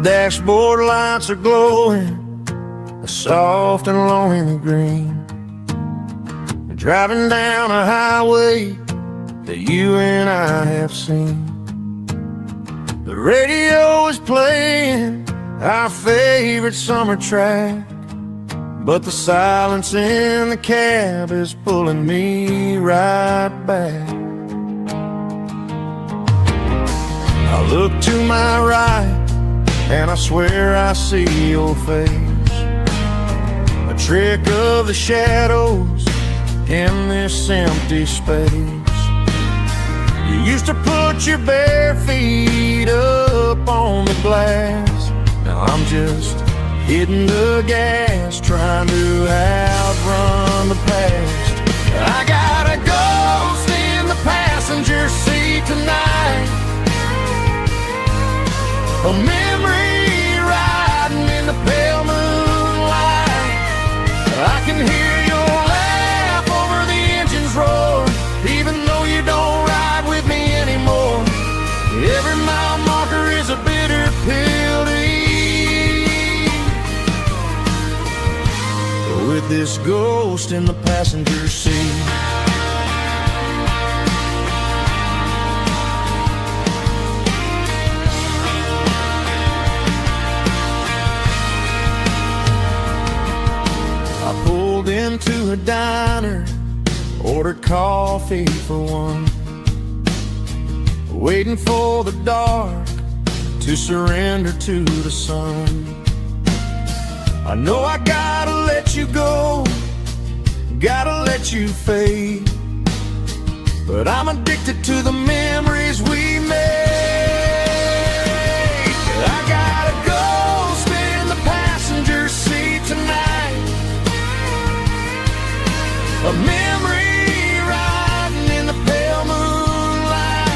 dashboard lights are glowing a soft and lonely green. Driving down a highway that you and I have seen. The radio is playing our favorite summer track, but the silence in the cab is pulling me right back. I look to my right and I swear I see your face, a trick of the shadows in this empty space. You used to put your bare feet up on the glass. Now I'm just hitting the gas, trying to outrun the past. I got a ghost in the passenger seat tonight, a memory riding in the pale moonlight. I can hear your laugh over the engine's roar, even though you don't ride with me anymore. Every mile marker is a bitter pill to eat, with this ghost in the passenger seat. I pulled into a diner, ordered coffee for one, waiting for the dark to surrender to the sun. I know I gotta let you go, gotta let you fade, but I'm addicted to the memories we made. I got a ghost in the passenger seat tonight, a memory riding in the pale moonlight.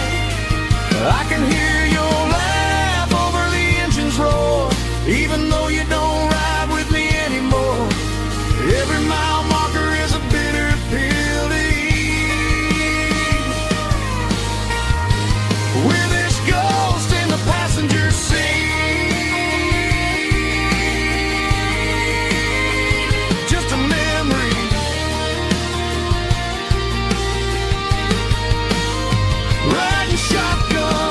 I can hear your laugh over the engine's roar, even though you don't ride with me anymore. Every mile marker is a bitter pill to eat, with this ghost in the passenger seat. Just a memory, riding shotgun.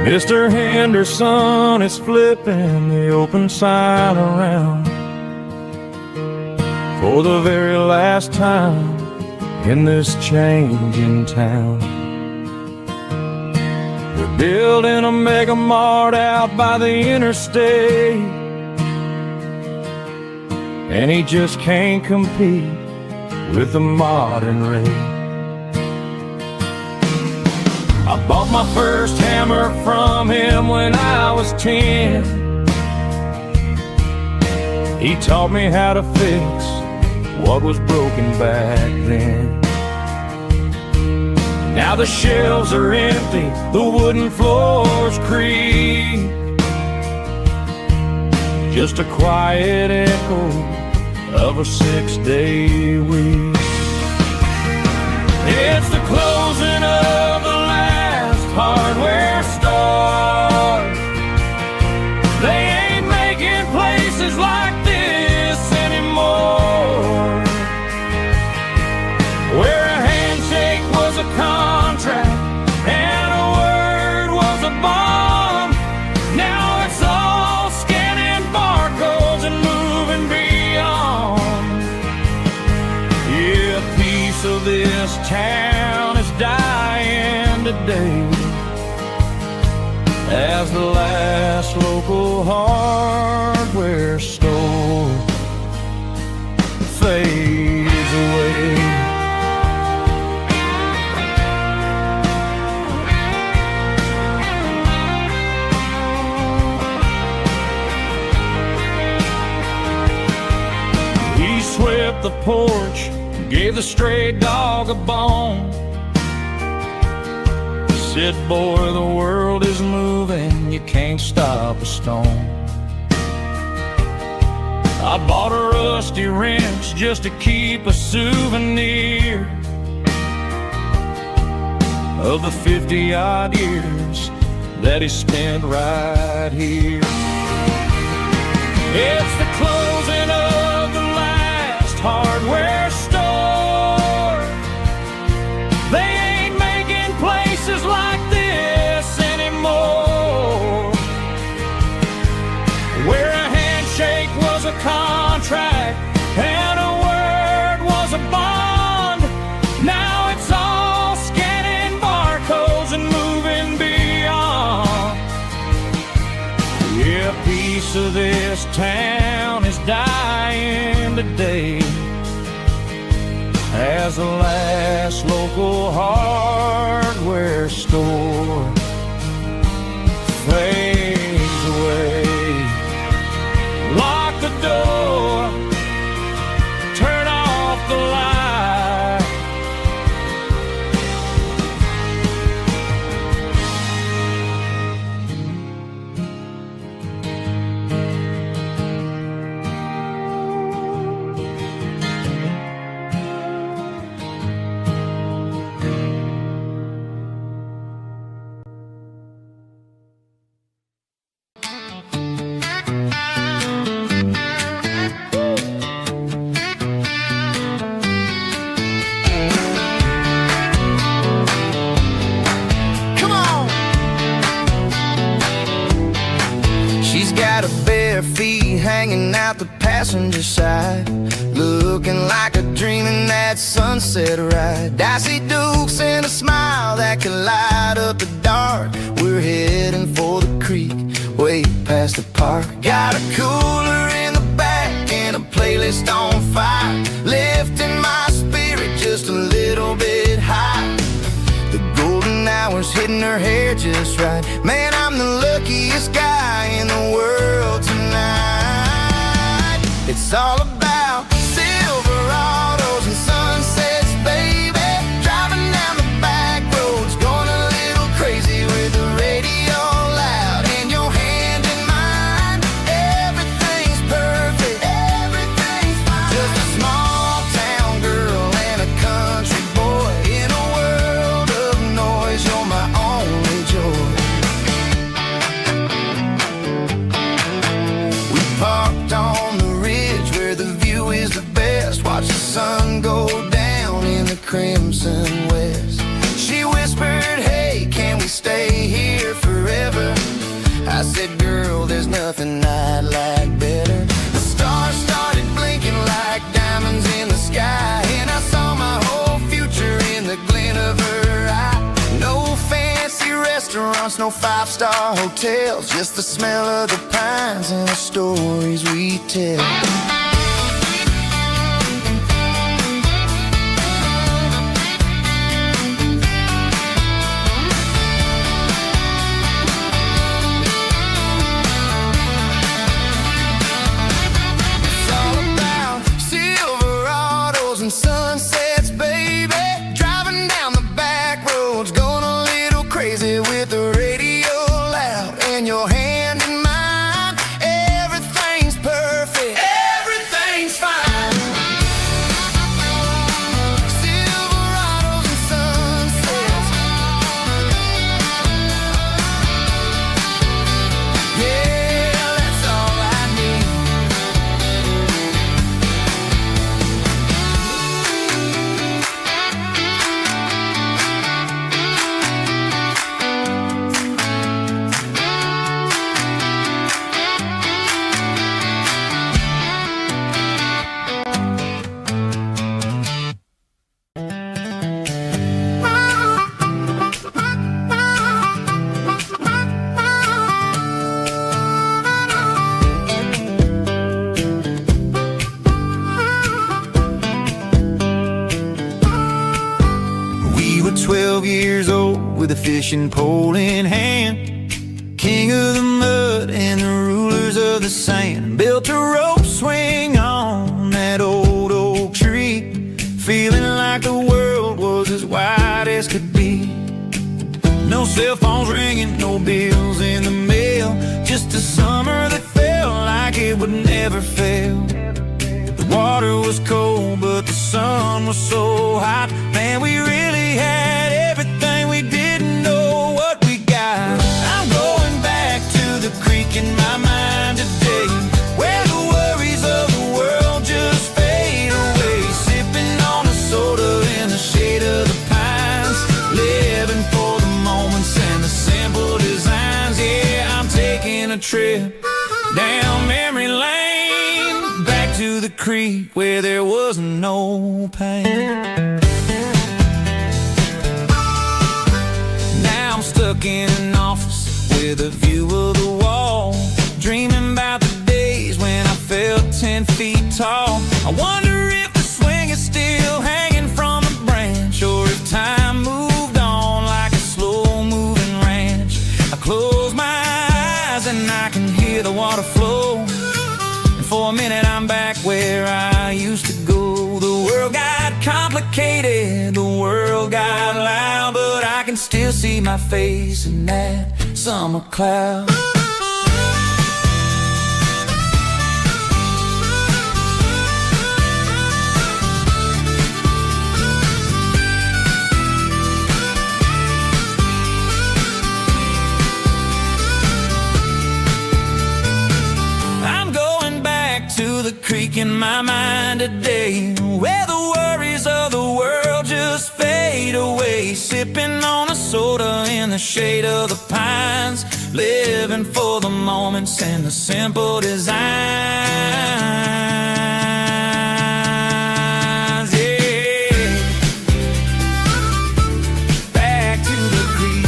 Mr. Henderson is flipping the open sign around for the very last time in this changing town. They're building a mega mart out by the interstate, and he just can't compete with the modern rate. I bought my first hammer from him when I was 10. He taught me how to fix what was broken back then. Now the shelves are empty, the wooden floors creak, just a quiet echo of a 6-day week. It's the closing of the hardware store. They ain't making places like this anymore, where a handshake was a contract and a word was a bond. Now it's all scanning barcodes and moving beyond. Yeah, a piece of this town is dying today, as the last local hardware store fades away. up the porch, gave the stray dog a bone. Said, boy, the world is moving, you can't stop a stone. I bought a rusty wrench just to keep a souvenir of the 50-odd years that he spent right here. It's the closing of the last hardware store. They ain't making places like this anymore, where a handshake was a contract and a word was a bond. Now it's all scanning barcodes and moving beyond. Yeah, a piece of this town is dying today as the last local hardware store fades away. Lock the door, turn off the light. Feet hanging out the passenger side, looking like a dream in that sunset ride. Dicey dukes and a smile that can light up the dark. We're heading for the creek, way past the park. Got a cooler in the back and a playlist on fire, lifting my spirit just a little bit high. The golden hour's hitting her hair just right. Man, I'm the luckiest guy in the world tonight. It's all about Silverados and sunsets, baby. Driving down the back roads, going a little crazy with the radio loud and your hand in mine. Everything's perfect, everything's fine. Just a small town girl and a country boy in a world of noise. You're my only joy. We parked on the ridge where the view is the best. Watch the sun go down in the crimson west. She whispered, hey, can we stay here forever? I said, girl, there's nothing I'd like better. The stars started blinking like diamonds in the sky, and I saw my whole future in the glint of her eye. No fancy restaurants, no five-star hotels, just the smell of the pines and the stories we tell. And sunsets, baby. Driving down the back roads, going a little crazy with the radio loud and your hand in mine. Everything's perfect, everything's fine. Silverados and sunsets, yeah, that's all I need. We were 12 years old with a fishing pole in hand, king of the mud and the rulers of the sand. Built a rope swing on that old never failed. The water was cold, but the sun was so hot. Man, we really had everything, we didn't know what we got. I'm going back to the creek in my mind today, where the worries of the world just fade away. Sipping on a soda in the shade of the pines, living for the moments and the simple designs. Yeah, I'm taking a trip down memory lane, back to the creek where there was no pain. Now I'm stuck in an office with a view of the wall, dreaming about the days when I felt 10 feet tall. I wonder if the swing is still hanging from the branch, or if time moved on like a slow-moving ranch. I close my eyes and I can hear the water flow, and for a minute I'm back where I used to go. The world got complicated, the world got loud, but I can still see my face in that summer cloud. To the creek in my mind today, where the worries of the world just fade away. Sipping on a soda in the shade of the pines, living for the moments and the simple designs. Yeah, back to the creek.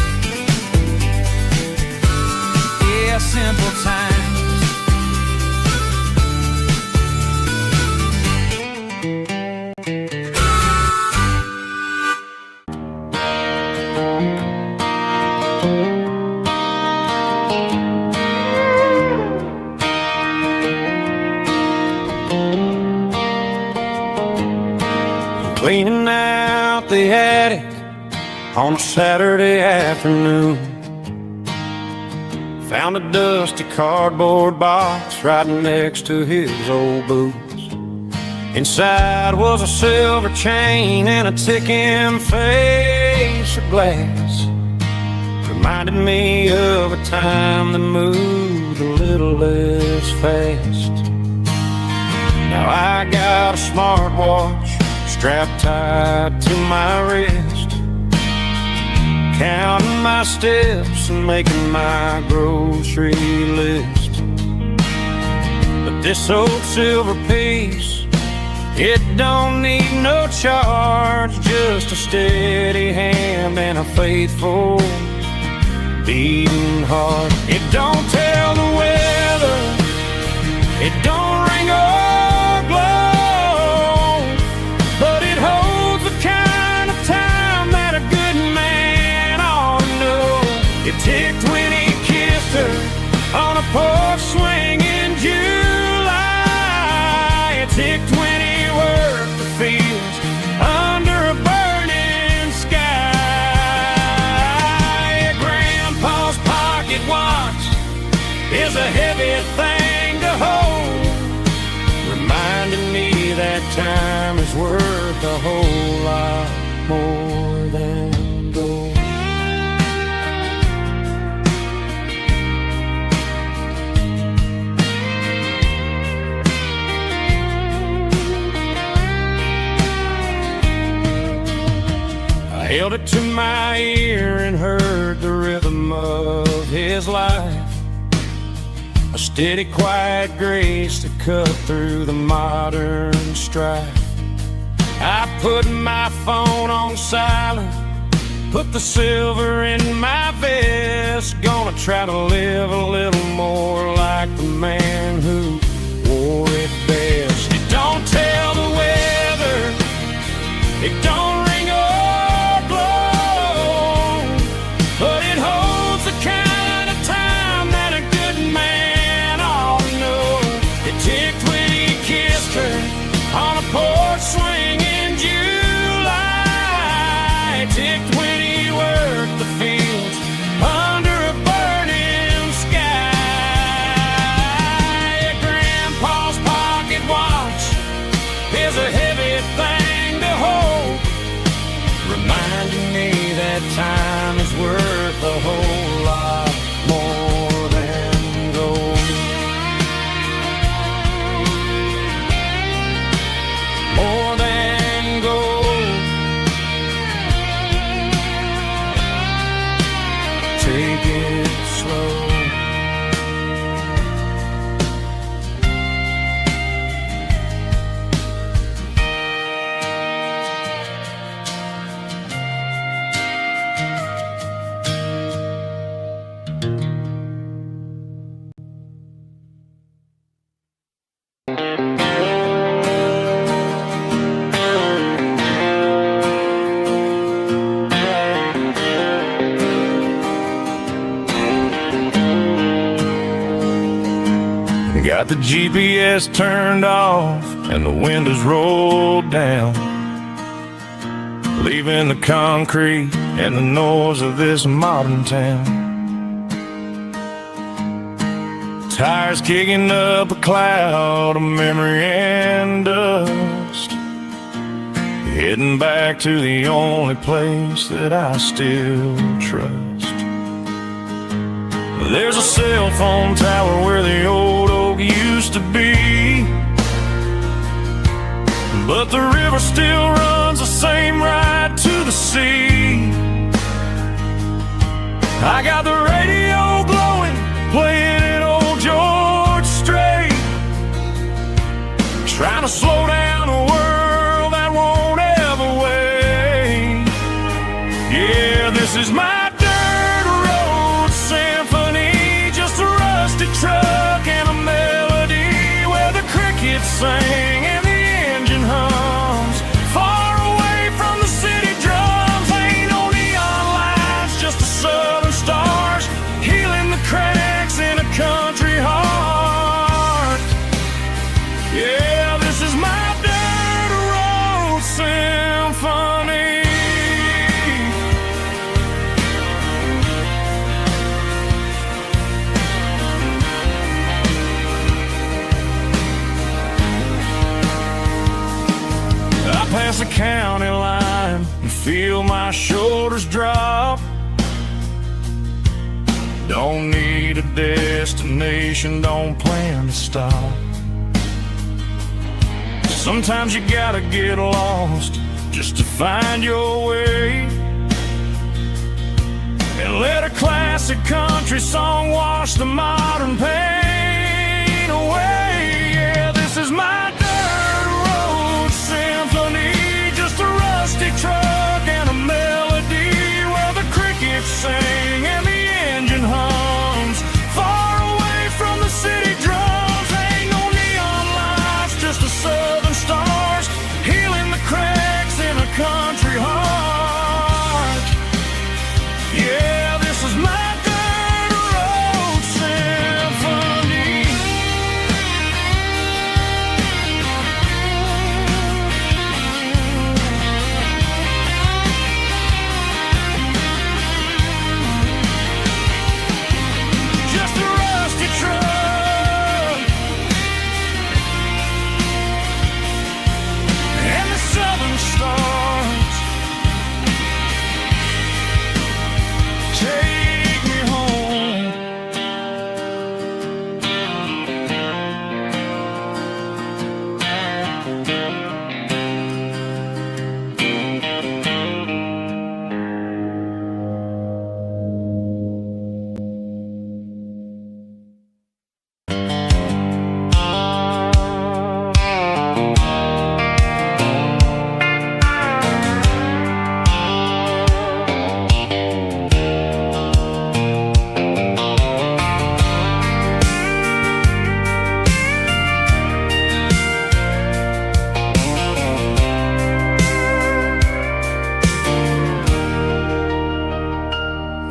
Yeah, simple times. Cleaning out the attic on a Saturday afternoon, found a dusty cardboard box right next to his old boots. Inside was a silver chain and a ticking face of glass. Reminded me of a time that moved a little less fast. Now I got a smartwatch strapped tight to my wrist, counting my steps and making my grocery list. But this old silver piece, it don't need no charge, just a steady hand and a faithful beating heart. It don't tell the weather, it don't ring or glow, but it holds the kind of time that a good man ought to know. It ticked when he kissed her on a porch swing in July. It ticked when he worked the fields under a burning sky. Grandpa's pocket watch is a heavy thing to hold, reminding me that time is worth a whole lot more than gold. I held it to my ear and heard the rhythm of his life, a steady, quiet grace to cut through the modern strife. I put my phone on silent, put the silver in my vest. Gonna try to live a little more like the man who wore it best. It don't tell the weather, it don't ring or glow, but it holds the kind of time that a good man ought to know. It ticked when he kissed her on a porch swing in July. It ticked when he worked the fields under a burning sky. Got the GPS turned off and the windows rolled down, leaving the concrete and the noise of this modern town. Tires kicking up a cloud of memory and dust, heading back to the only place that I still trust. There's a cell phone tower where the old oak used to be, but the river still runs the same right to the sea. I got the radio glowing, playing it old George Strait, trying to slow down a world that won't ever wait. Yeah, this is my dirt road symphony, just a rusty truck and a melody where the crickets sing and the engine hums, far away from the city drums. Ain't no neon lights, just the southern stars healing the cracks in a country heart. Yeah, this is my dirt road symphony. I pass the county line and feel my shoulders drop. Don't need a destination, don't plan to stop. Sometimes you gotta get lost just to find your way, and let a classic country song wash the modern pain away. Yeah, this is my dirt road symphony, just a rusty truck and a melody where the crickets sing and the engine hums, far away from the city drums. Ain't no neon lights, just the southern stars healing the cracks in a country heart. Yeah, this is my dirt road symphony. Just a rusty truck and the southern stars take me home.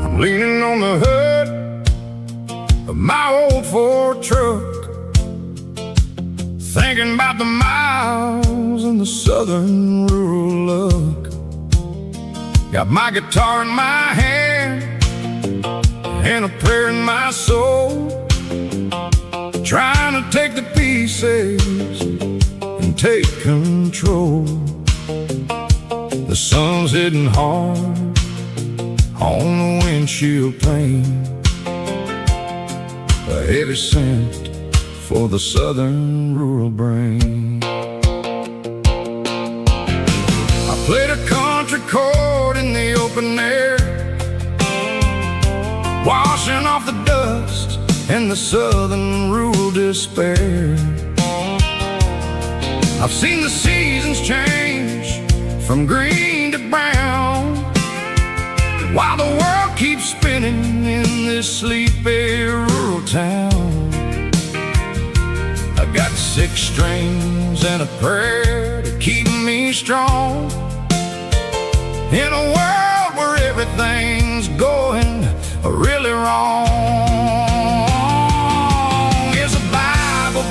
I'm leaning on the hood of my old Ford truck, thinking about the miles and the southern rural look. Got my guitar in my hand and a prayer in my soul, trying to take the pieces and take control. The sun's hitting hard on the windshield pane, a heavy scent for the southern rural brain. I played a country chord in the open air, washing off the dust and the southern rural despair. I've seen the seasons change from green to brown, while the world keeps spinning in this sleepy rural town. I got 6 strings and a prayer to keep me strong, in a world where everything's going really wrong. Here's a Bible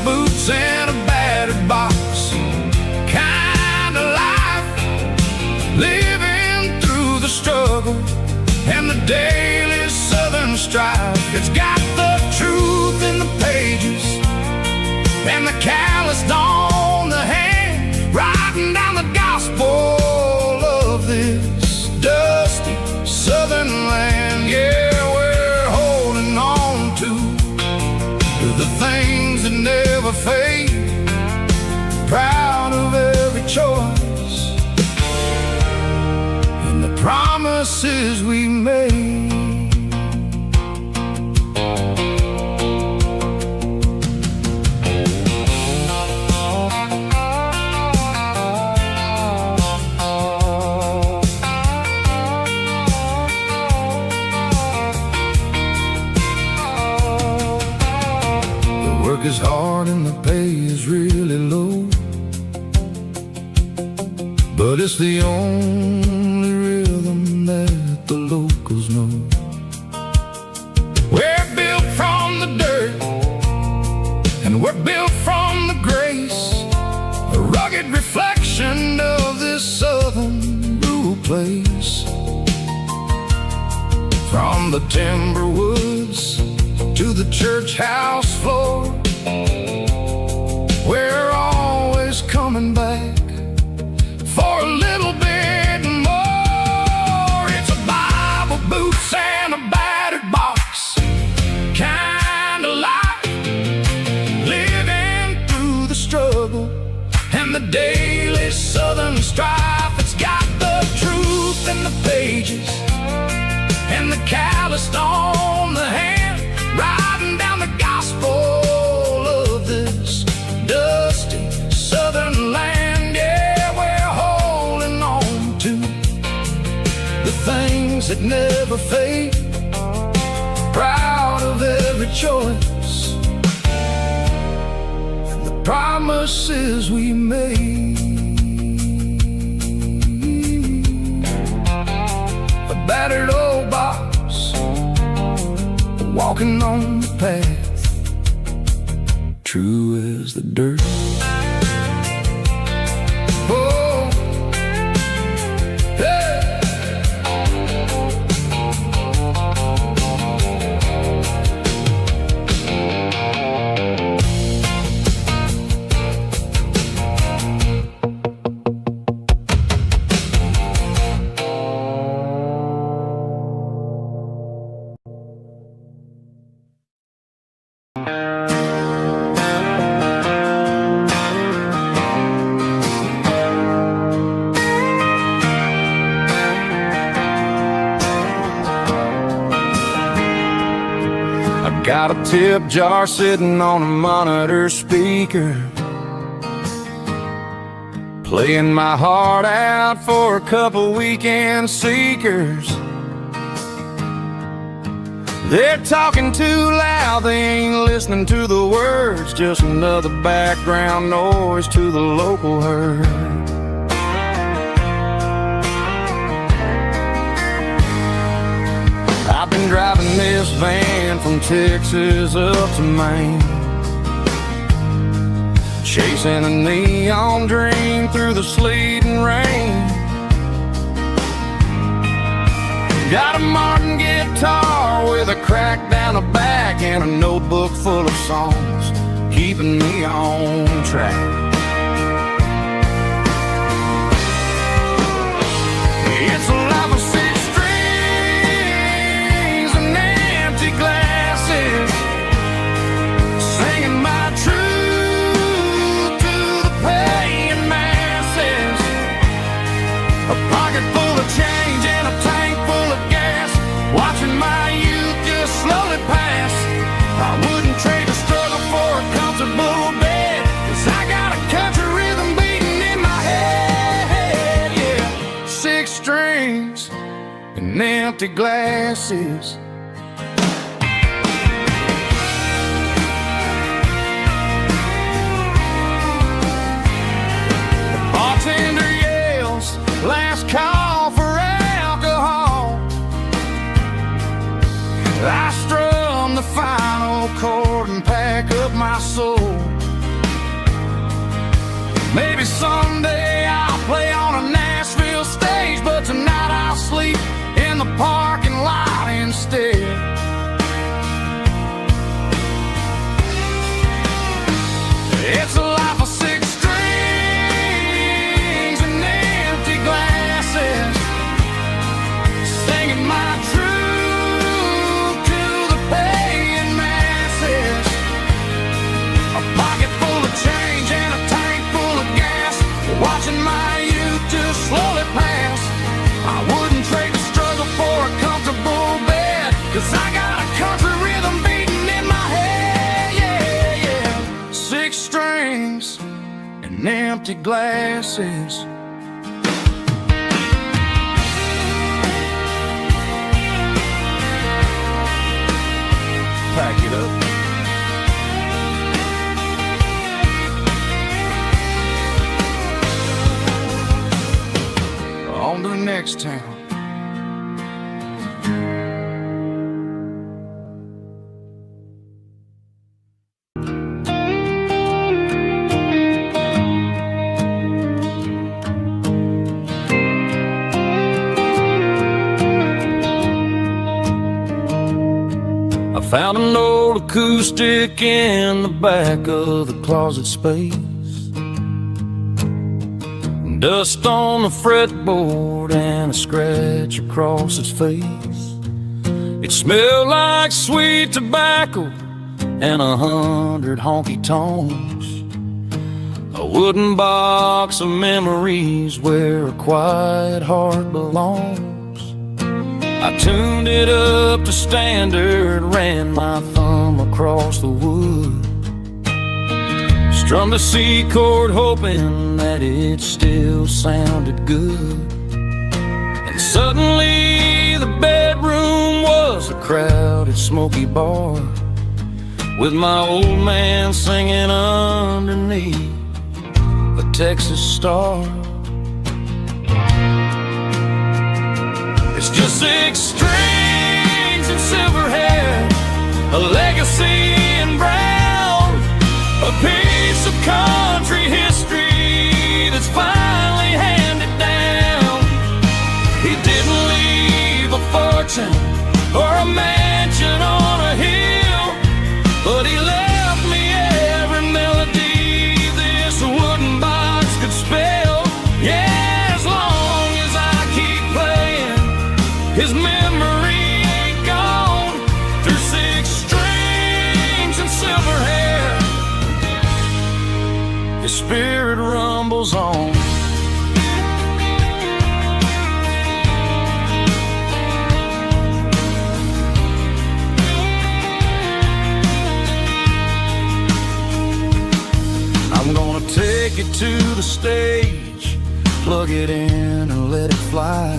and the daily Southern strife. It's got the truth in the pages and the calloused on the hand, writing down the gospel of this dusty Southern land. Yeah, we're holding on to the things that never fade, proud of every choice and the promises we made. Is hard and the pay is really low, but it's the only rhythm that the locals know. We're built from the dirt and we're built from the grace, a rugged reflection of this southern rural place. From the timber woods to the church house floor, we're always coming back for a little bit more. It's a Bible, boots, and a battered box kind of life, living through the struggle and the daily Southern strife. It's got the truth in the pages and the calloused on the hand, writing down the gospel of this dusty Southern land. Yeah, we're holding on to the things that never fade, proud of every choice and the promises we made. A battered old box, walking on the path, true as the dirt. Oh, hey. Got a tip jar sitting on a monitor speaker, playing my heart out for a couple weekend seekers. They're talking too loud, they ain't listening to the words, just another background noise to the local herd. I've been driving this van from Texas up to Maine, chasing a neon dream through the sleet and rain. Got a Martin guitar with a crack down the back and a notebook full of songs, keeping me on track. It's a life of six strings and empty glasses, singing my truth to the paying masses. A pocket full of change and a tank full of gas, watching my youth just slowly pass. I wouldn't trade the struggle for a comfortable bed, 'cause I got a country rhythm beating in my head. Yeah, six strings and empty glasses. The bartender yells, last call for alcohol. I strum the final chord and pack up my soul. Maybe someday I'll play on a Nashville stage, but tonight I'll sleep in the parking lot empty glasses. Pack it up. On to the next town. Found an old acoustic in the back of the closet space. Dust on the fretboard and a scratch across its face. It smelled like sweet tobacco and 100 honky-tonks. A wooden box of memories where a quiet heart belongs. I tuned it up to standard, ran my thumb across the wood, strummed a C chord hoping that it still sounded good. And suddenly the bedroom was a crowded smoky bar, with my old man singing underneath the Texas Star. It's just 6 strings and silver hair, a legacy in brown, a piece of country history that's finally handed down. He didn't leave a fortune or a mansion on a hill, but he left me every melody this wooden box could spell. Yeah. His memory ain't gone through 6 strings and silver hair. His spirit rumbles on. I'm gonna take it to the stage, plug it in and let it fly.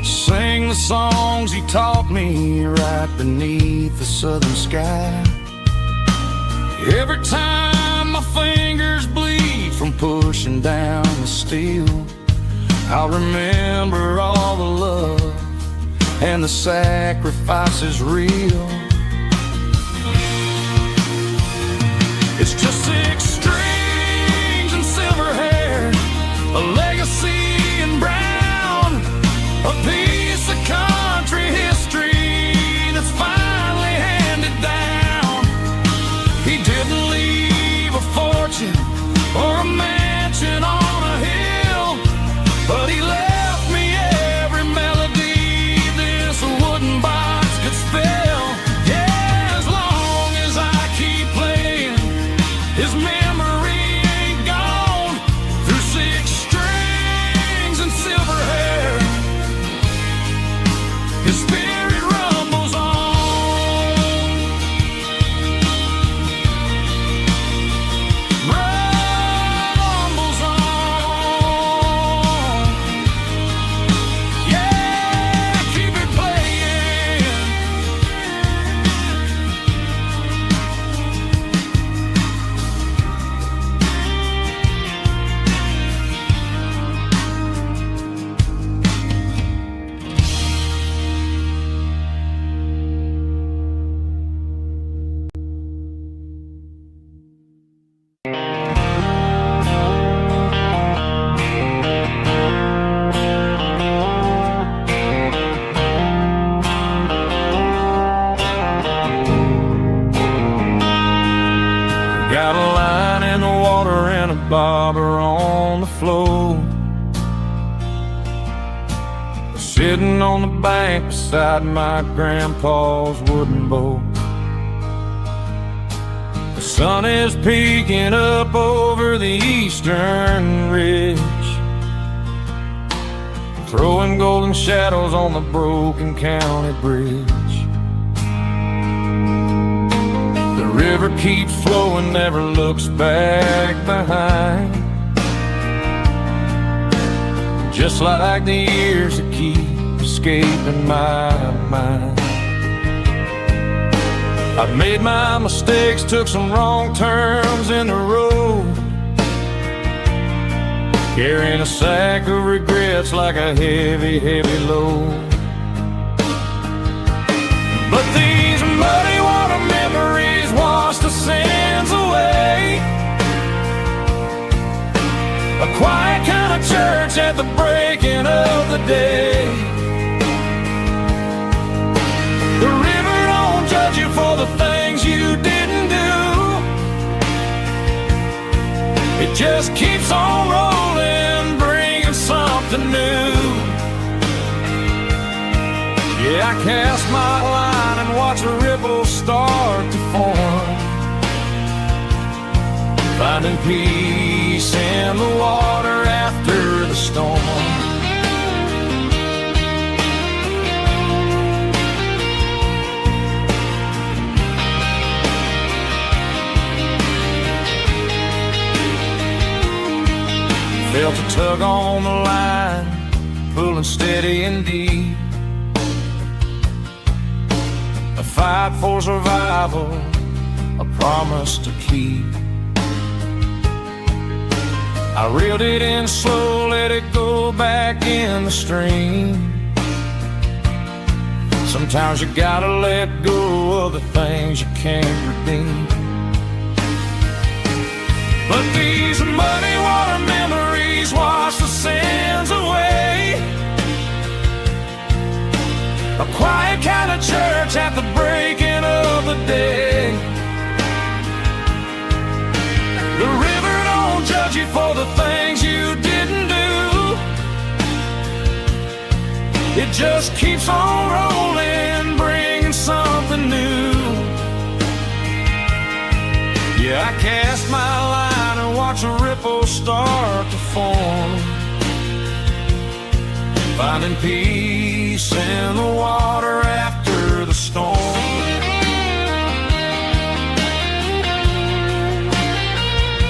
Sing the songs he taught me right beneath the southern sky. Every time my fingers bleed from pushing down the steel, I'll remember all the love and the sacrifices real. It's just 6 strings and silver hair, a legacy in brown, a piece of country history that's finally handed down. He didn't leave a fortune or a mansion on a hill, but he left me every melody this wooden box could spell. Yeah, as long as I keep playing, his memory ain't gone through 6 strings and silver hair. His spirit rumbles on. Rumbles on. Yeah, keep it playing. Got a line in the water and a bobber on the floor, sitting on the bank beside my grandpa's wooden boat. The sun is peeking up over the eastern ridge, throwing golden shadows on the broken county bridge. The river keeps flowing, never looks back behind. Just like the years that keep escaping my mind. I've made my mistakes, took some wrong turns in the road, carrying a sack of regrets like a heavy, heavy load. But these muddy water memories wash the sins away. A quiet kind of church at the breaking of the day. The river don't judge you for the things you didn't do. It just keeps on rolling, bringing something new. Yeah, I cast my line and watch a ripple start to form, finding peace in the water after the storm. Felt a tug on the line, pulling steady and deep. A fight for survival, a promise to keep. I reeled it in slow, let it go back in the stream. Sometimes you gotta let go of the things you can't redeem. But these muddy water memories wash the sins away. A quiet kind of church at the breaking of the day. The river don't judge you for the things you didn't do. It just keeps on rolling, bringing something new. Yeah, I cast my line and watch a ripple start to form, finding peace in the water after the storm.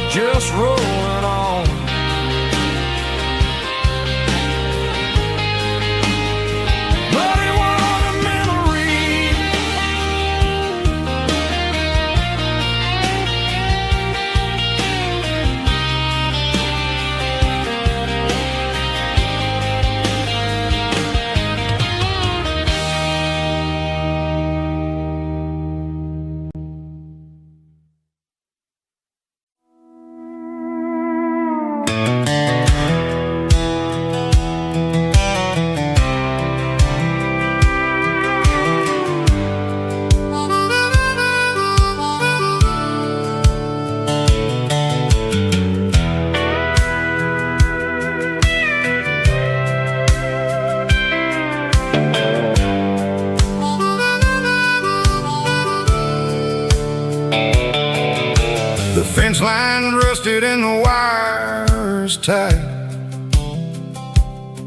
Just rolling on. Muddy water memories. The fence line rusted and the wires tight,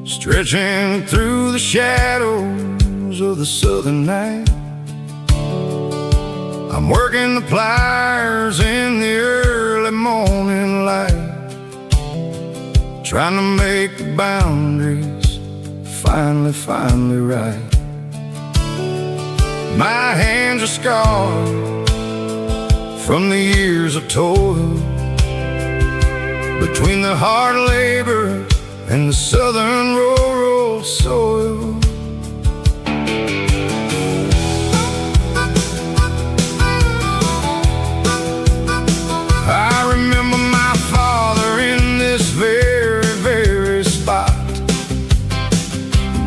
stretching through the shadows of the southern night. I'm working the pliers in the early morning light, trying to make the boundaries finally right. My hands are scarred from the years of toil, between the hard labor and the southern rural soil. I remember my father in this very spot,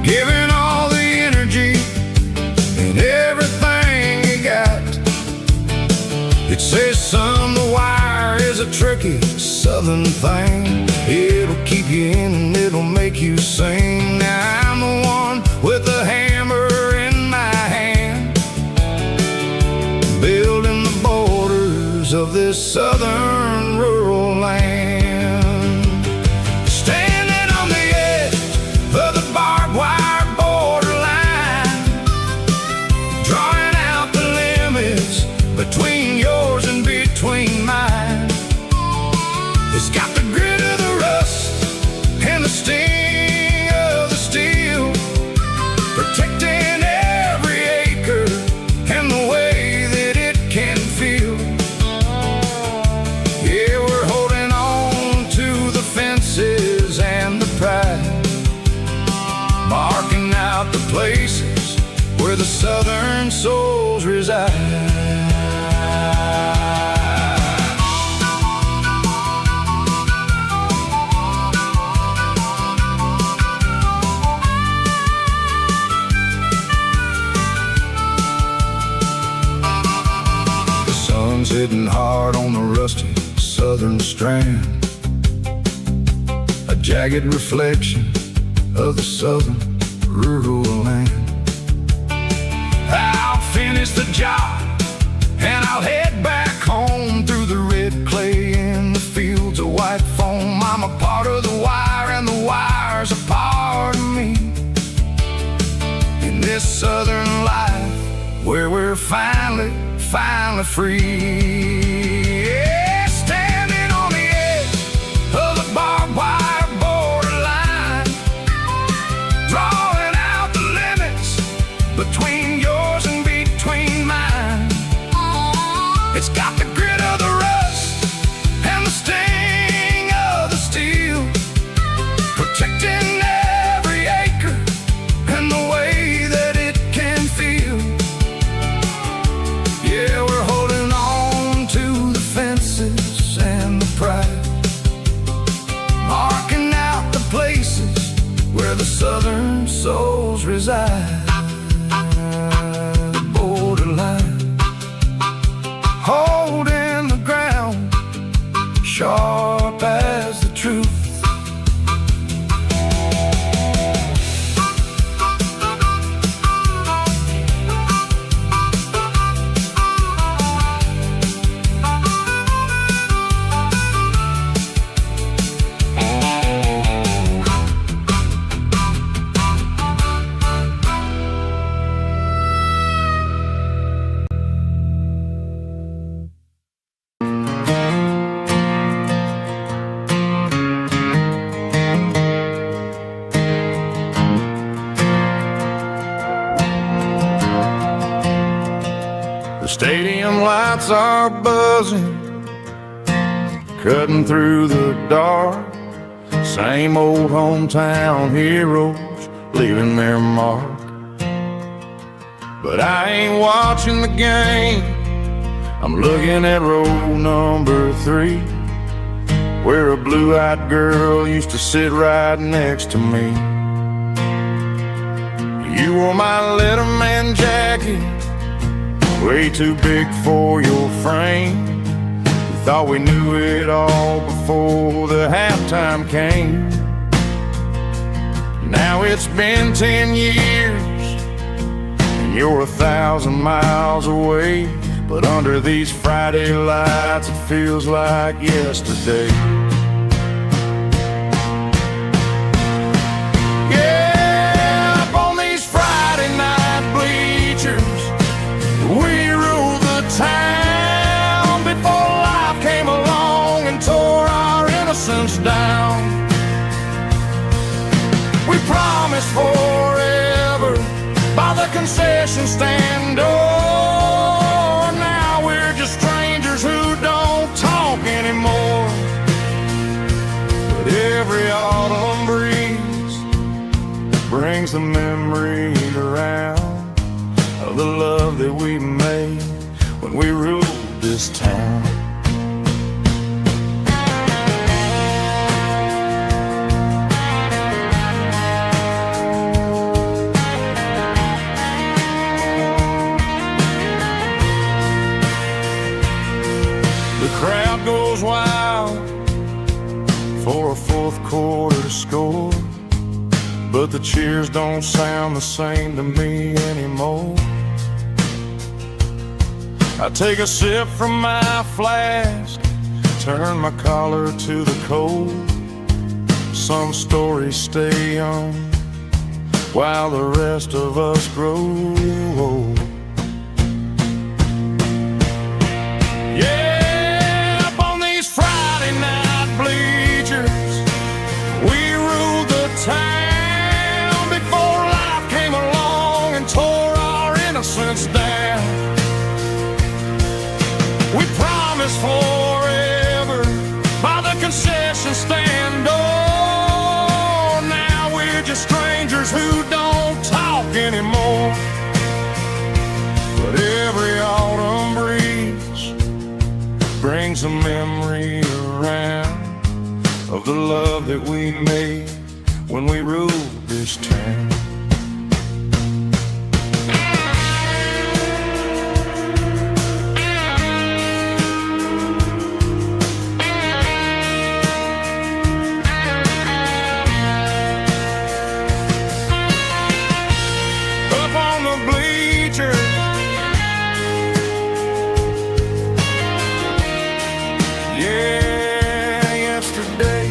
giving all the energy and everything he got. It says, son, the wire is a tricky southern thing. It'll keep you in and it'll make you sing. Now I'm the one with the hammer in my hand, building the borders of this southern rural land. Standing on the edge of the barbed wire borderline, drawing out the limits between your the sting of the steel, protecting every acre and the way that it can feel. Yeah, we're holding on to the fences and the pride, marking out the places where the southern souls reside. Hitting hard on the rusty southern strand, a jagged reflection of the southern rural land. I'll finish the job and I'll head back home through the red clay in the fields of white foam. I'm a part of the wire and the wire's a part of me, in this southern life where we're finally free. Yeah, standing on the edge of the barbed wire borderline, drawing out the limits between yours and between mine. It's got the grit of the rust and the sting of the steel, protecting every acre and the way that it can feel. Yeah, we're holding on to the fences and the pride, marking out the places where the southern souls reside. The borderline, holding the ground, sharp as the truth. The stadium lights are buzzing, cutting through the dark. Same old hometown heroes leaving their mark. But I ain't watching the game, I'm looking at row number 3, where a blue-eyed girl used to sit right next to me. You wore my Letterman jacket, way too big for your frame. We thought we knew it all before the halftime came. Now it's been 10 years and you're 1,000 miles away, but under these Friday lights it feels like yesterday. Yeah, up on these Friday night bleachers, we ruled the town before life came along and tore our innocence down. We promised forever by the concession stand door. Now we're just strangers who don't talk anymore. But every autumn breeze brings the memory around of the love that we made when we ruled this town. The crowd goes wild for a fourth quarter score, but the cheers don't sound the same to me anymore. I take a sip from my flask, turn my collar to the cold. Some stories stay young while the rest of us grow old. Yeah, up on these Friday night bleachers, we ruled brings a memory around of the love that we made when we ruled this town. Up on the bleachers, yeah, yesterday.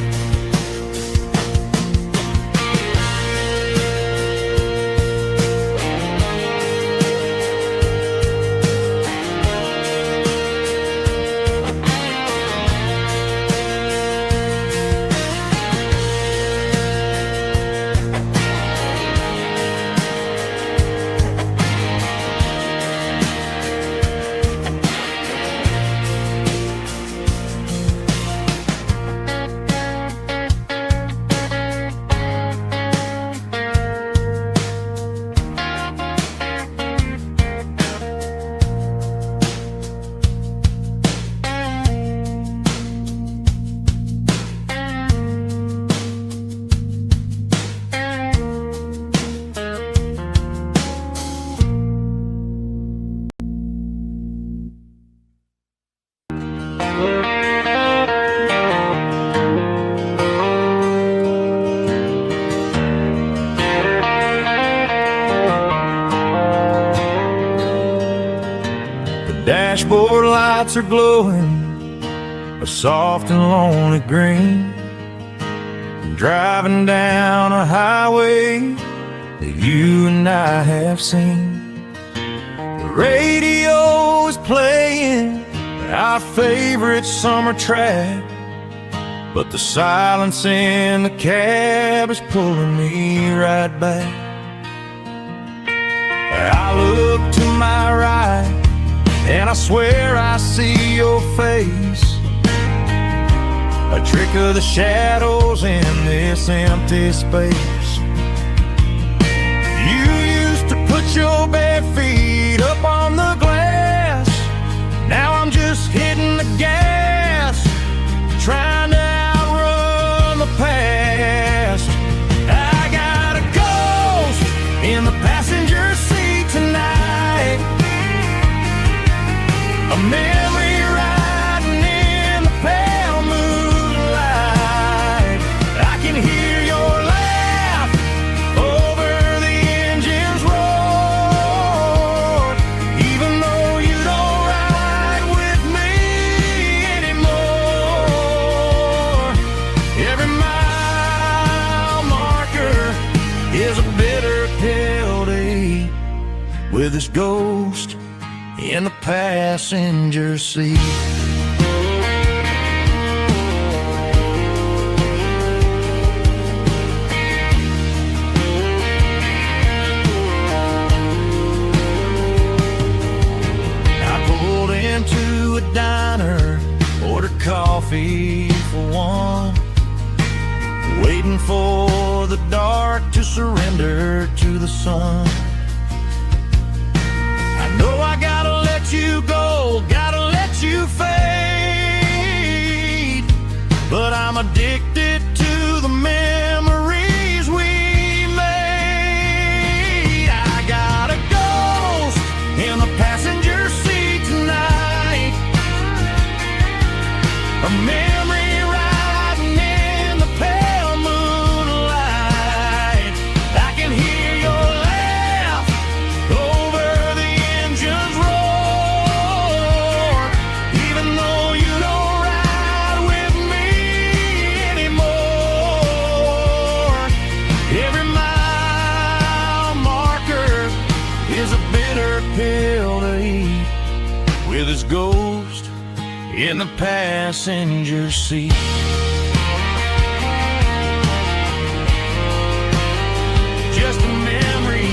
Dashboard lights are glowing a soft and lonely green. Driving down a highway that you and I have seen. The radio is playing our favorite summer track, but the silence in the cab is pulling me right back. I look to my right and I swear I see your face, a trick of the shadows in this empty space. You used to put your bare feet up on the glass. Now I'm just hitting the gas, trying to outrun the past. I got a ghost in the passenger seat tonight, a memory riding in the pale moonlight. I can hear your laugh over the engine's roar, even though you don't ride with me anymore. Every mile marker is a bitter pill to eat, with this ghost in the passenger seat. I pulled into a diner, ordered coffee for one, waiting for the dark to surrender to the sun. No, I gotta let you go, gotta let you fade, but I'm addicted to the memories we made. I got a ghost in the passenger seat tonight, a memory riding in the pale moonlight. I can hear your laugh over the engine's roar, even though you don't ride with me anymore. Every mile marker is a bitter pill to eat, with his ghost in the passenger seat. Just a memory,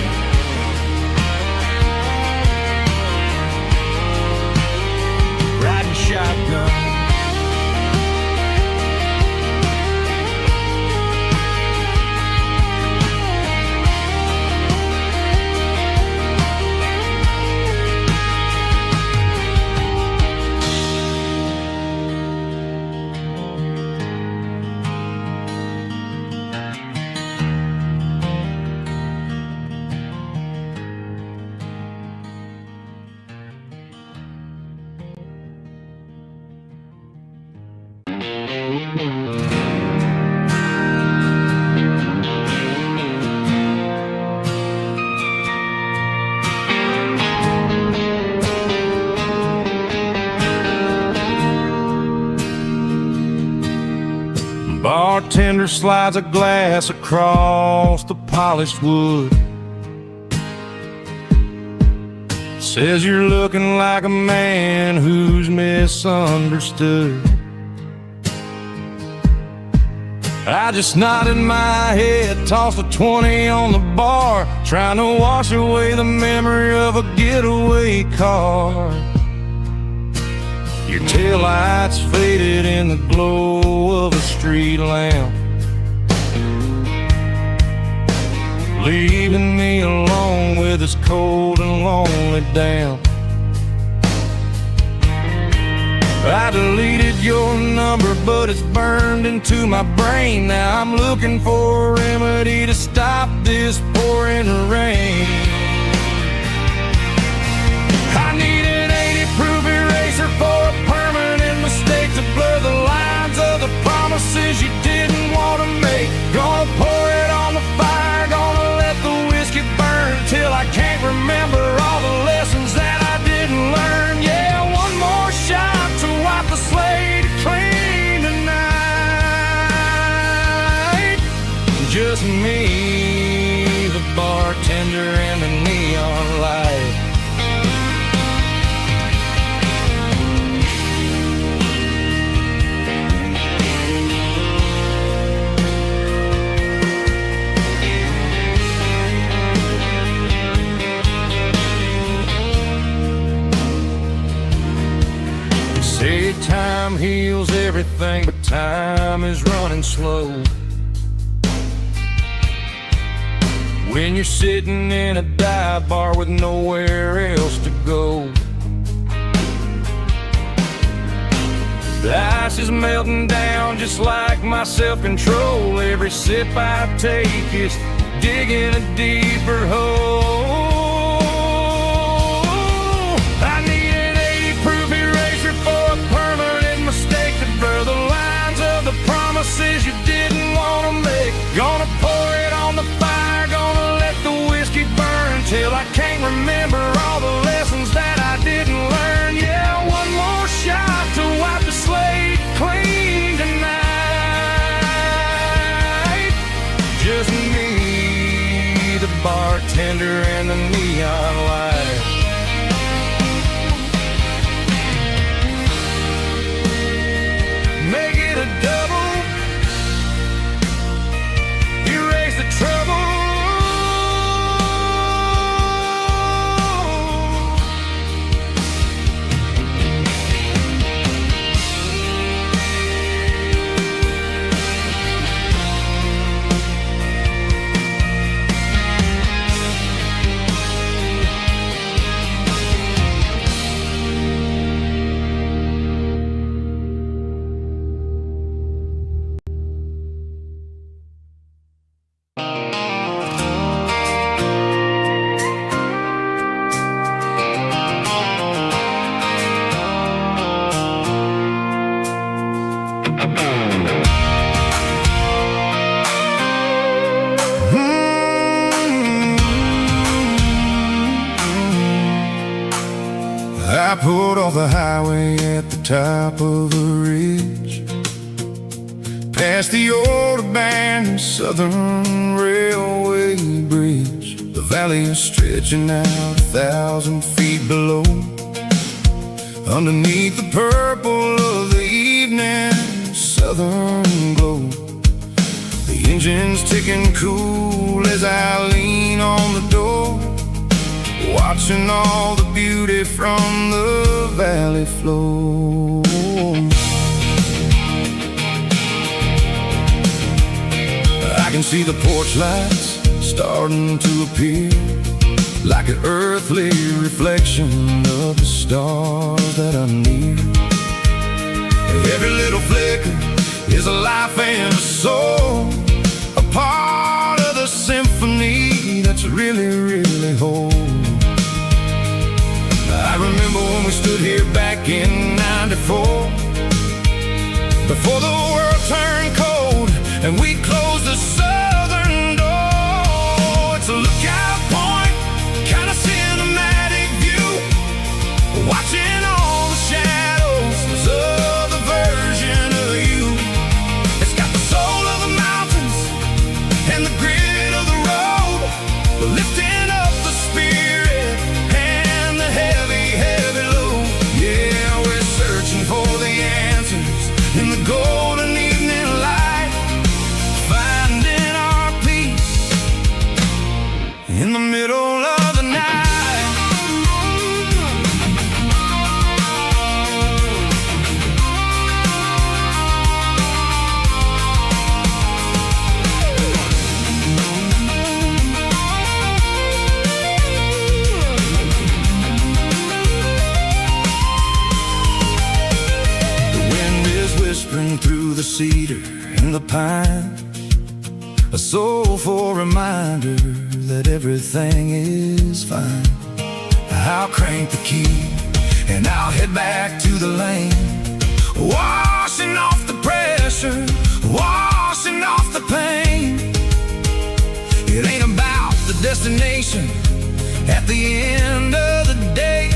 riding shotgun. bartender slides a glass across the polished wood. Says you're looking like a man who's misunderstood. I just nodded my head, tossed a 20 on the bar, trying to wash away the memory of a getaway car. Your taillights faded in the glow of a street lamp, leaving me alone with this cold and lonely damp. I deleted your number, but it's burned into my brain. Now I'm looking for a remedy to stop this pouring rain. I need an 80-proof eraser for a permanent mistake, to blur the lines of the promises you didn't want to make. Gonna pour it on the fire, gonna let the whiskey burn till I can't remember all the lessons that I didn't learn. Yeah, one more shot to wipe the slate clean tonight. Just me, the bartender, and the neon light. Say time heals everything, but time is running slow. When you're sitting in a dive bar with nowhere else to go, the ice is melting down just like my self-control. Every sip I take is digging a deeper hole. I need an 80-proof eraser for a permanent mistake, to blur the lines of the promises you didn't want to make. Gonna pour it on the fire, gonna let the whiskey burn till I can't remember all the lessons that I didn't learn. Yeah, one more shot to wipe the slate clean tonight. Just me, the bartender, and the neon light. Make it a double, erase the trouble. I pulled off the highway at the top of the ridge, past the old abandoned Southern Railway bridge. The valley is stretching out 1,000 feet below, underneath the purple of the evening southern glow. The engine's ticking cool as I lean on the door, watching all the beauty from the valley flow. I can see the porch lights starting to appear, like an earthly reflection of the stars that are near. Every little flicker is a life and a soul, a part of the symphony that's really, really whole. I remember when we stood here back in '94, before the world turned cold and we closed the southern door. It's a lookout point, kind of cinematic view, watching all the shadows of the version of you. It's got the soul of the mountain lifting up the spirit and the heavy, heavy load. Yeah, we're searching for the answers in the golden evening light, finding our peace in the middle of the night. Through the cedar and the pine, a soulful reminder that everything is fine. I'll crank the key and I'll head back to the lane, washing off the pressure, washing off the pain. It ain't about the destination at the end of the day.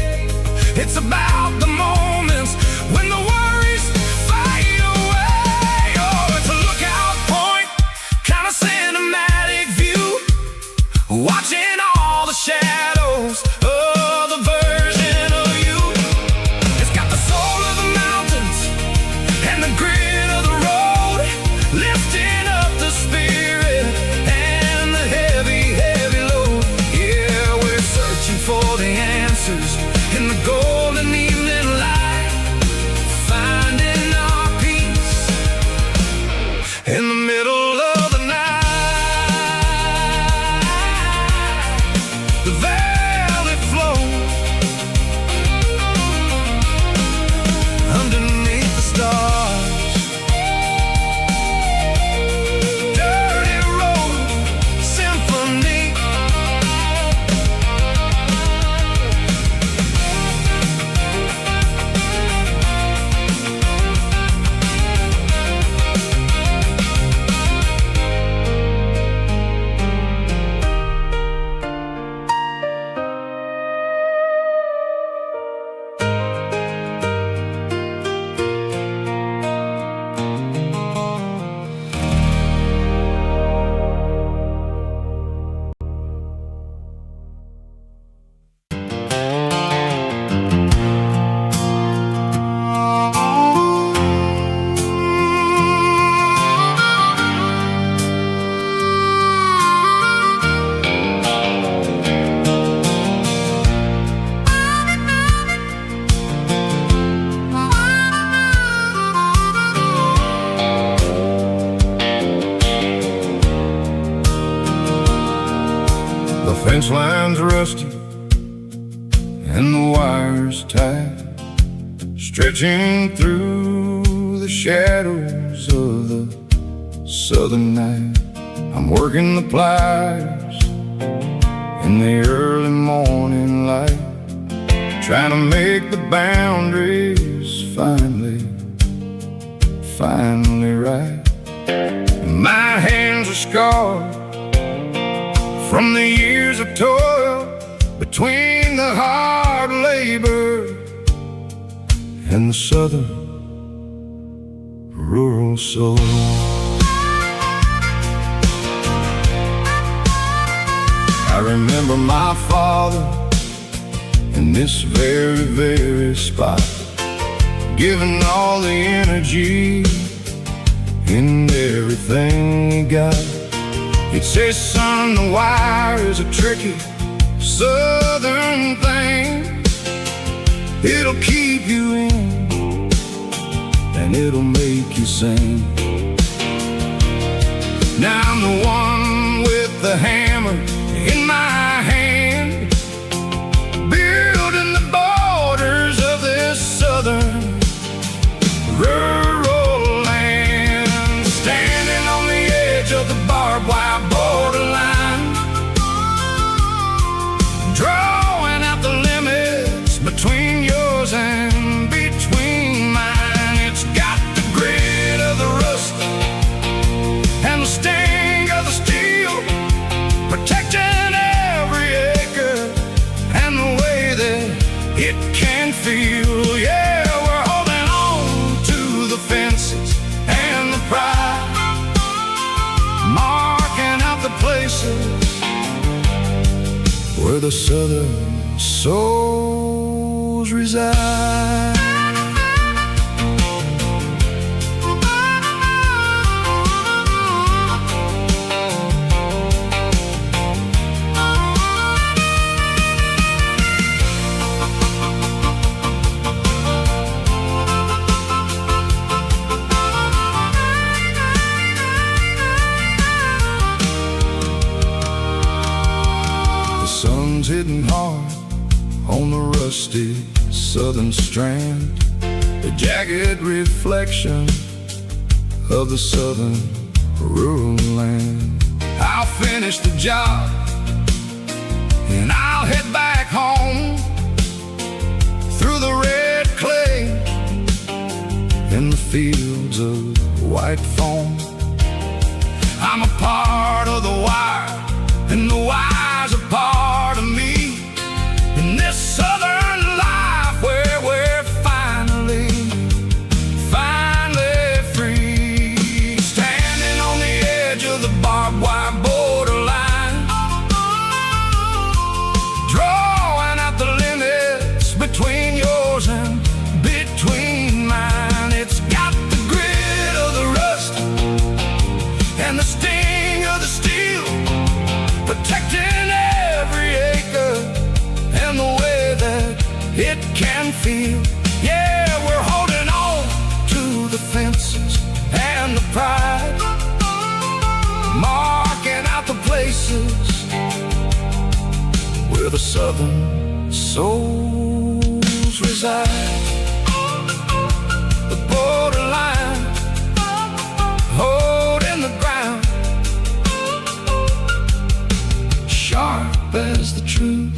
It's about the moments when the worries fade away. Oh, it's a lookout point, kind of cinematic view, watching all the shadows of the version of you. It's got the soul of the mountains and the grit of the road, lifting up the spirit and the heavy, heavy load. Yeah, we're searching for the answers in the golden evening light, finding our peace in the middle of the night. The valley flows underneath the stars. Dirty Road Symphony. The fence line's rusty and the wires tight, stretching through the shadows of the southern night. I'm working the pliers in the early morning light, trying to make the boundaries finally right. My hands are scarred from the years of toil, between the hard labor and the southern rural soul. I remember my father in this very, very spot, giving all the energy in everything he got. He'd say, son, the wire is a tricky southern thing. It'll keep you in and it'll make you sing. Now I'm the one with the hammer in my hand, building the borders of this southern rural land, standing on the edge of the barbed wire borderline, drawing out the limits between yours and between mine. It's got the grit of the rust and the sting of the steel, protecting every acre and the way that it can feel. Yeah, we're holding on to the fences and the pride, marking out the places where the southern souls reside. Sun's hitting hard on the rusty southern strand, the jagged reflection of the southern rural land. I'll finish the job and I'll head back home through the red clay in the fields of white foam. I'm a part of the wire, and the wire's a part of me in this southern life where we're finally free. Standing on the edge of the barbed wire borderline, drawing out the limits between yours and between mine. It's got the grit of the rust and the sting of the steel, protecting every acre and the way that it can feel. Yeah, we're holding on to the fences and the pride, marking out the places where the southern souls reside. The borderline, holding the ground, sharp as the truth.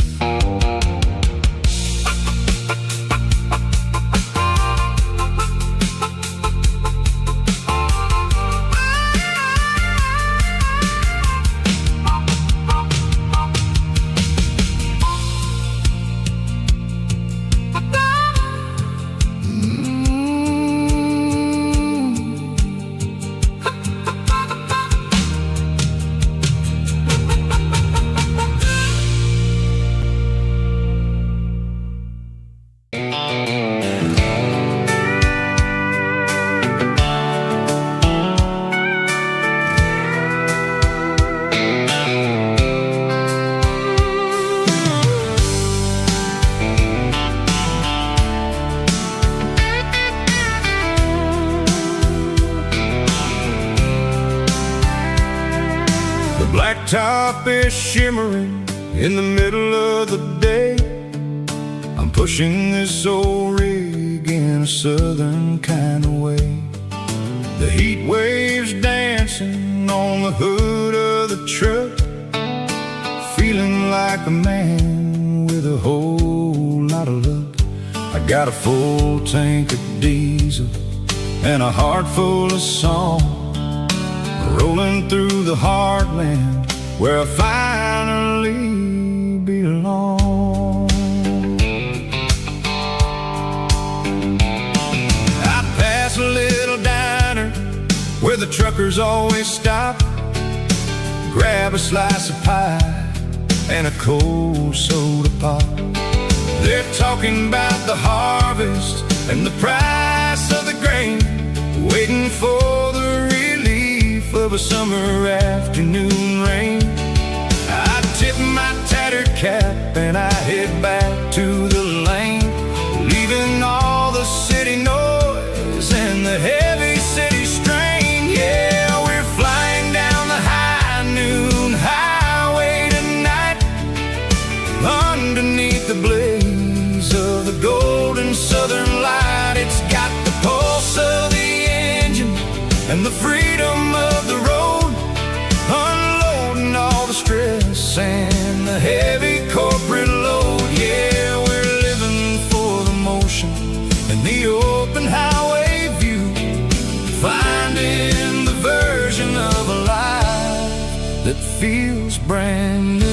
Blacktop is shimmering in the middle of the day. I'm pushing this old rig in a southern kind of way. The heat waves dancing on the hood of the truck, feeling like a man with a whole lot of luck. I got a full tank of diesel and a heart full of song, rolling through the heartland where I finally belong. I pass a little diner where the truckers always stop, grab a slice of pie and a cold soda pop. They're talking about the harvest and the price of the grain, waiting for the relief of a summer afternoon rain. I tip my tattered cap and I head back to the lane, leaving all the city noise and the heavy city strain. Yeah, we're flying down the high noon highway tonight, underneath the blaze of the golden southern light. It's got the pulse of the engine and the freedom of the road, unloading all the stress and the heavy corporate load. Yeah, we're living for the motion and the open highway view, finding the version of a life that feels brand new.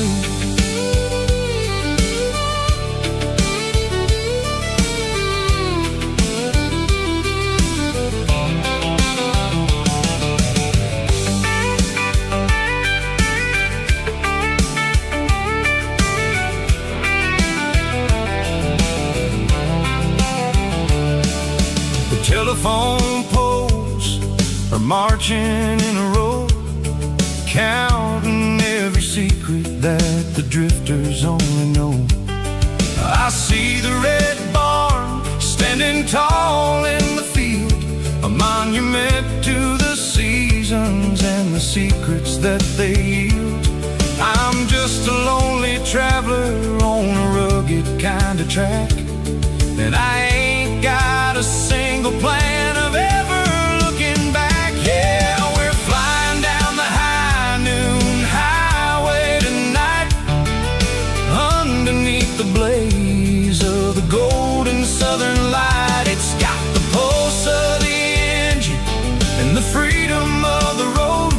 telephone poles are marching in a row, counting every secret that the drifters only know. I see the red barn standing tall in the field, a monument to the seasons and the secrets that they yield. I'm just a lonely traveler on a rugged kind of track, and I ain't got a single plan of ever looking back. Yeah, we're flying down the high noon highway tonight, underneath the blaze of the golden southern light. It's got the pulse of the engine and the freedom of the road,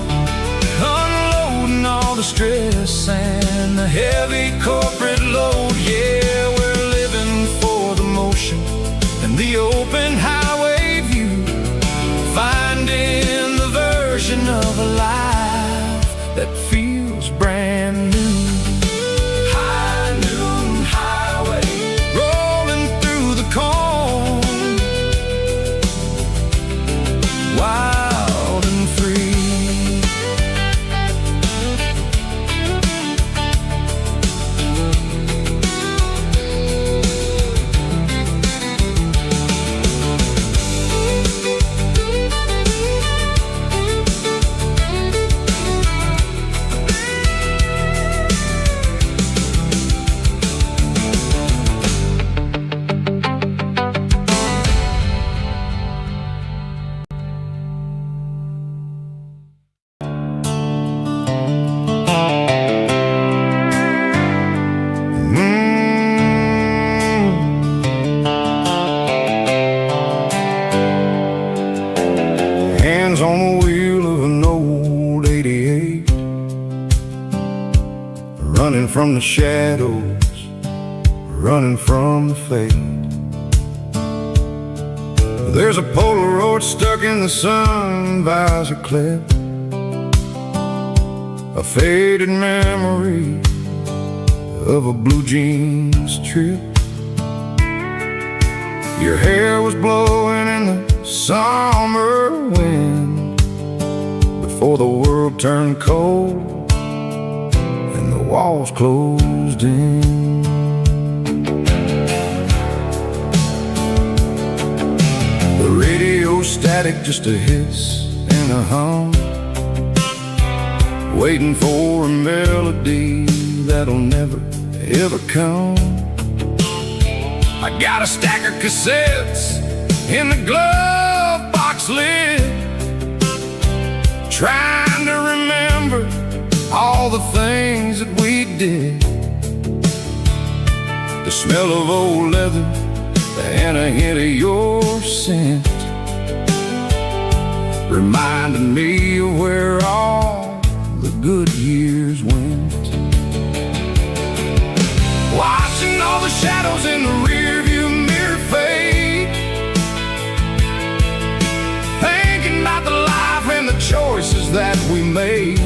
unloading all the stress and the heavy corporate load. Yeah, we're living for the motion and the open highway view, finding the version of a life that feels brand new. High noon highway, rolling through the corn, wild and free. Hands on the wheel of an old 88, running from the shadows, running from the fate. There's a Polaroid stuck in the sun visor clip, a faded memory of a blue jeans trip. Your hair was blowing in the summer wind before the world turned cold and the walls closed in. The radio static, just a hiss and a hum, waiting for a melody that'll never ever come. I got a stack of cassettes in the glove box lid, trying to remember all the things that we did. The smell of old leather and a hint of your scent reminded me of where all the good years went. Watching all the shadows in the rearview mirror fade, thinking about the life and the choices that we made.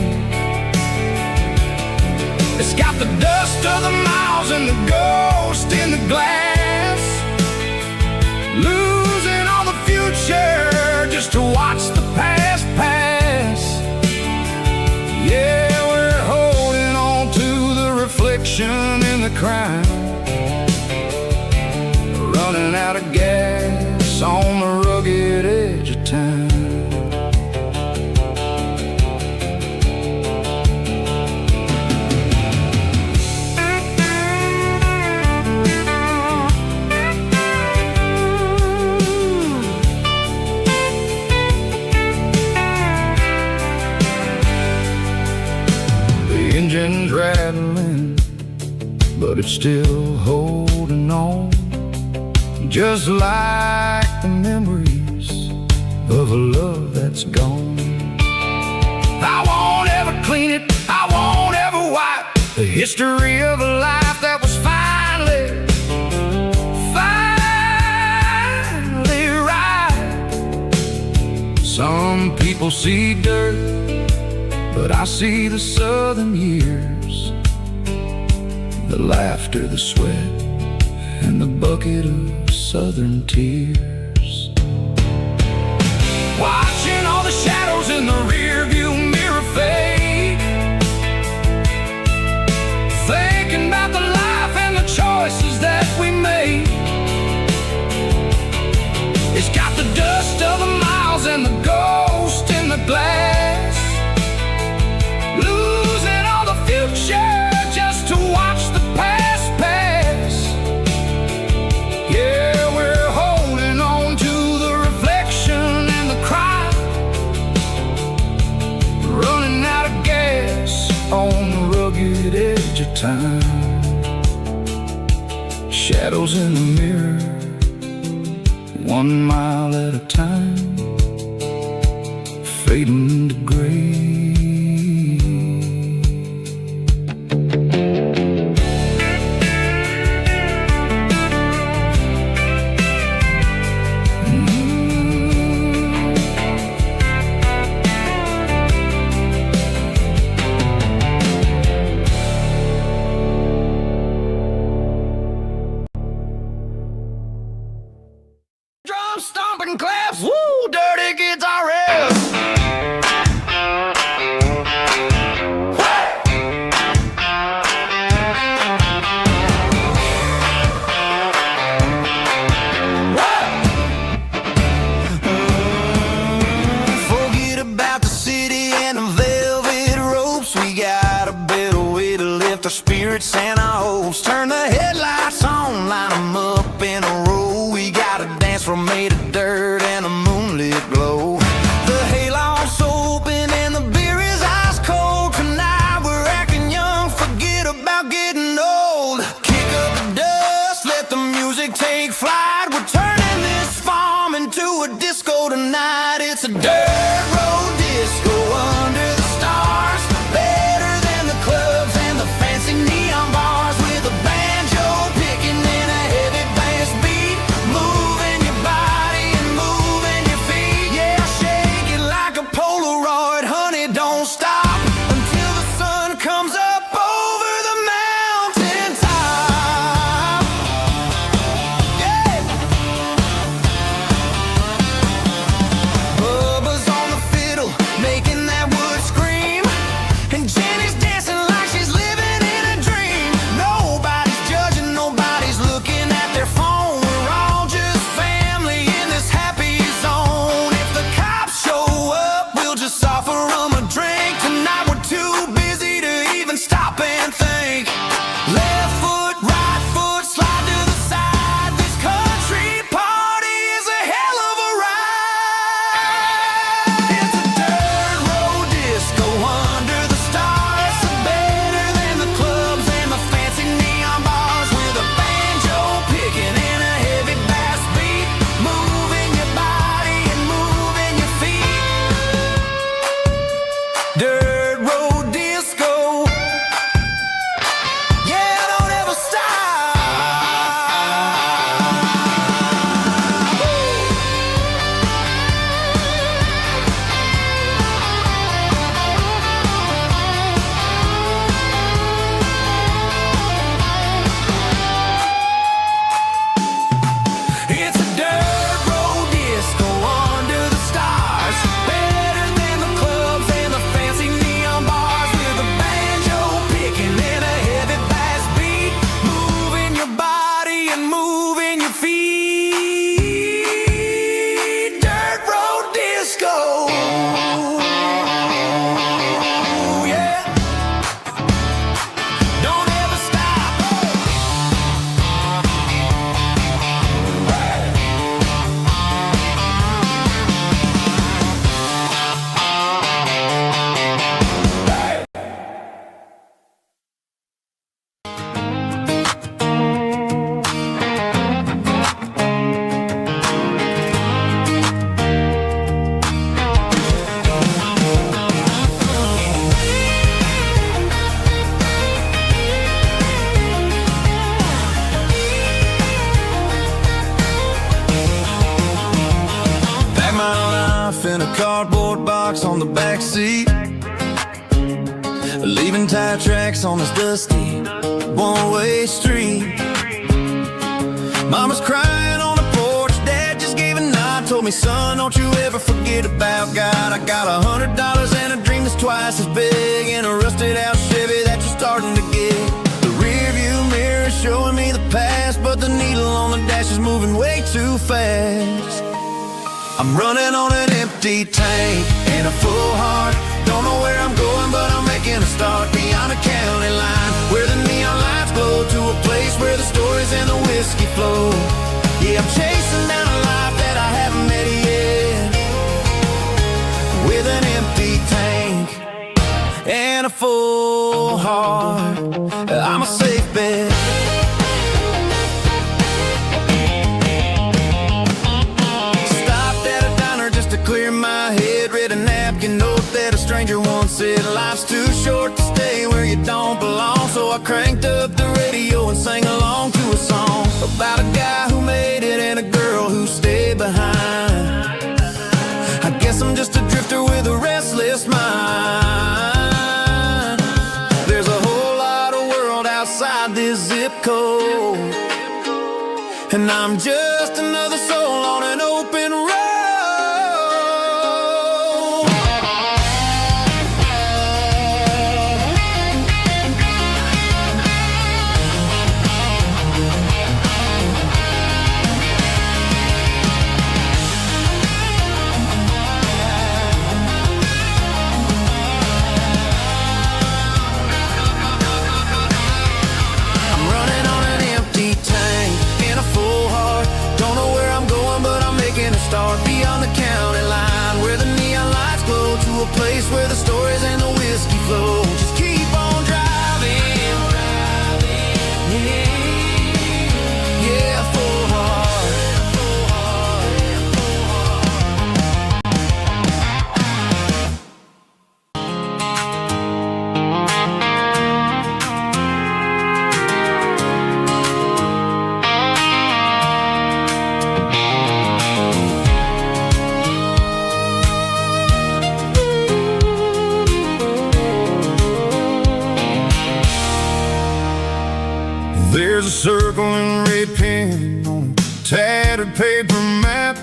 It's got the dust of the miles and the ghost in the glass, losing all the future just to watch the past pass. Yeah, we're holding on to the reflection in the crime, running out of gas on the rugged edge of time. The engine's rattling, but it's still holding on, just like the memories of a love that's gone. I won't ever clean it, I won't ever wipe the history of a life that was finally right. Some people see dirt, but I see the southern years, the laughter, the sweat, and the bucket of southern tears. in the rearview mirror fade, thinking about the life and the choices that we made. It's got the dust of the miles and the ghost in the glass, losing all the future just to watch the past pass. Yeah, we're holding on to the reflection and the cry, running out of gas on the rugged edge of time. Shadows in the mirror, 1 mile at a time, fading to gray. Drum stomping claps, woo, dirty guitar riffs. Forget about the city and the velvet ropes. We got a better way to lift our spirits and our hopes. Turn the headlights on, line 'em up in a row. We got a dance floor made of dirt and a moonlit glow. The hayloft's open and the beer is ice cold. Tonight we're acting young, forget about getting old. Kick up the dust, let the music take flight. We're turning this farm into a disco tonight. It's a dirt road disco under the stars, better than the clubs and the fancy neon bars, with a banjo picking in a heavy bass beat, moving your body and moving your feet. Yeah, shake it like a Polaroid, honey, don't stop until the sun comes up over the mountain top. Yeah. Bubba's on the fiddle, making that wood scream, and Jenny's dancing like she's living in a dream. Nobody's judging, nobody's looking at their phone. We're all just family in this happy zone. If the cops show up, we'll just offer them a drink. Tonight we're too busy to even stop and think. Left foot, right foot, slide to the side. This country party is a hell of a ride. It's a dirt road disco under the stars, better than the clubs and the fancy neon bars, with a banjo picking in a heavy bass beat, moving your body and moving your feet. Dirt road disco, yeah, don't ever stop. It's a dirt road disco under the stars, better than the clubs and the fancy neon bars, with a banjo picking in a heavy bass beat, moving your body and moving your feet. Dirt road disco, yeah, don't ever stop. Pack my life in a cardboard box on the back seat, leaving tire tracks on this dusty one-way street. Mama's crying on the porch, Dad just gave a nod, told me me, son, don't you ever forget about God. I got $100 and a dream that's twice as big, and a rusted out Chevy that you're starting to get. The rear view mirror is showing me the past, but the needle on the dash is moving way too fast. I'm running on an empty tank and a full heart. Don't know where I'm going, but I'm making a start beyond the county line, where the neon lights glow, to a place where the stories and the whiskey flow. Yeah, I'm chasing down a life that I haven't met yet, with an empty tank and a full heart. I'm a safe bet. Clear my head, read a napkin note that a stranger once said, life's too short to stay where you don't belong. So I cranked up the radio and sang along to a song about a guy who made it and a girl who stayed behind. I guess I'm just a drifter with a restless mind. There's a whole lot of world outside this zip code, and I'm just another soul on an open road. Start beyond the county line, where the neon lights glow, to a place where the stories and the whiskey flow. Just keep on driving, yeah, full heart, full heart, full There's a circling red pen on a tattered paper map,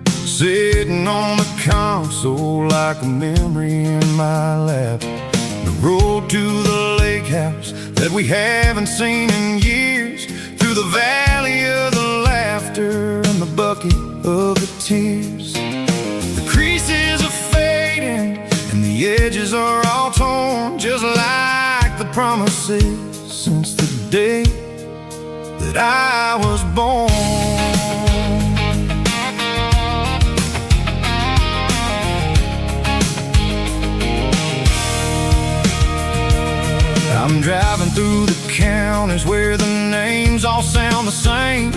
sitting on the console like a memory in my lap. The road to the lake house that we haven't seen in years, through the valley of the laughter and the bucket of the tears. The creases are fading and the edges are all torn, just like the promises since the day that I was born. I'm driving through the counties where the names all sound the same,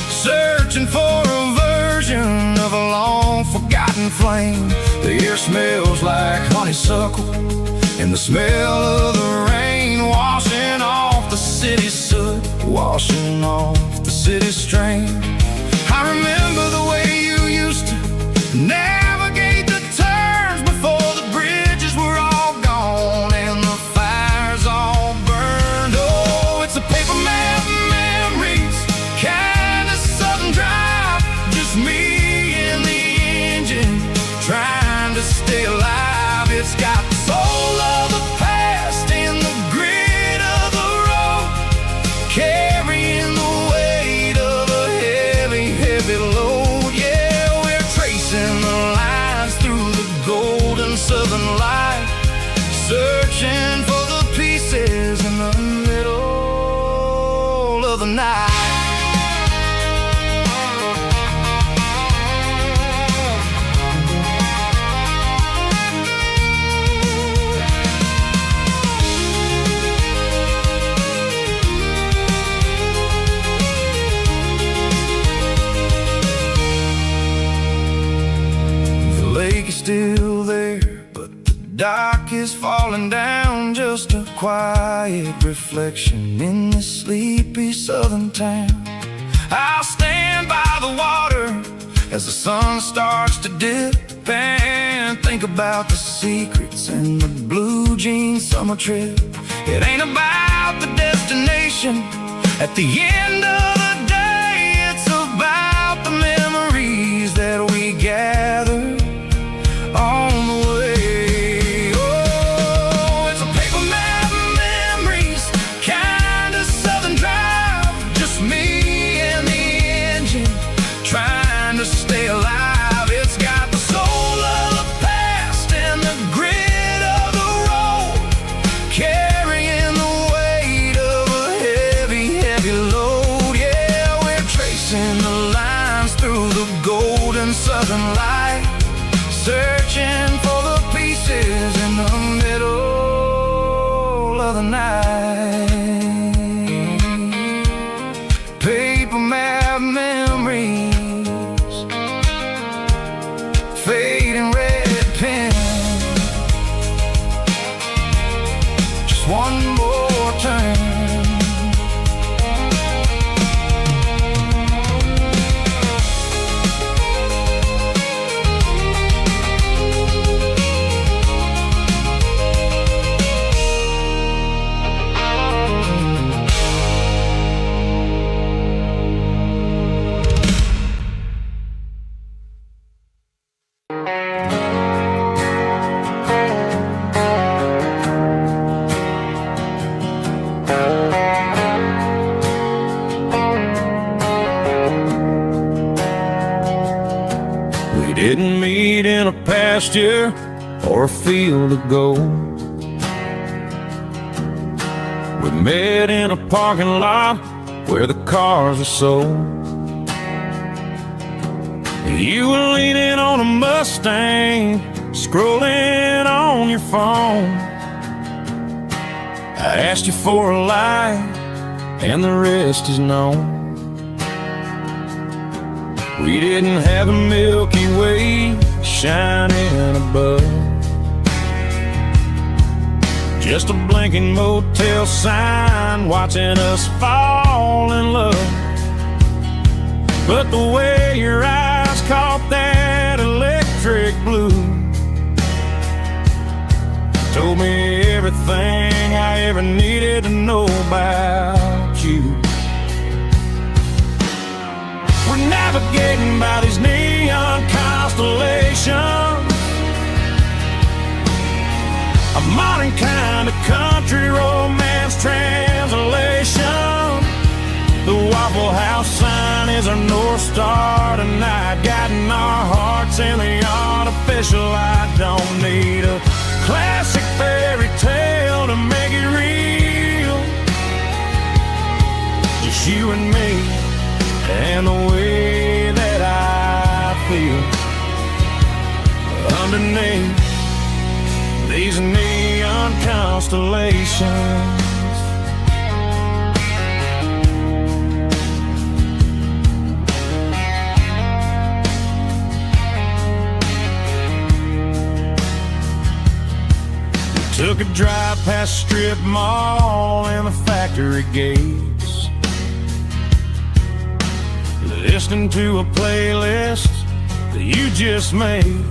searching for a version of a long forgotten flame. The air smells like honeysuckle, and the smell of the rain washing off the city's soot, washing off the city's strain. I remember the way you used to navigate the turns before the bridges were all gone and the fires all burned. Oh, it's a paper map memories, kind of southern drive, just me and the engine trying to stay alive. It's got the soul of the past and the grit of the road, carrying the weight of a heavy, heavy load. Yeah, we're tracing the lines through the golden southern light, searching for the pieces in the middle of the night. Still there, but the dock is falling down, just a quiet reflection in this sleepy southern town. I'll stand by the water as the sun starts to dip, and think about the secrets and the blue jean summer trip. It ain't about the destination at the end of the day, it's about the memories that we get night. Paper map memories, fading red pen. Just one more turn. Didn't meet in a pasture or a field of gold. We met in a parking lot where the cars are sold. You were leaning on a Mustang, scrolling on your phone. I asked you for a light, and the rest is known. We didn't have a Milky Way shining above, just a blinking motel sign watching us fall in love. But the way your eyes caught that electric blue told me everything I ever needed to know about you. We're navigating by these neon constellations, a modern kind of country romance translation. The Waffle House sign is our North Star tonight, guiding our hearts in the artificial light. Don't need a classic fairy tale to make it real, just you and me and the way that I feel underneath these neon constellations. We took a drive past strip mall and the factory gates, listening to a playlist that you just made.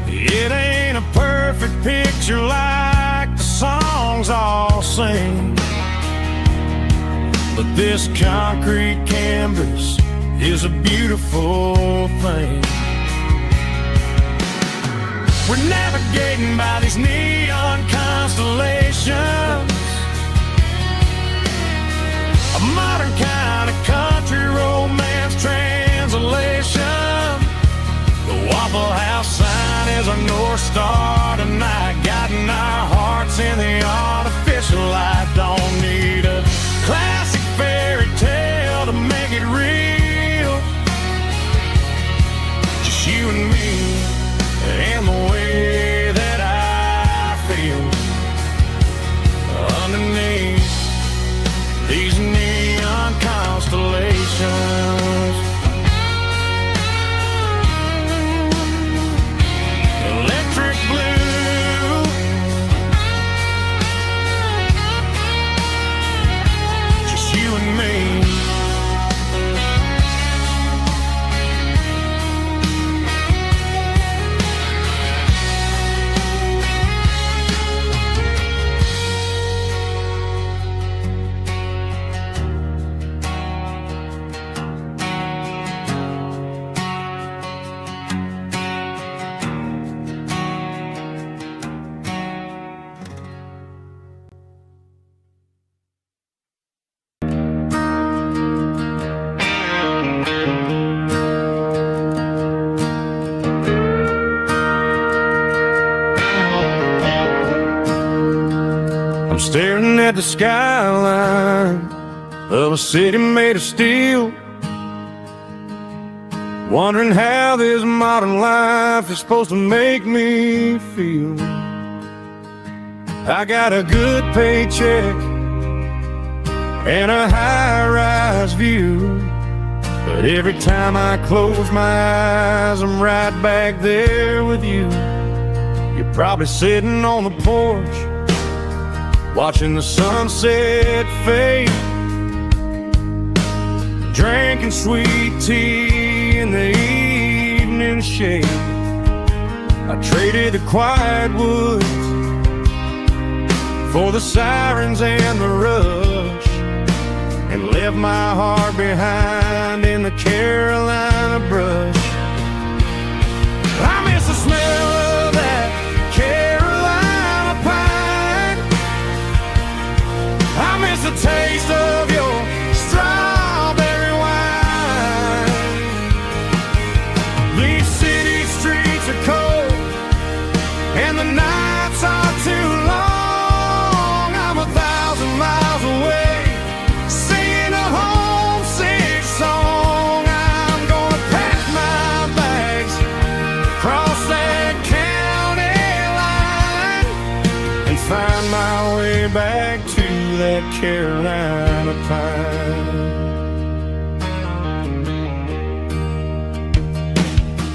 It ain't a perfect picture like the songs all sing, but this concrete canvas is a beautiful thing. We're navigating by these neon constellations, a modern kind of country romance translation. The Waffle House sign is our North Star tonight, guiding our hearts in the artificial light. Don't need a classic fairy tale to make it real, just you and me and the way that I feel underneath these neon constellations. Electric blue, just you and me. I'm staring at the skyline of a city made of steel, wondering how this modern life is supposed to make me feel. I got a good paycheck and a high-rise view, but every time I close my eyes, I'm right back there with you. You're probably sitting on the porch, watching the sunset fade, drinking sweet tea in the evening shade. I traded the quiet woods for the sirens and the rush, and left my heart behind in the Carolina brush. I miss the smell of that Carolina pine. I miss the taste of your strawberry wine. These city streets are cold and the nights are too long. I'm 1,000 miles away, singing a homesick song. I'm gonna pack my bags, cross that county line, and find my way back to that Carolina pine.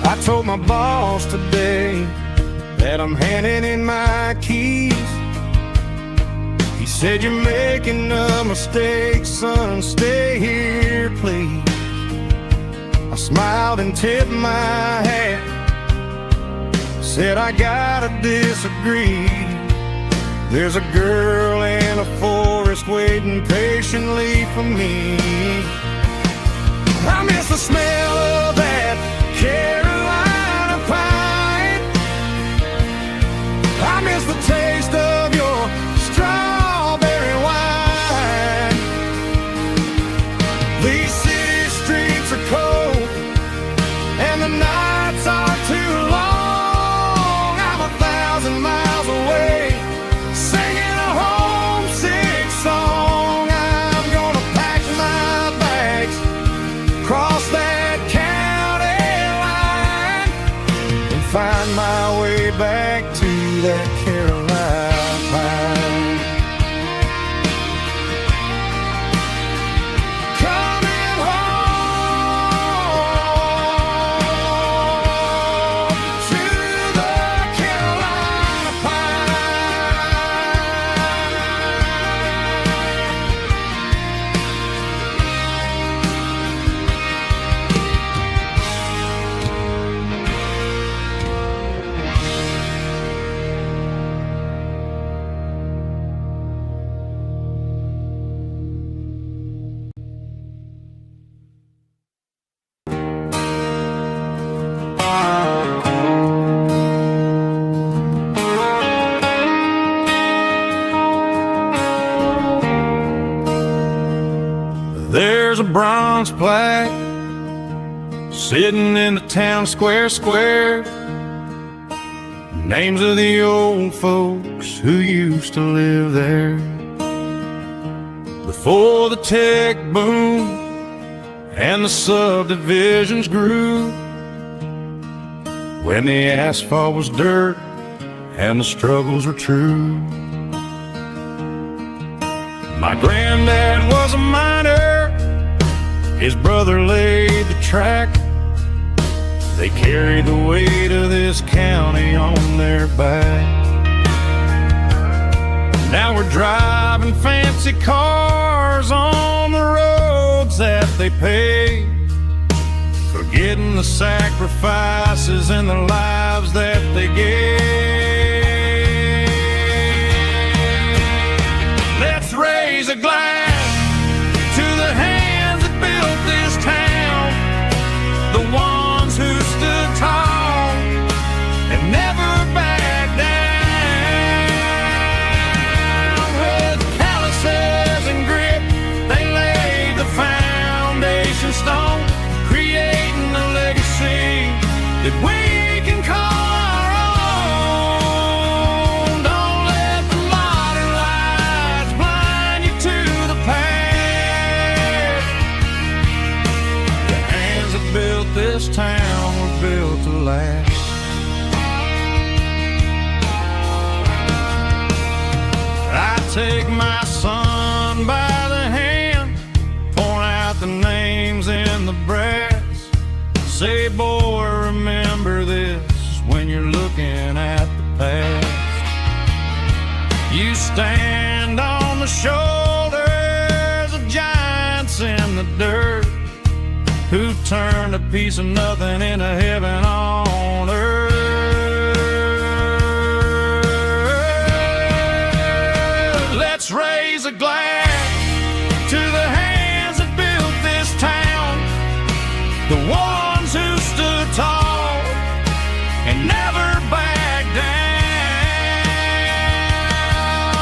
I told my boss today that I'm handing in my keys. He said, "You're making a mistake, son, stay here, please." I smiled and tipped my hat, said, "I gotta disagree. There's a girl in a forest waiting patiently for me." I miss the smell of that Carolina pine. I miss the taste of your strawberry wine. These city streets are cold and the nights are too long. I'm 1,000 miles away, singing a homesick song. I'm gonna pack my bags, cross that county line, and find my way back to that Carolina pine. Coming home to the Carolina There's a bronze plaque sitting in the town square. Names of the old folks who used to live there before the tech boom and the subdivisions grew, when the asphalt was dirt and the struggles were true. My granddad was a miner, his brother laid the track. They carried the weight of this county on their back. Now we're driving fancy cars on the roads that they paved, forgetting the sacrifices and the lives that they gave. Let's raise a glass to the hands that built this town, the ones who stood tall and never backed down. With calluses and grit, they laid the foundation stone, creating a legacy that we can call our own. take my son by the hand, point out the names in the brass, say, boy, remember this when you're looking at the past. You stand on the shoulders of giants in the dirt, who turned a piece of nothing into heaven on earth. Let's raise a glass to the hands that built this town, the ones who stood tall and never backed down.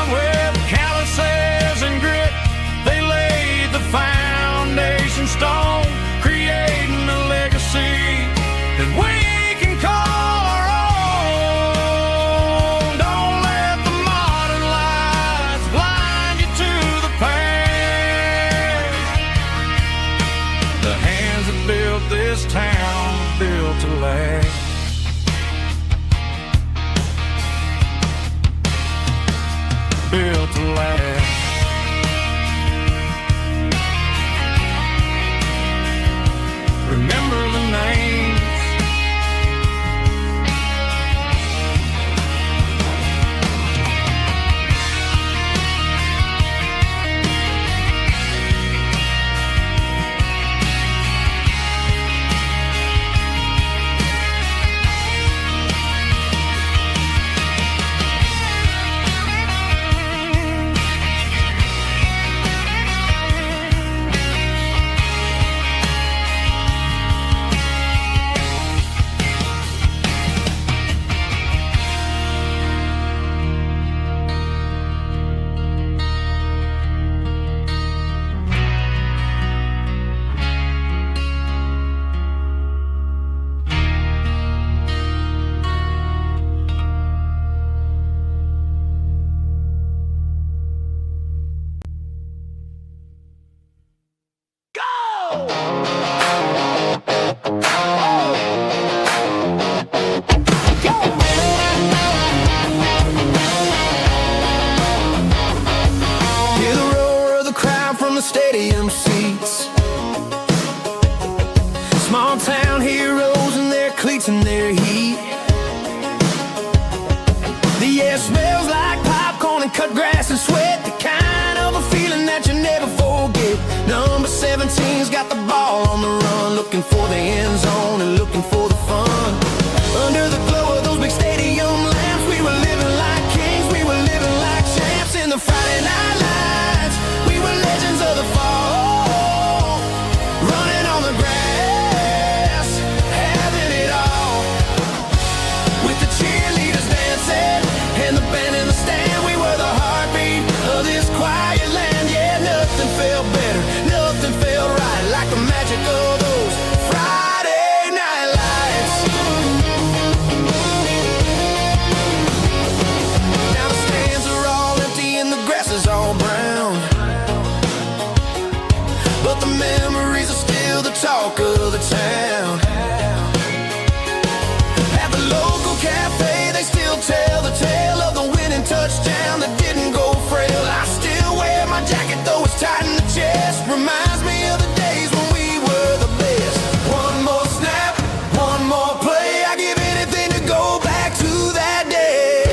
With calluses and grit, they laid the foundation stone, creating a legacy that we can call our own. Don't let the modern lights blind you to the past. The hands that built this town were built to last. Built to last. Remember the names. Hear the roar of the crowd from the stadium seats. Small town heroes in their cleats and their heat. The air smells like popcorn and cut grass and sweat, the kind of a feeling that you never forget. Number 17's got the ball on the run, looking for the end zone and looking for the fun. Under the glow of those big stadium lamps, we were living like kings, we were living like champs in the Friday night lights. We were legends of the fall, running on the grass, having it all. With the cheerleaders dancing and the band in the stand, we were the heartbeat of this quiet land. Yeah, nothing felt better, nothing felt right like the magic of those Friday night lights. Now the stands are all empty and the grass is all brown, but the memories are still the talk of the town. At the local cafe, they still tell the tale of the winning touchdown that didn't go frail. I still wear my jacket though it's tight in the chest, reminds me of the days when we were the best. One more snap, one more play, I give anything to go back to that day.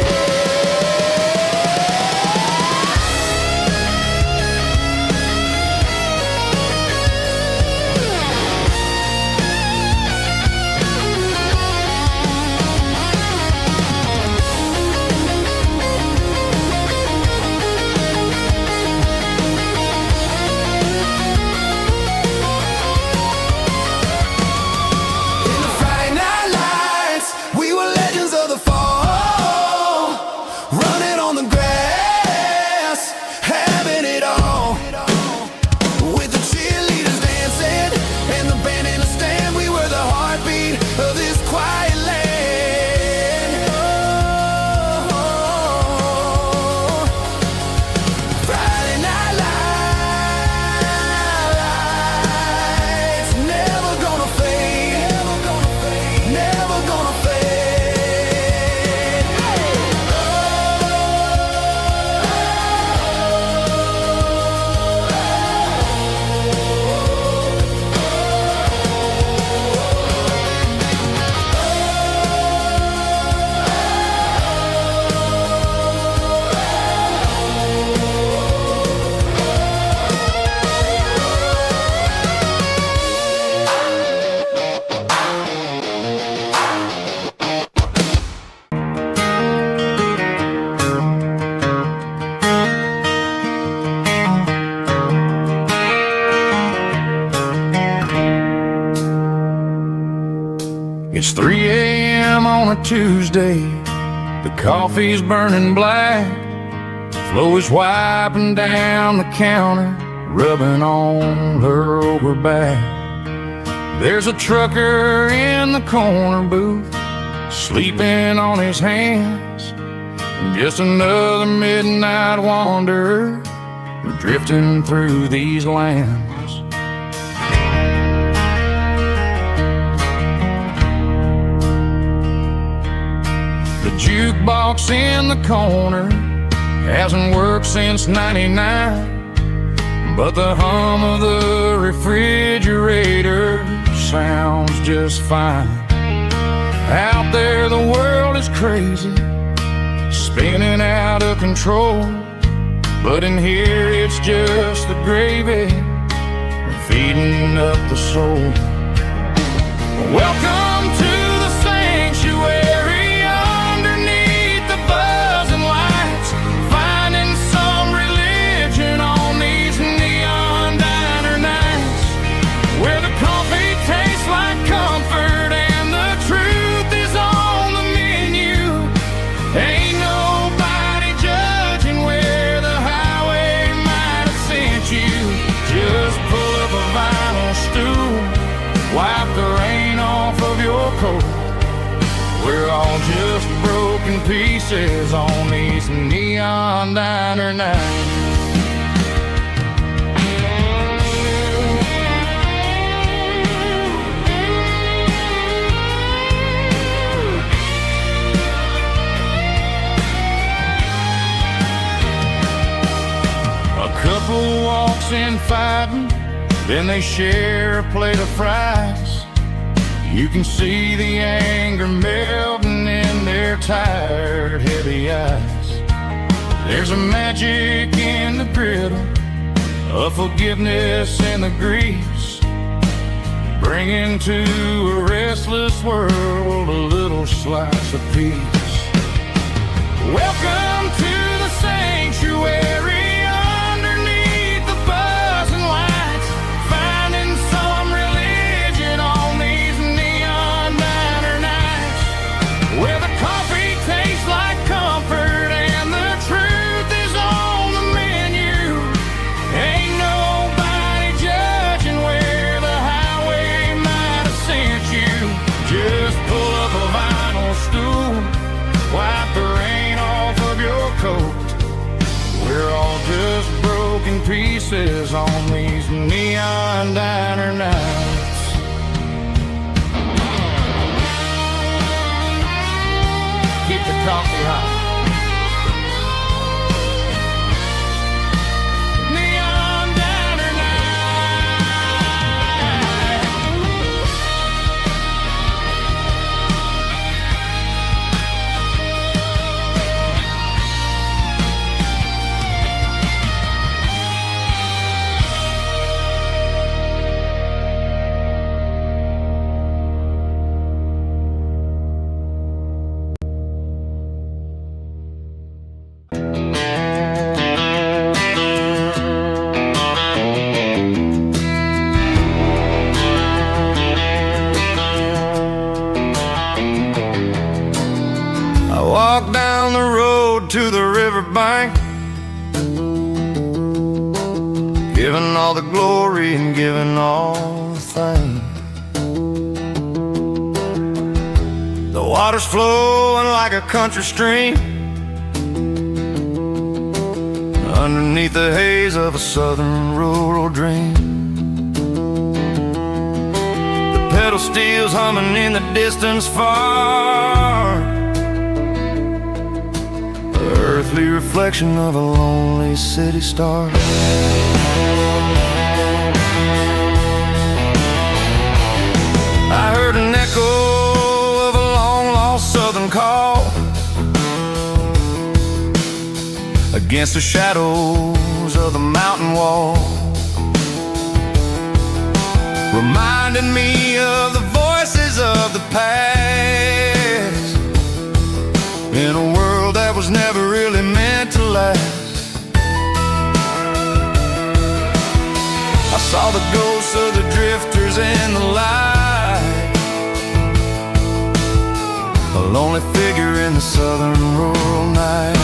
It's 3 a.m. on a Tuesday. The coffee's burning black. Flo is wiping down the counter, rubbing on her over back. There's a trucker in the corner booth, sleeping on his hands. Just another midnight wanderer, drifting through these lands. The jukebox in the corner hasn't worked since '99, but the hum of the refrigerator sounds just fine. Out there the world is crazy, spinning out of control, but in here it's just the gravy feeding up the soul. Welcome to the sanctuary underneath the buzzing lights, finding some religion on these neon diner nights, where the coffee tastes like comfort and the truth is on the menu. Ain't nobody judging where the highway might have sent you. Just pull up a vinyl stool, wipe the rain off of your coat. We're all just broken pieces on these neon diner nights. A couple walks in fighting, then they share a plate of fries. You can see the anger melting in their tired, heavy eyes. There's a magic in the griddle, a forgiveness in the grease, bringing to a restless world a little slice of peace. Welcome to the sanctuary. We're all just broken pieces on these neon diner nights. Keep the coffee hot. Walk down the road to the riverbank, giving all the glory and giving all the thanks. The water's flowing like a country stream underneath the haze of a southern rural dream. The pedal steel's humming in the distance far, earthly reflection of a lonely city star. I heard an echo of a long-lost southern call against the shadows of the mountain wall, reminding me of the voices of the past in a world that was never really meant to last. I saw the ghosts of the drifters in the light, lonely figure in the southern rural night.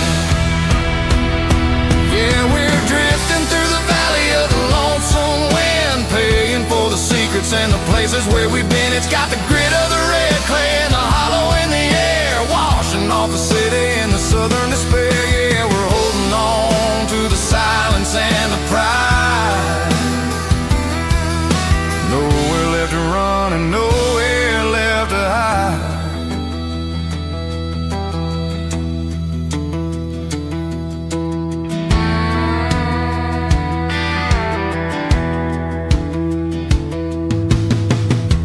Yeah, we're drifting through the valley of the lonesome wind, paying for the secrets and the places where we've been. It's got the grit of the red clay and the hollow in the air, washing off the city and the southern despair. Yeah, we're holding on to the silence and the pride. Nowhere left to run and nowhere left to hide.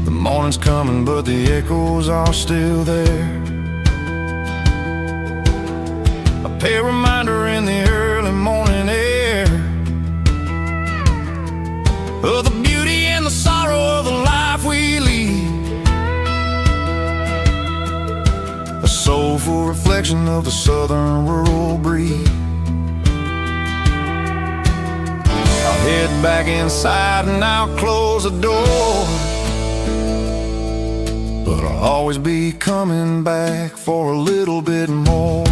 The morning's coming, but the echoes are still there. A pale reminder in the early morning air of the beauty and the sorrow of the life we lead. A soulful reflection of the southern rural breed. I'll head back inside and I'll close the door, but I'll always be coming back for a little bit more.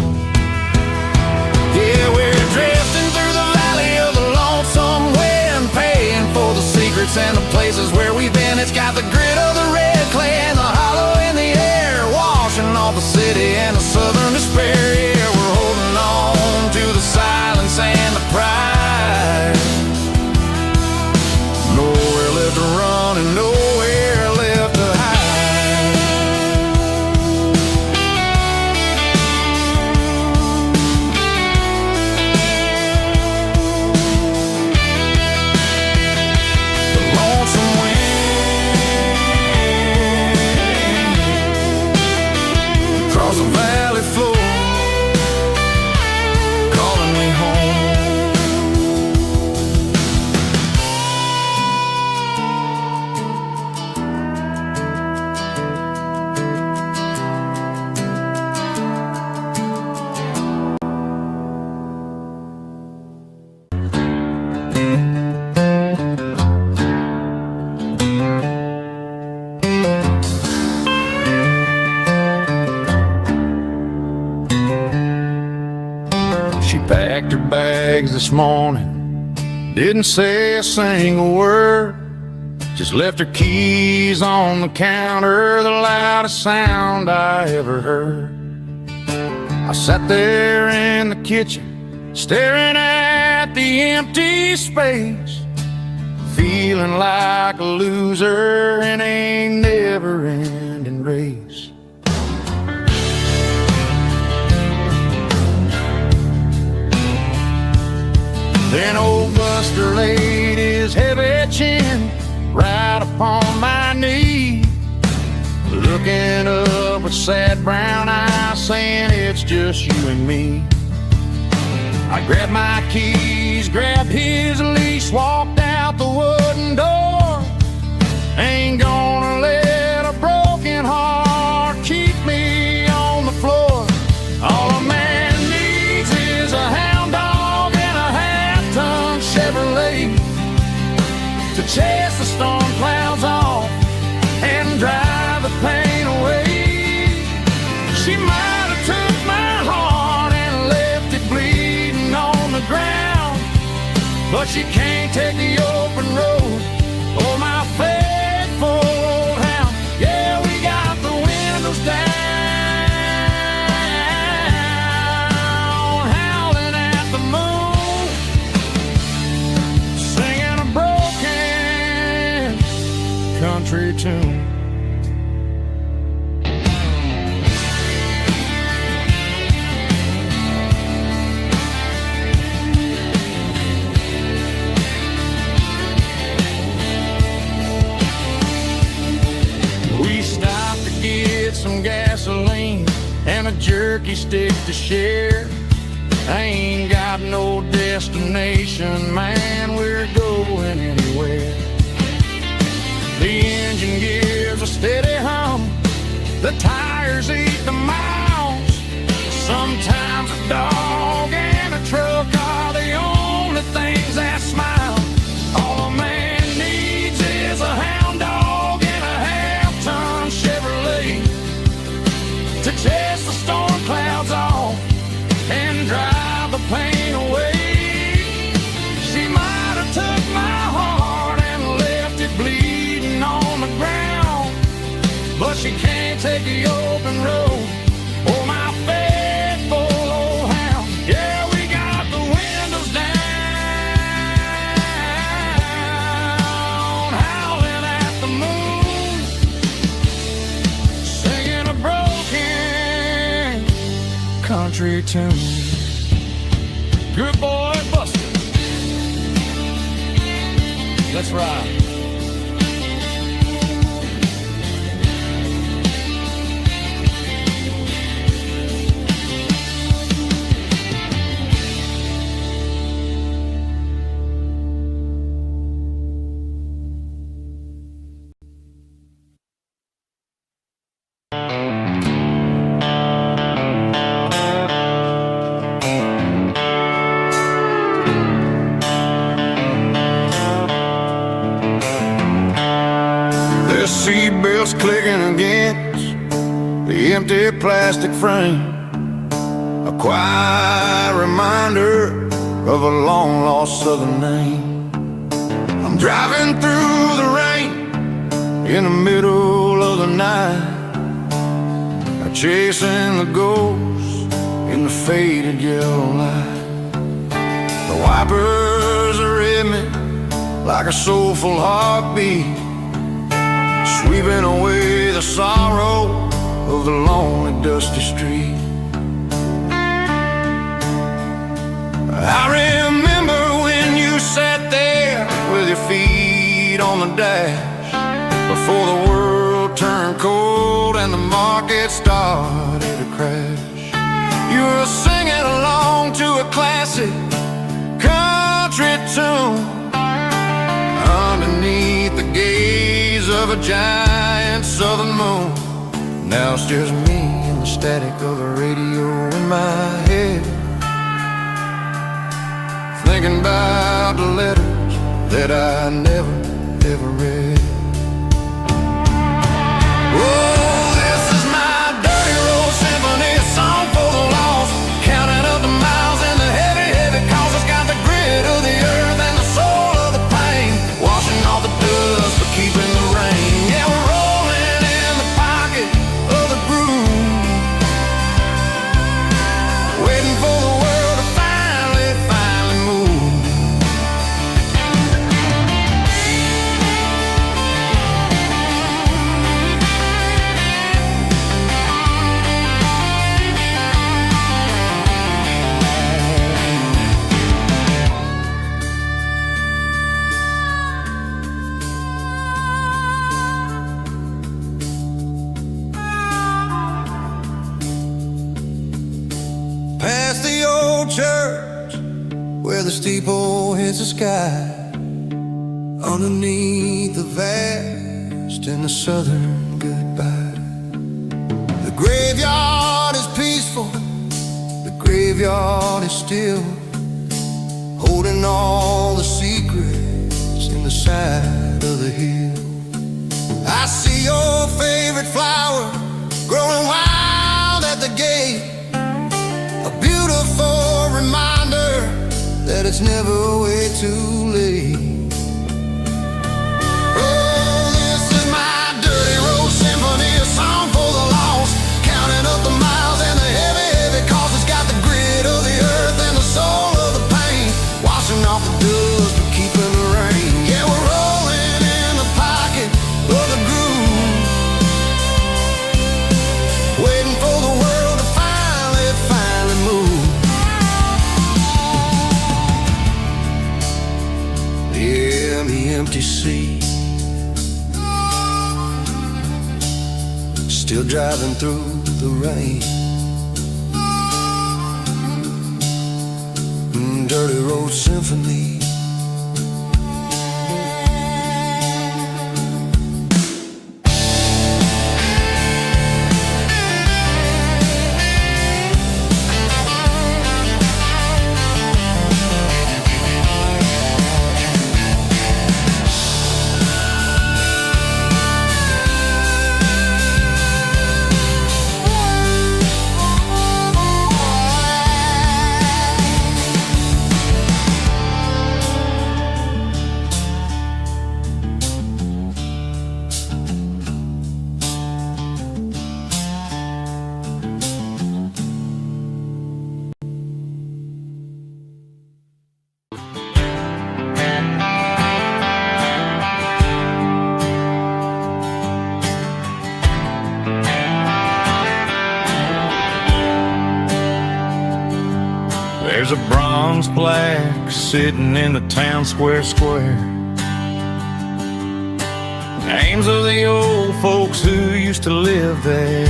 Yeah, we're drifting through the valley of the lonesome wind, paying for the secrets and the places where we've been. It's got the grit of the red clay and the hollow in the air, washing off the city and the southern despair. Yeah, we're holding on to the silence and the pride. Nowhere left to run and nowhere left to hide. Packed her bags this morning, didn't say a single word, just left her keys on the counter, the loudest sound I ever heard. I sat there in the kitchen, staring at the empty space, feeling like a loser in a never-ending race. Then old Buster laid his heavy chin right upon my knee, looking up with sad brown eyes, saying it's just you and me. I grabbed my keys, grabbed his leash, walked out the wooden door. Ain't gonna let a broken heart keep me on the floor. All a man needs is a hound dog and a half-ton Chevrolet to chase the storm clouds off and drive the pain away. She might have took my heart and left it bleeding on the ground, but she can't take the open road or my faithful old hound. Yeah, we got the windows down, howling at the moon, singing a broken country tune. We stopped to get some gasoline and a jerky stick to share. I ain't got no destination, man, we're going anywhere. The engine gives a steady hum, the tires eat the miles. Sometimes a dog and a truck are the only things that smile. All a man needs is a hound dog and a half-ton Chevrolet to take tune. Good boy, Buster. Let's ride. Seatbelts clicking against the empty plastic frame, a quiet reminder of a long-lost southern name. I'm driving through the rain in the middle of the night, chasing the ghosts in the faded yellow light. The wipers are in me like a soulful heartbeat, sweeping away the sorrow of the lonely, dusty street. I remember when you sat there with your feet on the dash, before the world turned cold and the market started to crash. You were singing along to a classic country tune underneath the gaze of a giant southern moon. Now it's just me and the static of the radio in my head, thinking about the letters that I never, ever read. Oh, this is my dirty road symphony, a song for the lost, counting up the miles and the heavy, heavy calls. It's got the grit of the earth and the soul of the pain, washing off the dust but keeping the rain. Yeah, we're rolling in the pocket of the groove, waiting for the world to finally move. Past the old church where the steeple hits the sky, underneath the vast and the southern goodbye. The graveyard is peaceful, the graveyard is still, holding all the secrets in the side of the hill. I see your favorite flower growing wild at the gate, a beautiful reminder that it's never way too late. Oh, this is my dirty road symphony, a song for the lost, counting up the miles and the heavy, heavy calls. It's got the grit of the earth and the soul of the pain, washing off the dust but keeping the rain. Yeah, we're rolling in the pocket of the groove, waiting for the world to finally move. Yeah, the empty seat, still driving through the rain. Dirty road symphony. There's a bronze plaque sitting in the town square. Names of the old folks who used to live there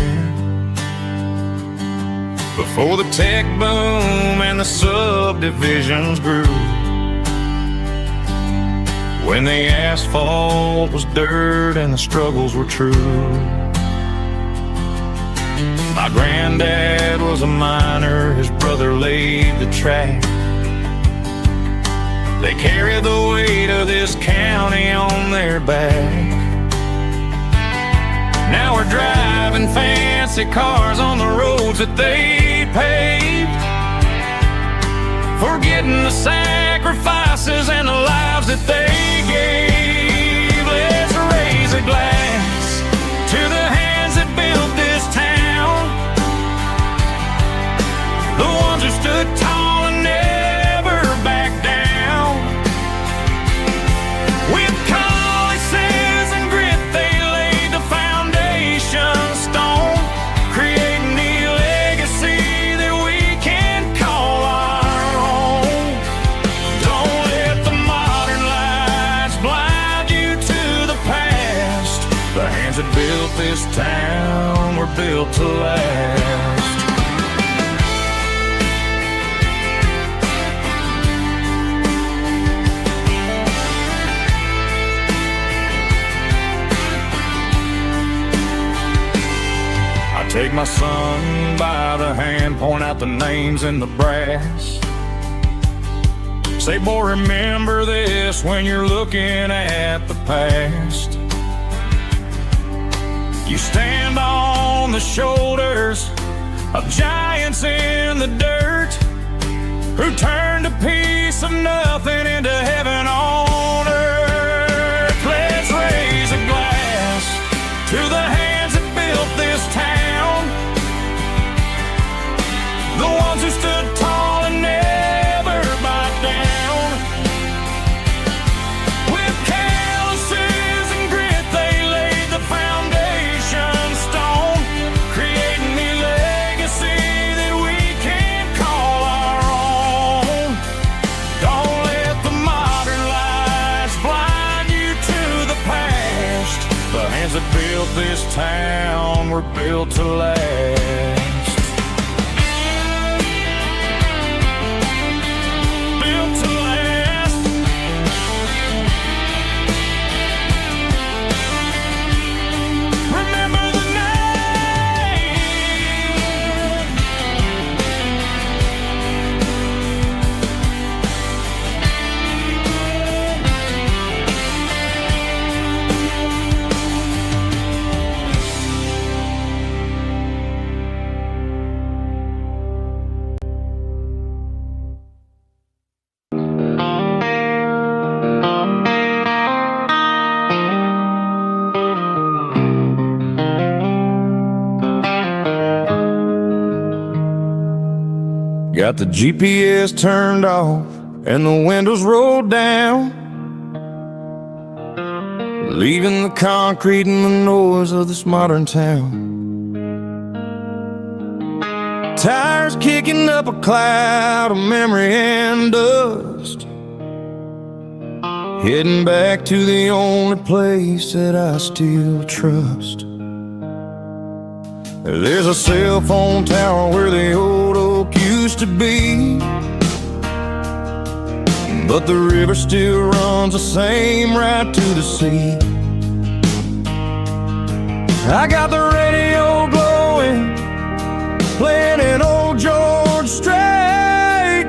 before the tech boom and the subdivisions grew, when the asphalt was dirt and the struggles were true. My granddad was a miner, his brother laid the track. They carried the weight of this county on their back. Now we're driving fancy cars on the roads that they paved, forgetting the sacrifices and the lives that they gave. Let's raise a glass to the hands that built this town, the ones who stood tall and never backed down. With calluses and grit they laid the foundation stone, creating the legacy that we can call our own. Don't let the modern lights blind you to the past. The hands that built this town were built to last. Take my son by the hand, point out the names in the brass. Say, boy, remember this when you're looking at the past. You stand on the shoulders of giants in the dirt, who turned a piece of nothing into heaven on earth. Let's raise a glass to the hands that built this town, the ones who stood tall and never backed down. With calluses and grit they laid the foundation stone, creating the legacy that we can call our own. Don't let the modern lights blind you to the past. The hands that built this town were built to last. Got the GPS turned off and the windows rolled down, leaving the concrete and the noise of this modern town. Tires kicking up a cloud of memory and dust, heading back to the only place that I still trust. There's a cell phone tower where the old oak used to be, but the river still runs the same right to the sea. I got the radio glowing, playing an old George Strait,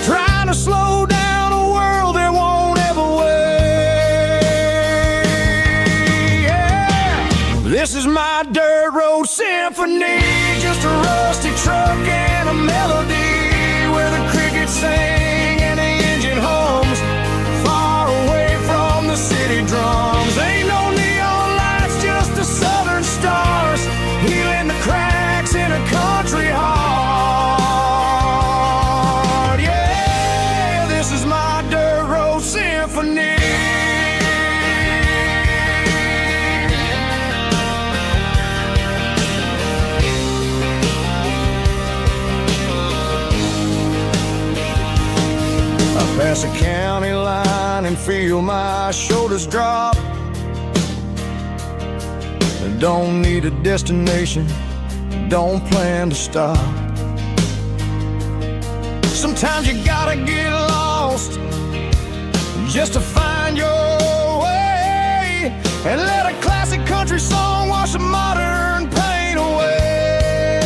trying to slow down a world that won't ever wait. Yeah. This is my dirt road symphony, just a rusty truck and a melody where the crickets sing and the engine hums, far away from the city drums. Ain't no neon lights, just the southern stars, healing the cracks in a country heart. Yeah, this is my dirt road symphony. county line and feel my shoulders drop. Don't need a destination, don't plan to stop. Sometimes you gotta get lost just to find your way, and let a classic country song wash a modern pain away.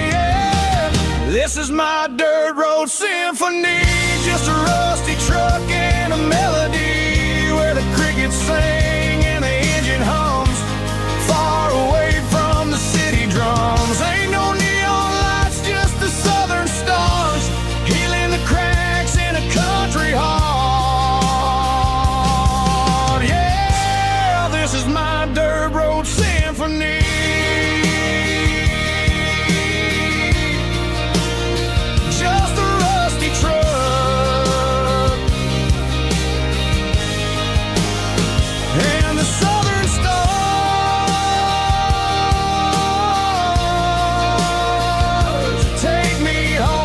Yeah. This is my dirt road symphony, just a rusty truck and a melody where the crickets sing and the engine hums, far away from the city drums. Ain't no neon lights, just the southern stars, healing the cracks in a country heart. Yeah, this is my dirt road symphony. Just a rusty truck and the southern stars take me home.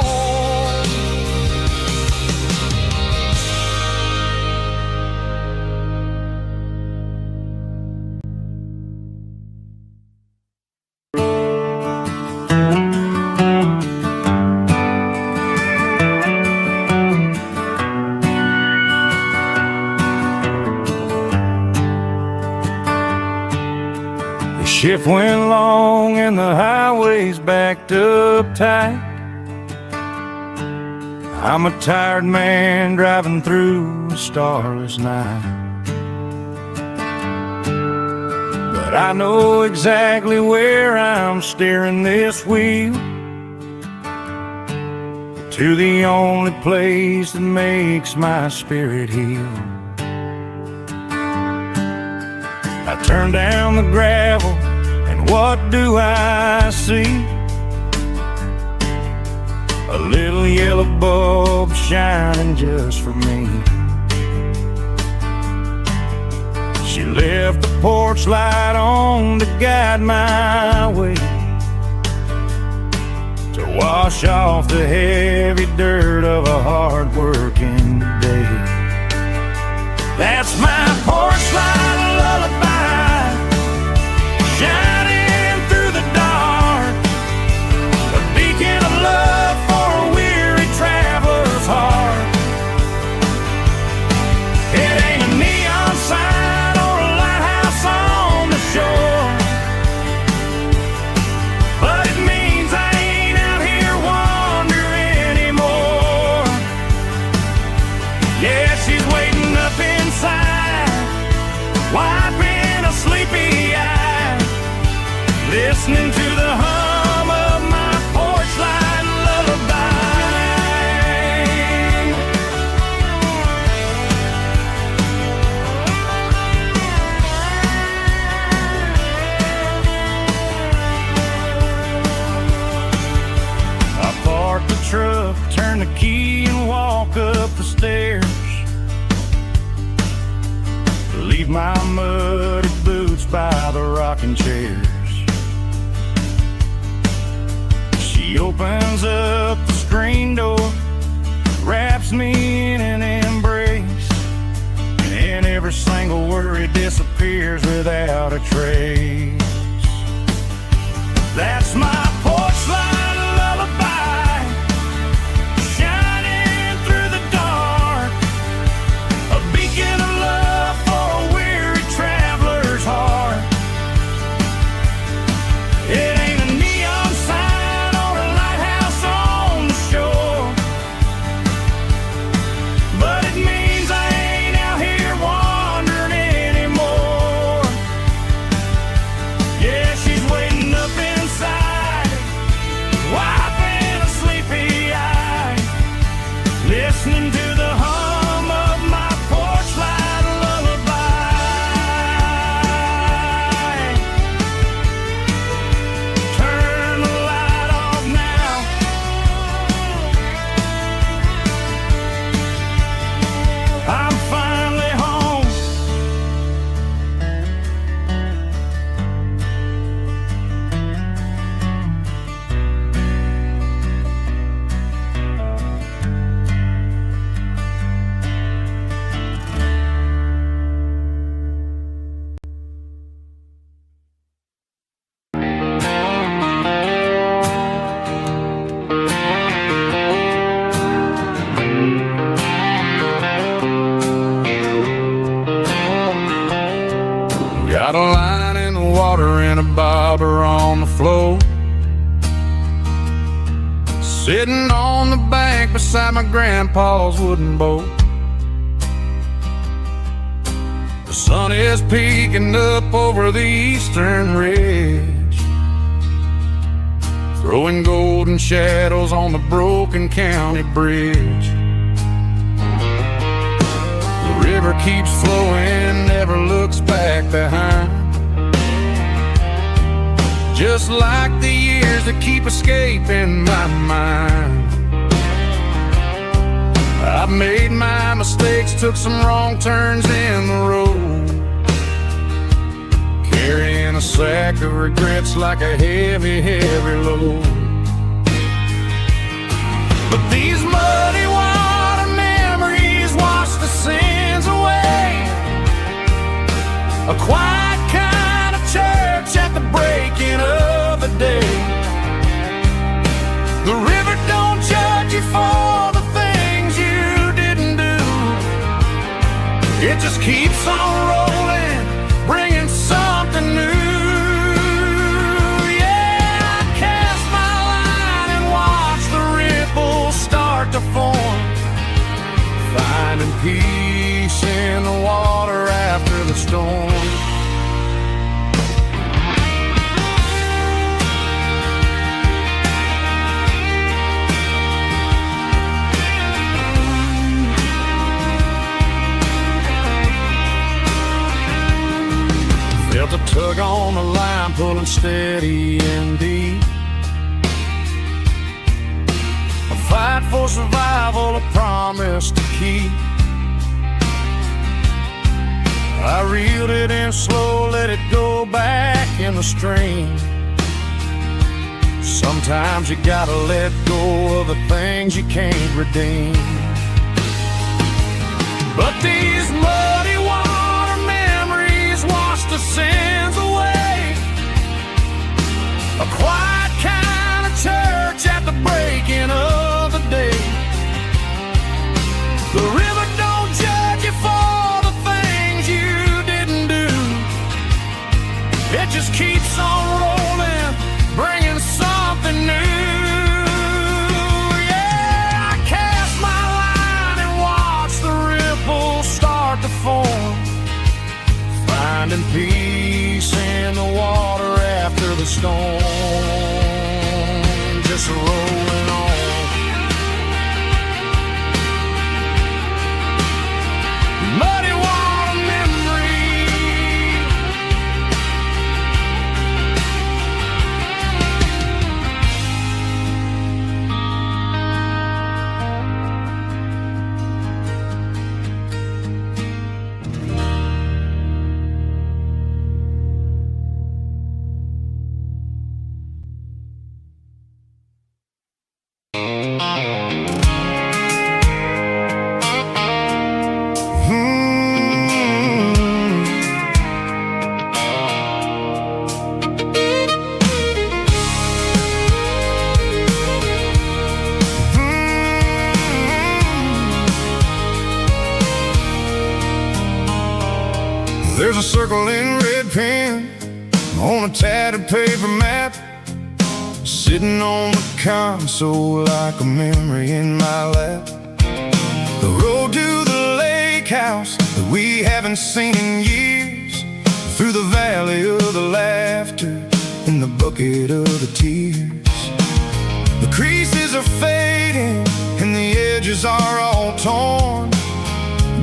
The shift went long and the highway's backed up tight. I'm a tired man driving through a starless night, but I know exactly where I'm steering this wheel, to the only place that makes my spirit heal. I turn down the gravel, and what do I see? A little yellow bulb shining just for me. She left the porch light on to guide my way, to wash off the heavy dirt of a hard-working day. That's my porch light lullaby, shining through the dark, a beacon of love for a weary traveler's heart. It ain't a neon sign or a lighthouse on the shore, but it means I ain't out here wandering anymore. Yeah, she's waiting up inside, wiping a sleepy eye, listening to the hum of my porch light lullaby. I park the truck, turn the key and walk up the stairs, leave my muddy boots by the rocking chairs. She opens up the screen door, wraps me in an embrace, and every single worry disappears without a trace. That's my porch light lullaby, shining through the dark, a beacon of love for a weary traveler's heart. It ain't a neon sign or a lighthouse on the shore, but it means I ain't out here wandering anymore. Yeah, she's waiting up inside, wiping a sleepy eye, listening to the hum of my porch light lullaby. Turn the light off now, I'm finally home. on the floor, sitting on the bank beside my grandpa's wooden boat. The sun is peeking up over the eastern ridge, throwing golden shadows on the broken county bridge. The river keeps flowing, never looks back behind, just like the years that keep escaping my mind. I've made my mistakes, took some wrong turns in the road, carrying a sack of regrets like a heavy, heavy load. But these muddy water memories wash the sins away. A quiet kind of church at the breaking of the day. The river don't judge you for the things you didn't do. It just keeps on rolling, bringing something new. Yeah, I cast my line and watch the ripples start to form, finding peace in the water after the storm. Felt a tug on the line, pulling steady and deep. A fight for survival, a promise to keep. I reeled it in slow, let it go back in the stream. Sometimes you gotta let go of the things you can't redeem. But these muddy water memories wash the sins away. A quiet kind of church at the breaking of the day. The river don't judge you for the things you didn't do. It just keeps on rolling, bringing something new. Yeah, I cast my line and watch the ripples start to form, finding peace in the water after the storm. Just rolling on. Muddy water memory. There's a circle in red pen on a tattered paper map, sitting on the console like a memory in my lap. The road to the lake house that we haven't seen in years, through the valley of the laughter in the bucket of the tears. The creases are fading and the edges are all torn,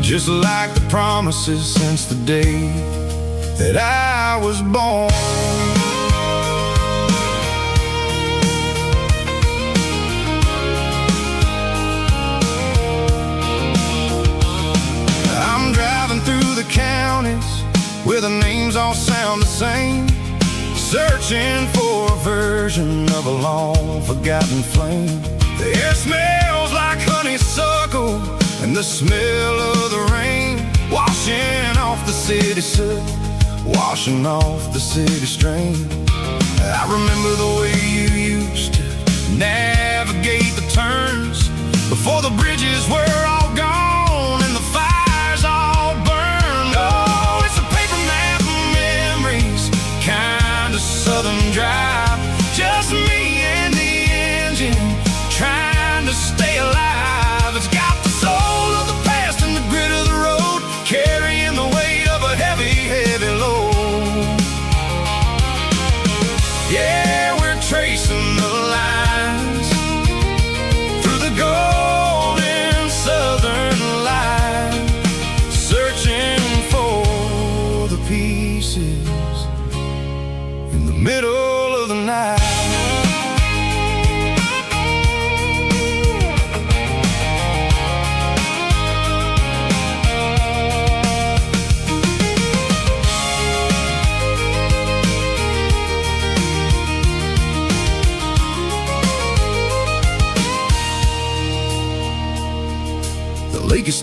just like the promises since the day that I was born. I'm driving through the counties where the names all sound the same, searching for a version of a long forgotten flame. The air smells like honeysuckle and the smell of the rain, washing off the city soot, washing off the city strain. I remember the way you used to navigate the turns before the bridges were all gone and the fires all burned. Oh, it's a paper map of memories, kind of southern dry.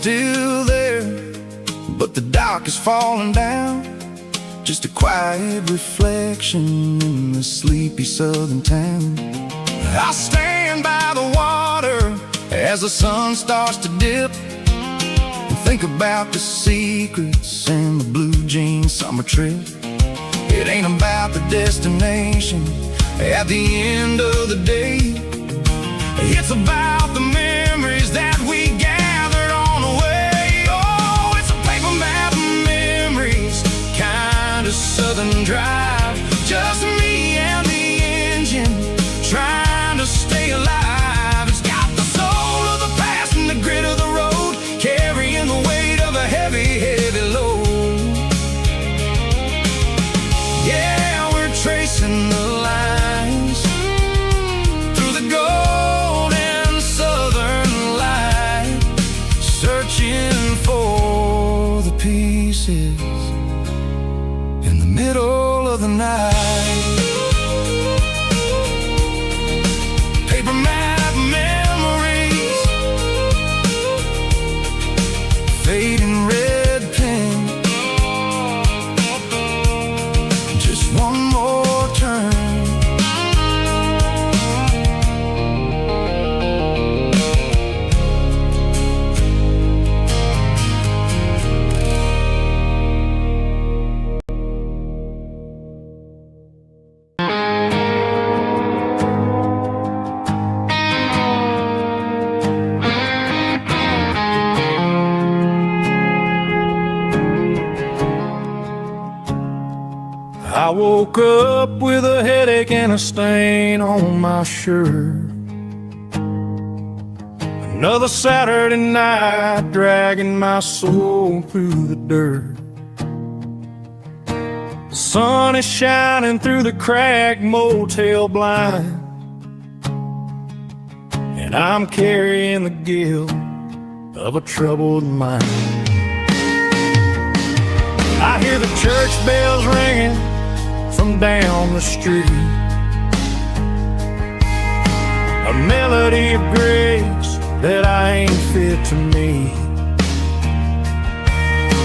still there, but the dock is falling down. Just a quiet reflection in the sleepy southern town. I stand by the water as the sun starts to dip, and think about the secrets and the blue jean summer trip. It ain't about the destination at the end of the day. It's about the memories that we gathered on the way. Oh, it's a paper map of memories, kind of southern drive. Just me and the engine, trying to stay alive. It's got the soul of the past and the grit of the road, carrying the weight of a heavy, heavy load. Yeah, we're tracing the lines through the golden southern light, searching for the pieces in the middle of the night. Paper map memories, fading red pen, just one more turn. I woke up with a headache and a stain on my shirt. Another Saturday night, dragging my soul through the dirt. The sun is shining through the cracked motel blind, and I'm carrying the guilt of a troubled mind. I hear the church bells ringing from down the street, a melody of grace that I ain't fit to meet.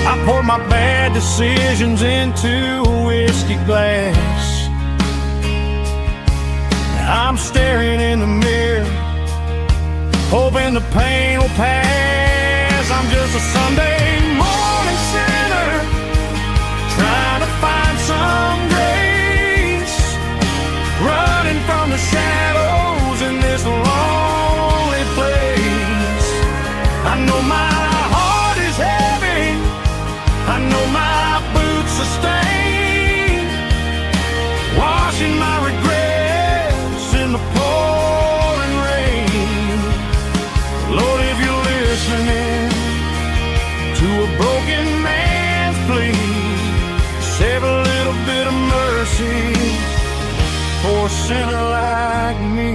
I poured my bad decisions into a whiskey glass. I'm staring in the mirror, hoping the pain will pass. I'm just a Sunday morning sinner, trying to find some grace, running from the shadows in this lonely place. I know my heart is heavy, I know my boots are stained, washing my regrets in the pouring rain. Lord, if you're listening to a broken man's plea, save a little bit of mercy for a sinner like me.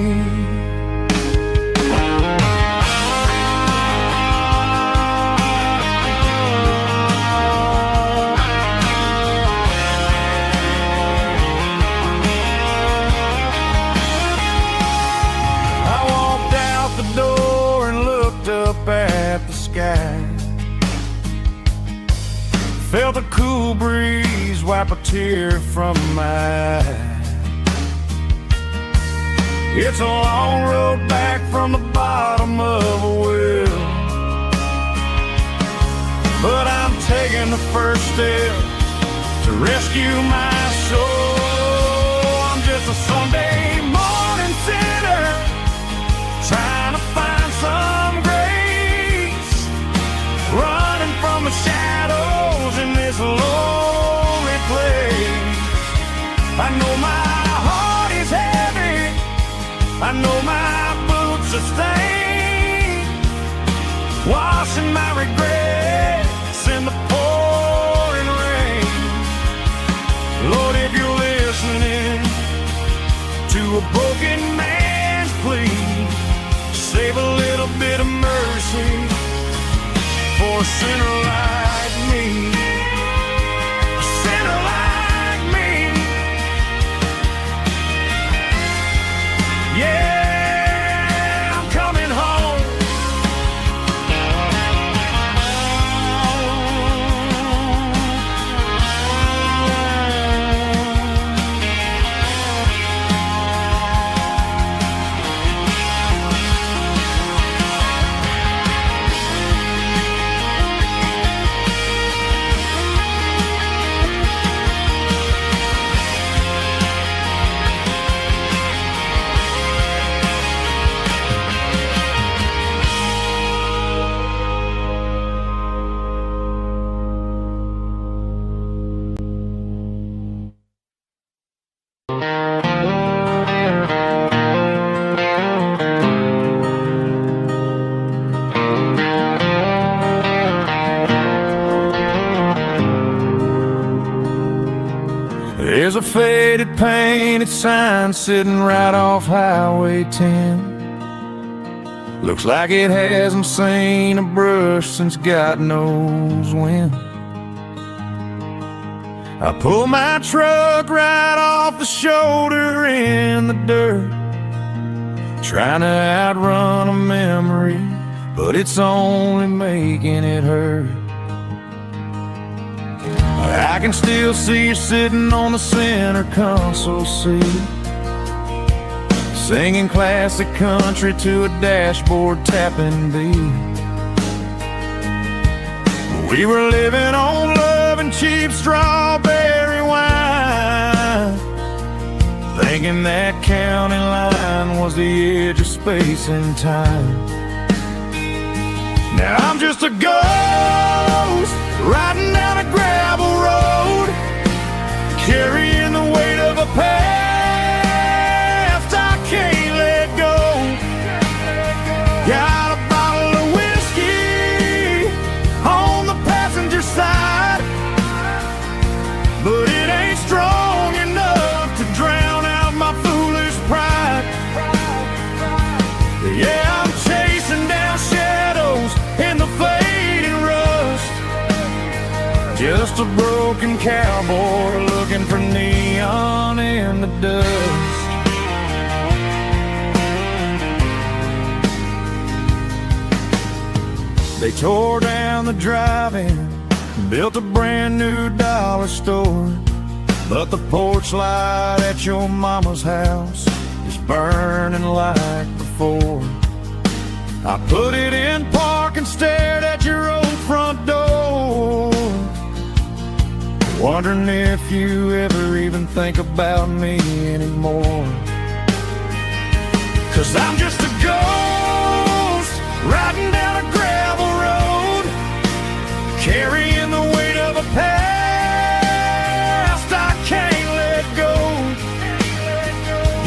I walked out the door and looked up at the sky, felt a cool breeze wipe a tear from my eye. It's a long road back from the bottom of a well, but I'm taking the first step to rescue my soul. I'm just a Sunday morning sinner, trying to find some grace, running from the shadows in this lonely place. I know my heart is heavy, I know my boots are stained, washing my regrets in the pouring rain. Lord, if you're listening to a broken man's plea, save a little bit of mercy for a sinner like me. A sinner like me. Yeah, I'm coming home. There's a faded painted sign sitting right off Highway 10. Looks like it hasn't seen a brush since God knows when. I pull my truck right off the shoulder in the dirt, trying to outrun a memory, but it's only making it hurt. I can still see you sitting on the center console seat, singing classic country to a dashboard tapping beat. We were living on love and cheap strawberry wine, thinking that county line was the edge of space and time. Now I'm just a ghost riding down a gravel road, carrying the weight of a past I can't let go. Got a bottle of whiskey on the passenger side, but it ain't strong enough to drown out my foolish pride. Yeah, I'm chasing down shadows in the fading rust, just a broken cowboy looking for neon in the dust. They tore down the drive-in, built a brand new dollar store, but the porch light at your mama's house is burning like before. I put it in park and stared at your old front door, wondering if you ever even think about me anymore. 'Cause I'm just a ghost riding down a gravel road, carrying the weight of a past I can't let go.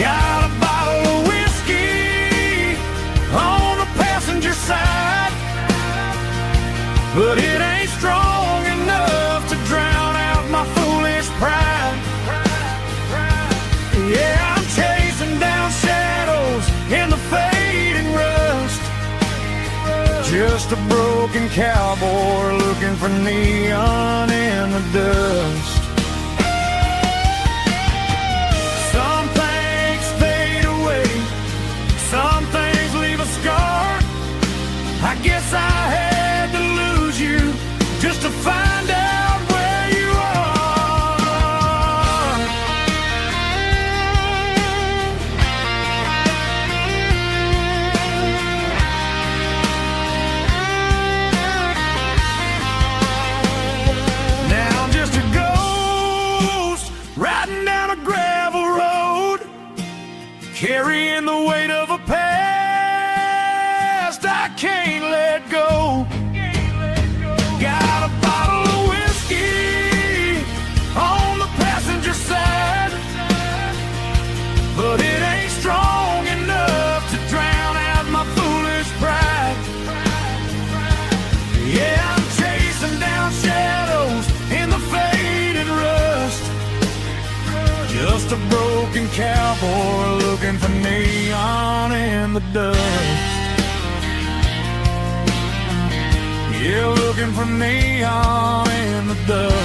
Got a bottle of whiskey on the passenger side, but it ain't strong enough to drown out my foolish pride. Yeah, I'm chasing down shadows in the fading rust, just a broken cowboy looking for neon in the dust. Some things fade away, some things leave a scar. I guess I had to lose you just to find out where you are. Now I'm just a ghost riding down a gravel road, carrying the weight of a past I can't let go. Got a bottle of whiskey on the passenger side, but it ain't strong enough to drown out my foolish pride. Yeah, I'm chasing down shadows in the fading rust, just a broken cowboy looking for neon in the dust. Yeah, looking for neon in the dust.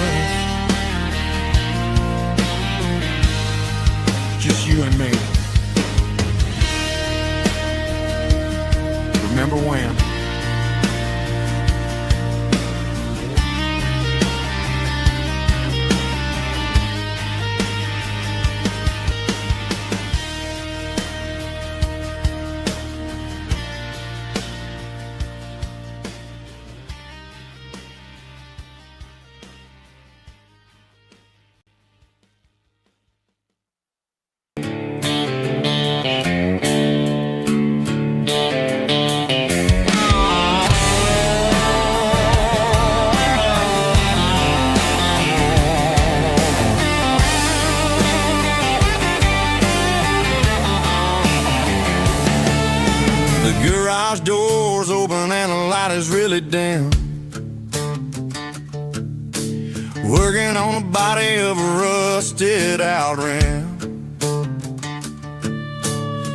Just you and me. Remember when? Garage doors open and the light is really dim. working on the body of a rusted out rim.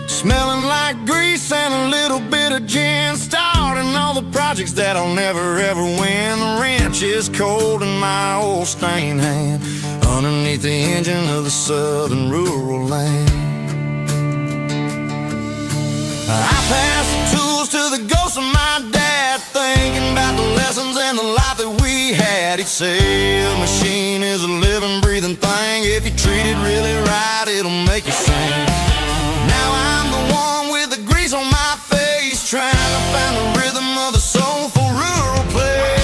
Smelling like grease and a little bit of gin, starting all the projects that I'll never ever win. The wrench is cold in my old stained hand, underneath the engine of the southern rural land. I pass the tools to the ghost of my dad, thinking about the lessons and the life that we had. He'd say a machine is a living, breathing thing. If you treat it really right, it'll make you sing. Now I'm the one with the grease on my face, trying to find the rhythm of a soulful rural place.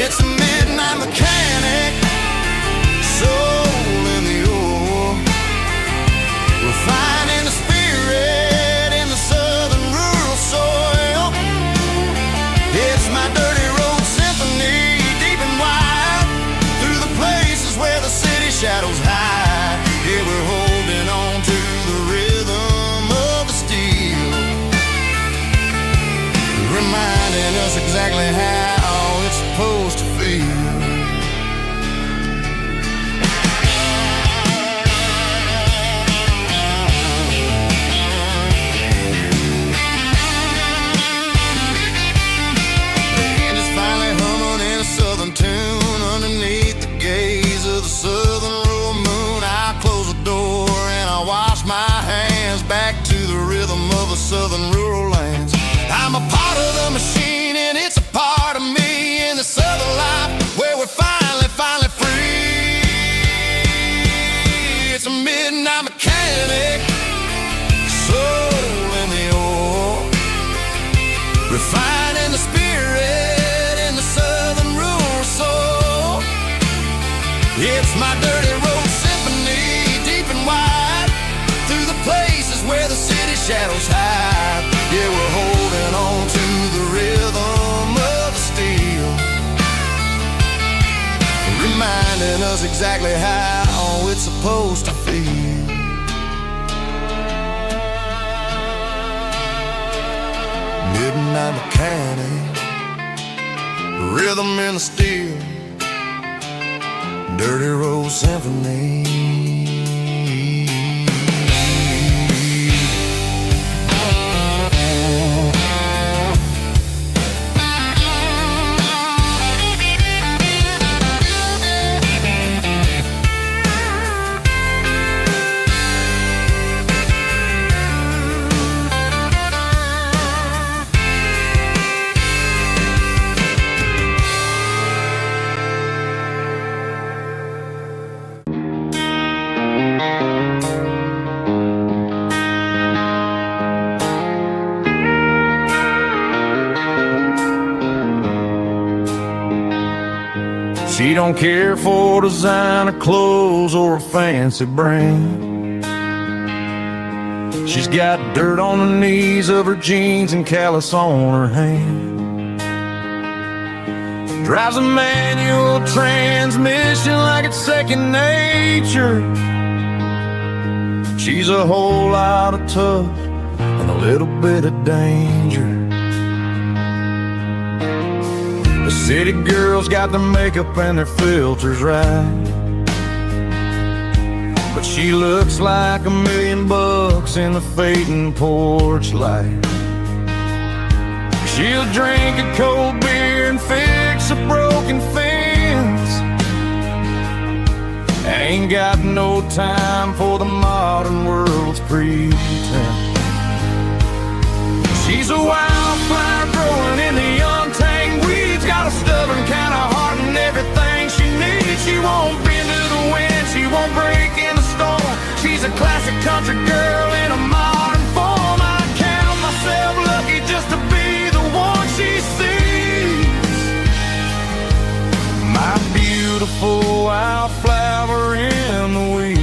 It's a midnight mechanic, soul in the ore, refining the spirit in the southern rural soil. It's my dirty road symphony, deep and wide, through the places where the city shadows hide. Yeah, we're holding on to the rhythm of the steel, reminding us exactly how it's supposed to feel. Tune underneath the gaze of the southern rural moon. I close the door and I wash my hands, back to the rhythm of the southern rural lands. I'm a part of the machine and it's a part of me, in the southern life where we're finally free. It's a midnight mechanic, soul in the ore, refining the spirit in the southern rural soul. It's my dirty road symphony, deep and wide, through the places where the city shadows hide. Yeah, we're holding on to the rhythm of the steel, reminding us exactly how it's supposed to feel. Midnight mechanic, rhythm in the steel, dirty road symphony. She don't care for designer clothes or a fancy brand. She's got dirt on the knees of her jeans and callus on her hand. Drives a manual transmission like it's second nature. She's a whole lot of tough and a little bit of danger. The city girls got their makeup and their filters right, but she looks like $1,000,000 in the fading porch light. She'll drink a cold beer and fix a broken fence. Ain't got no time for the modern world's pretense. She's a wildflower growing in the untamed weeds, got a stubborn kind of heart and everything she needs. She won't bend to the wind, she won't break in the storm. She's a classic country girl in a modern form. I count myself lucky just to be the one she sees. My beautiful wildflower in the weeds.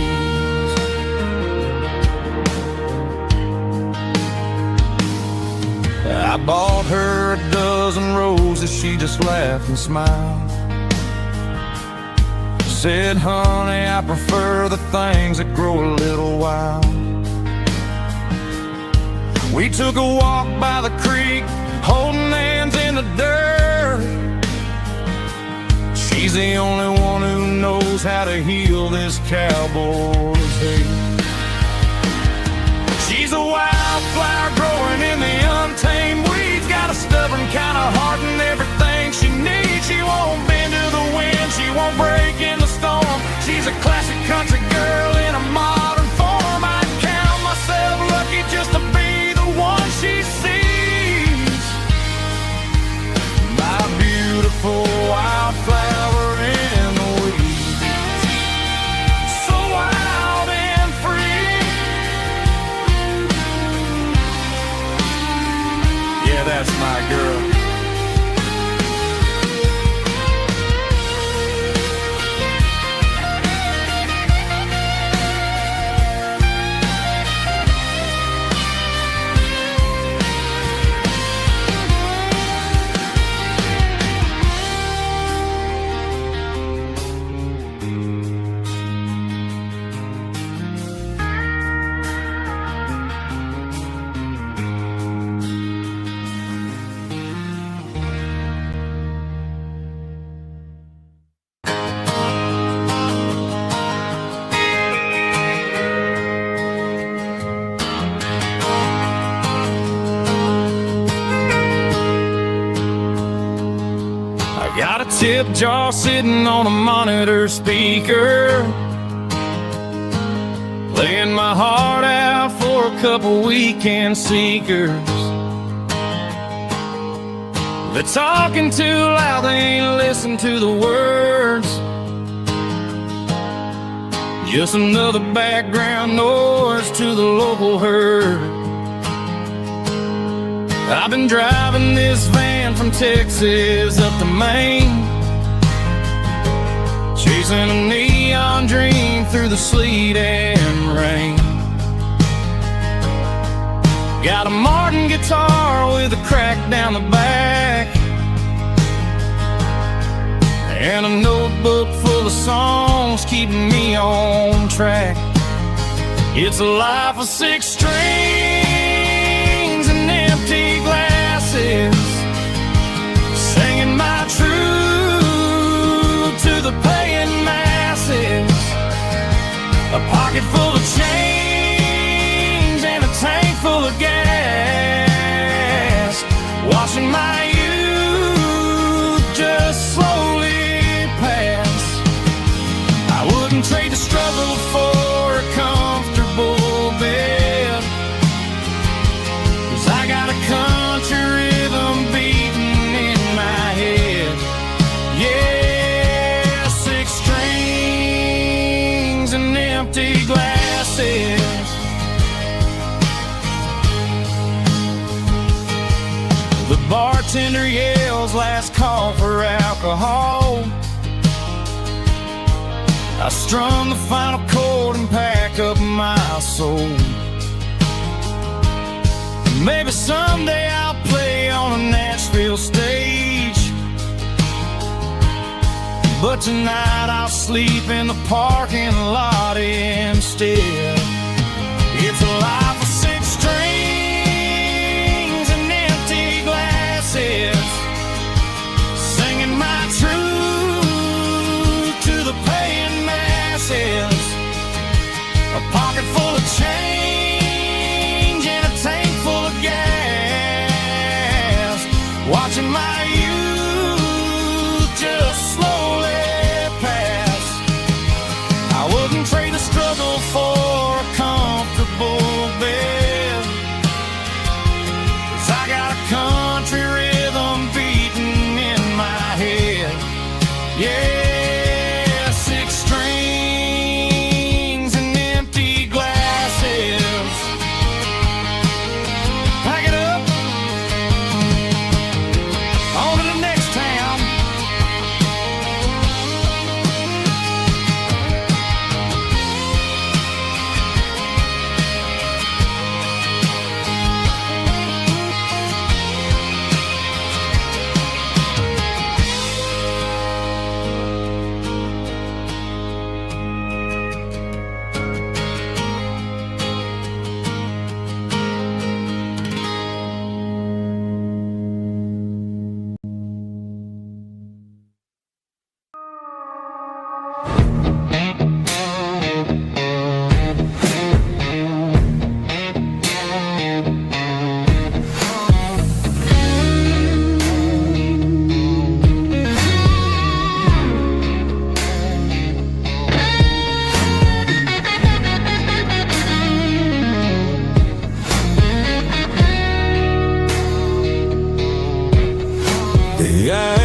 I bought her a dozen roses, she just laughed and smiled. Said, honey, I prefer the things that grow a little wild. We took a walk by the creek, holding hands in the dirt. She's the only one who knows how to heal this cowboy's hate. She's a wildflower growing in the untamed weeds. Got a stubborn kind of heart and everything she needs. She won't bend to the wind, she won't break in the storm. She's a classic country girl in a modern form. I'd count myself lucky just to be the one she sees. My beautiful wildflower in the weeds, so wild and free. Yeah, that's my girl. Got a tip jar sitting on a monitor speaker, laying my heart out for a couple weekend seekers. They're talking too loud, they ain't listen to the words. Just another background noise to the local herd. I've been driving this van from Texas up to Maine, chasing a neon dream through the sleet and rain. Got a Martin guitar with a crack down the back, and a notebook full of songs keeping me on track. It's a life of 6 strings and empty glasses, singing my truth to the paying masses. A pocket full of change and a tank full of gas, watching my youth just slowly pass. I wouldn't trade the struggle for a comfortable bed, 'cause I got a country rhythm beating in my head. Yeah, 6 strings and empty glasses. The bartender yells last call for alcohol. I strum the final chord and pack up my soul. Maybe someday I'll play on a Nashville stage, but tonight I'll sleep in the parking lot instead. It's a life of 6 strings and empty glasses, singing my truth to the paying masses. A pocket full of change and a tank full of gas, watching my youth just slowly pass. I wouldn't trade the struggle for a comfortable bed, 'cause I got a country rhythm beating in my head. Yeah, 6 strings and empty glasses. Pack it up on the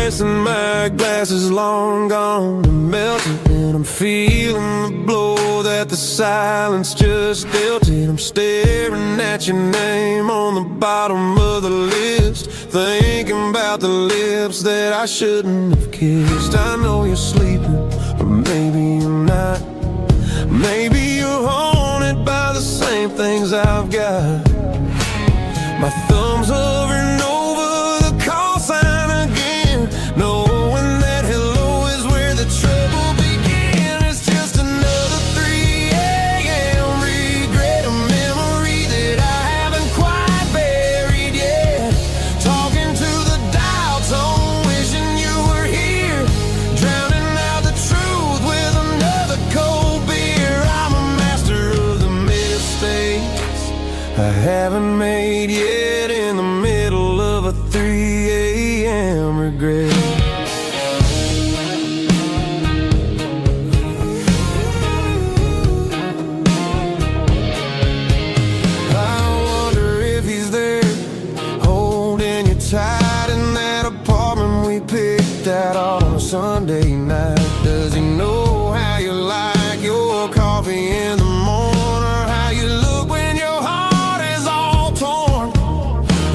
ice and my glass is long gone and melted, and I'm feeling the blow that the silence just dealt it. I'm staring at your name on the bottom of the list, thinking about the lips that I shouldn't have kissed. I know you're sleeping, or maybe you're not. Maybe you're haunted by the same things I've got. My thumb's hovering over the call sign again, knowing that hello is where the trouble began. It's just another 3 a.m. regret, a memory that I haven't quite buried yet. Talking to the dial tone, wishing you were here, drowning out the truth with another cold beer. I'm a master of the mistakes I haven't made yet, in the middle of a 3 a.m. regret. I wonder if he's there, holding you tight in that apartment we picked out on a Sunday night. Does he know how you like your coffee in the morning, or how you look when your heart is all torn?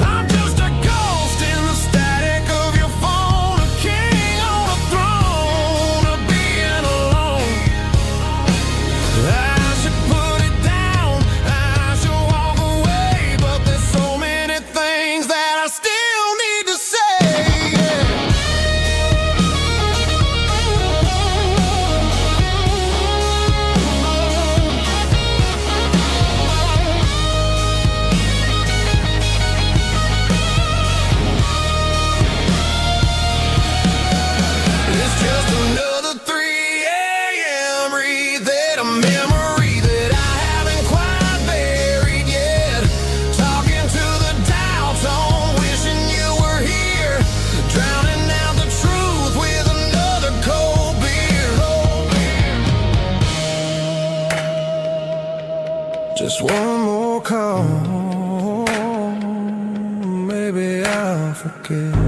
I'm just a ghost in the static of your phone, a king on a throne of being alone. I should put it down, I should walk away, but there's so many things that I still need to say. It's just another 3 a.m. read, a memory that I haven't quite buried yet. Talking to the dial tone, wishing you were here, drowning out the truth with another cold beer. Just one more call, maybe I'll forget.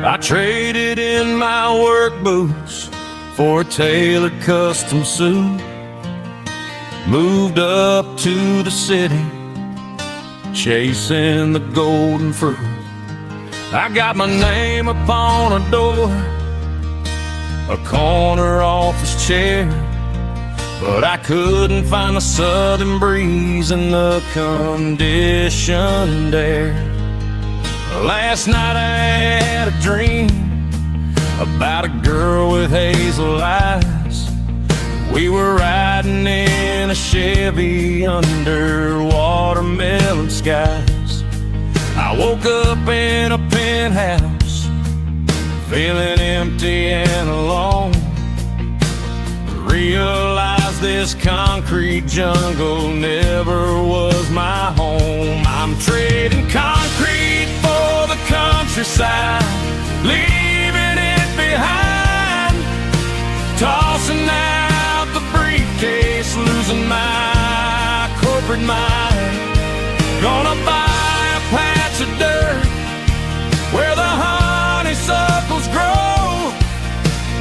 I traded in my work boots for a tailored custom suit, moved up to the city, chasing the golden fruit. I got my name upon a door, a corner office chair, but I couldn't find the southern breeze in the conditioned air. Last night I had a dream about a girl with hazel eyes. We were riding in a Chevy under watermelon skies. I woke up in a penthouse, feeling empty and alone. Realized this concrete jungle never was my home. I'm trading concrete for the countryside, leaving it behind, tossing out the briefcase, losing my corporate mind. Gonna buy a patch of dirt where the honeysuckles grow,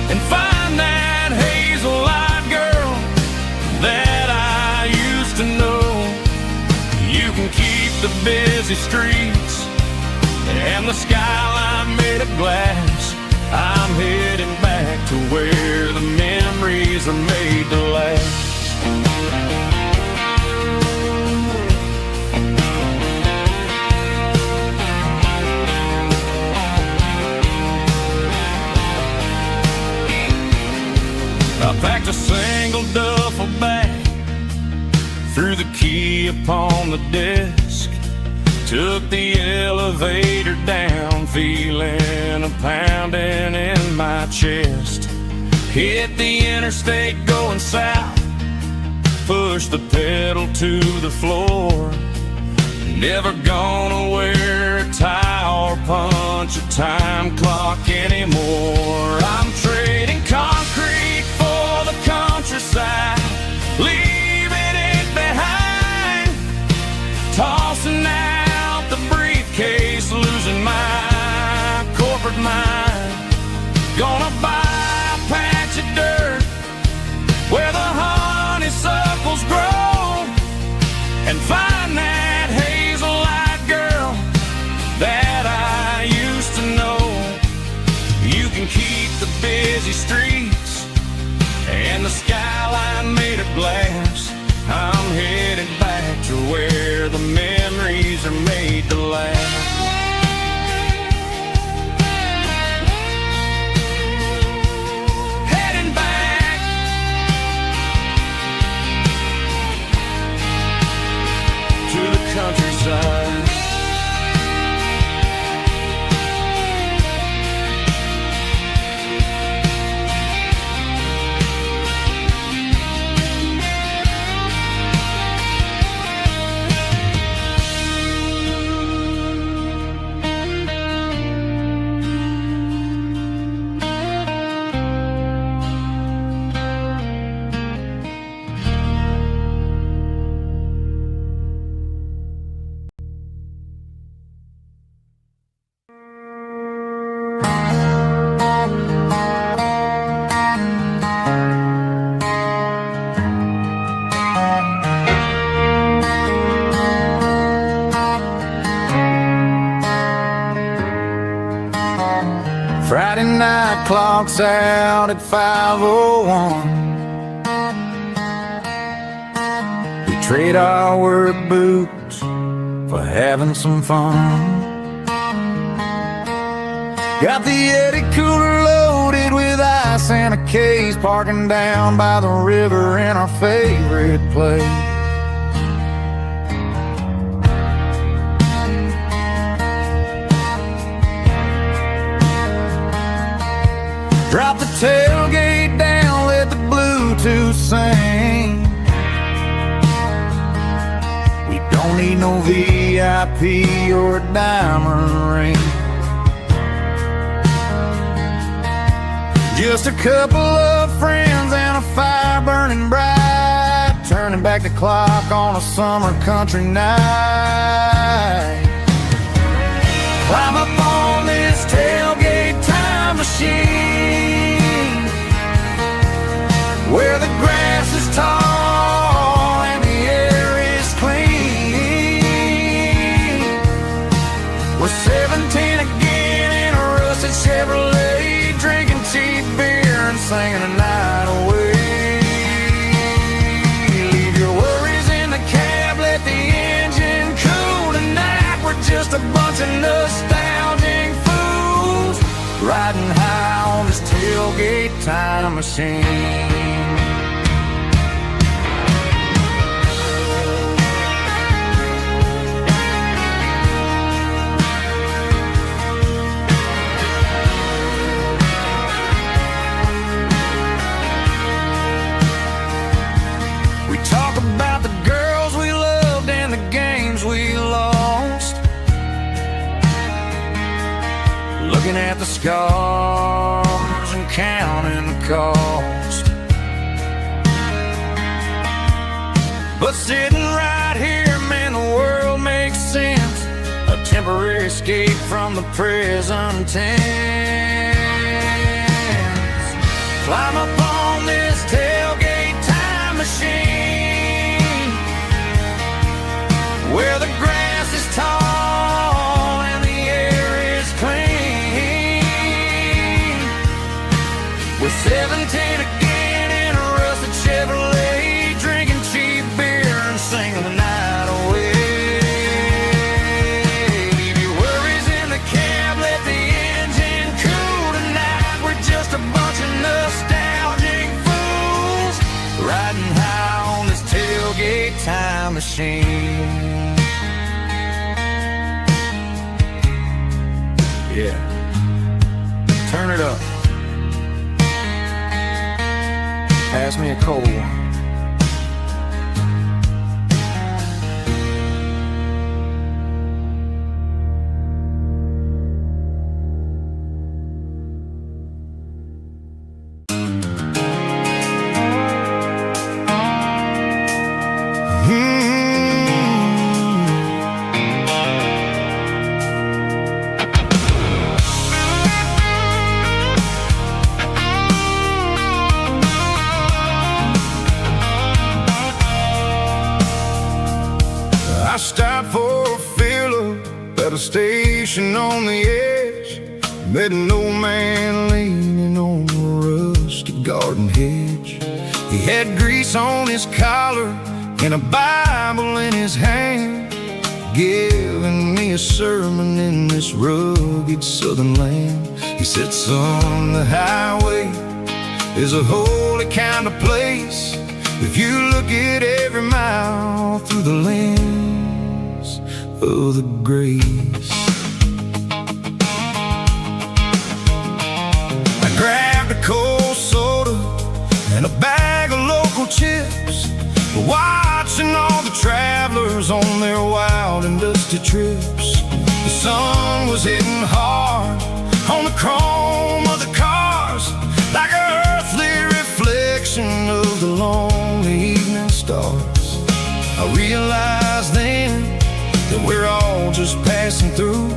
and find that hazel-eyed girl that I used to know. You can keep the busy streets and the skyline made of glass. I'm heading back to where the memories are made to last. threw the key upon the desk, took the elevator down, feeling a pounding in my chest. Hit the interstate going south, pushed the pedal to the floor. Never gonna wear a tie or punch a time clock anymore. I'm trading concrete for the countryside, leaving it behind, tossing out the briefcase, losing my corporate mind. Gonna buy a patch of dirt where the honeysuckles grow and find that hazel-eyed girl that I used to know. You can keep the busy streets and the skyline made of glass. I'm headed back to where the memories are made to last. Heading back to the countryside. Friday night clocks out at 5:01. We trade our work boots for having some fun. Got the Eddie cooler loaded with ice and a case, parking down by the river in our favorite place. Drop the tailgate down, let the Bluetooth sing. We don't need no VIP or a diamond ring. Just a couple of friends and a fire burning bright, turning back the clock on a summer country night. Climb up on this tailgate time machine, where the grass is tall and the air is clean. We're 17 again in a rusted Chevrolet, drinking cheap beer and singing the night away. Leave your worries in the cab, let the engine cool tonight. We're just a bunch of nostalgic fools riding high on this tailgate time machine. We talk about the girls we loved and the games we lost, looking at the scars and counting the cost. But sitting right here, man, the world makes sense. A temporary escape from the present tense. Climb up on this tailgate time machine, where the grass is tall and the air is clean. We're 17 again in a rusted Chevrolet, drinking cheap beer and singing the night away. Leave your worries in the cab, let the engine cool tonight. We're just a bunch of nostalgic fools riding high on this tailgate time time machine. Yeah. Turn it up. Pass me a cold one. I stopped for a fill-up at a station on the edge. Met an old man leaning on a rusty garden hedge. He had grease on his collar and a Bible in his hand, giving me a sermon in this rugged southern land. He said, son, the highway is a holy kind of place if you look at every mile through the lens of the grace. I grabbed a cold soda and a bag of local chips, watching all the travelers on their wild and dusty trips. The sun was hitting hard on the chrome of the cars, like an earthly reflection of the lonely evening stars. I realized then that we're all just passing through,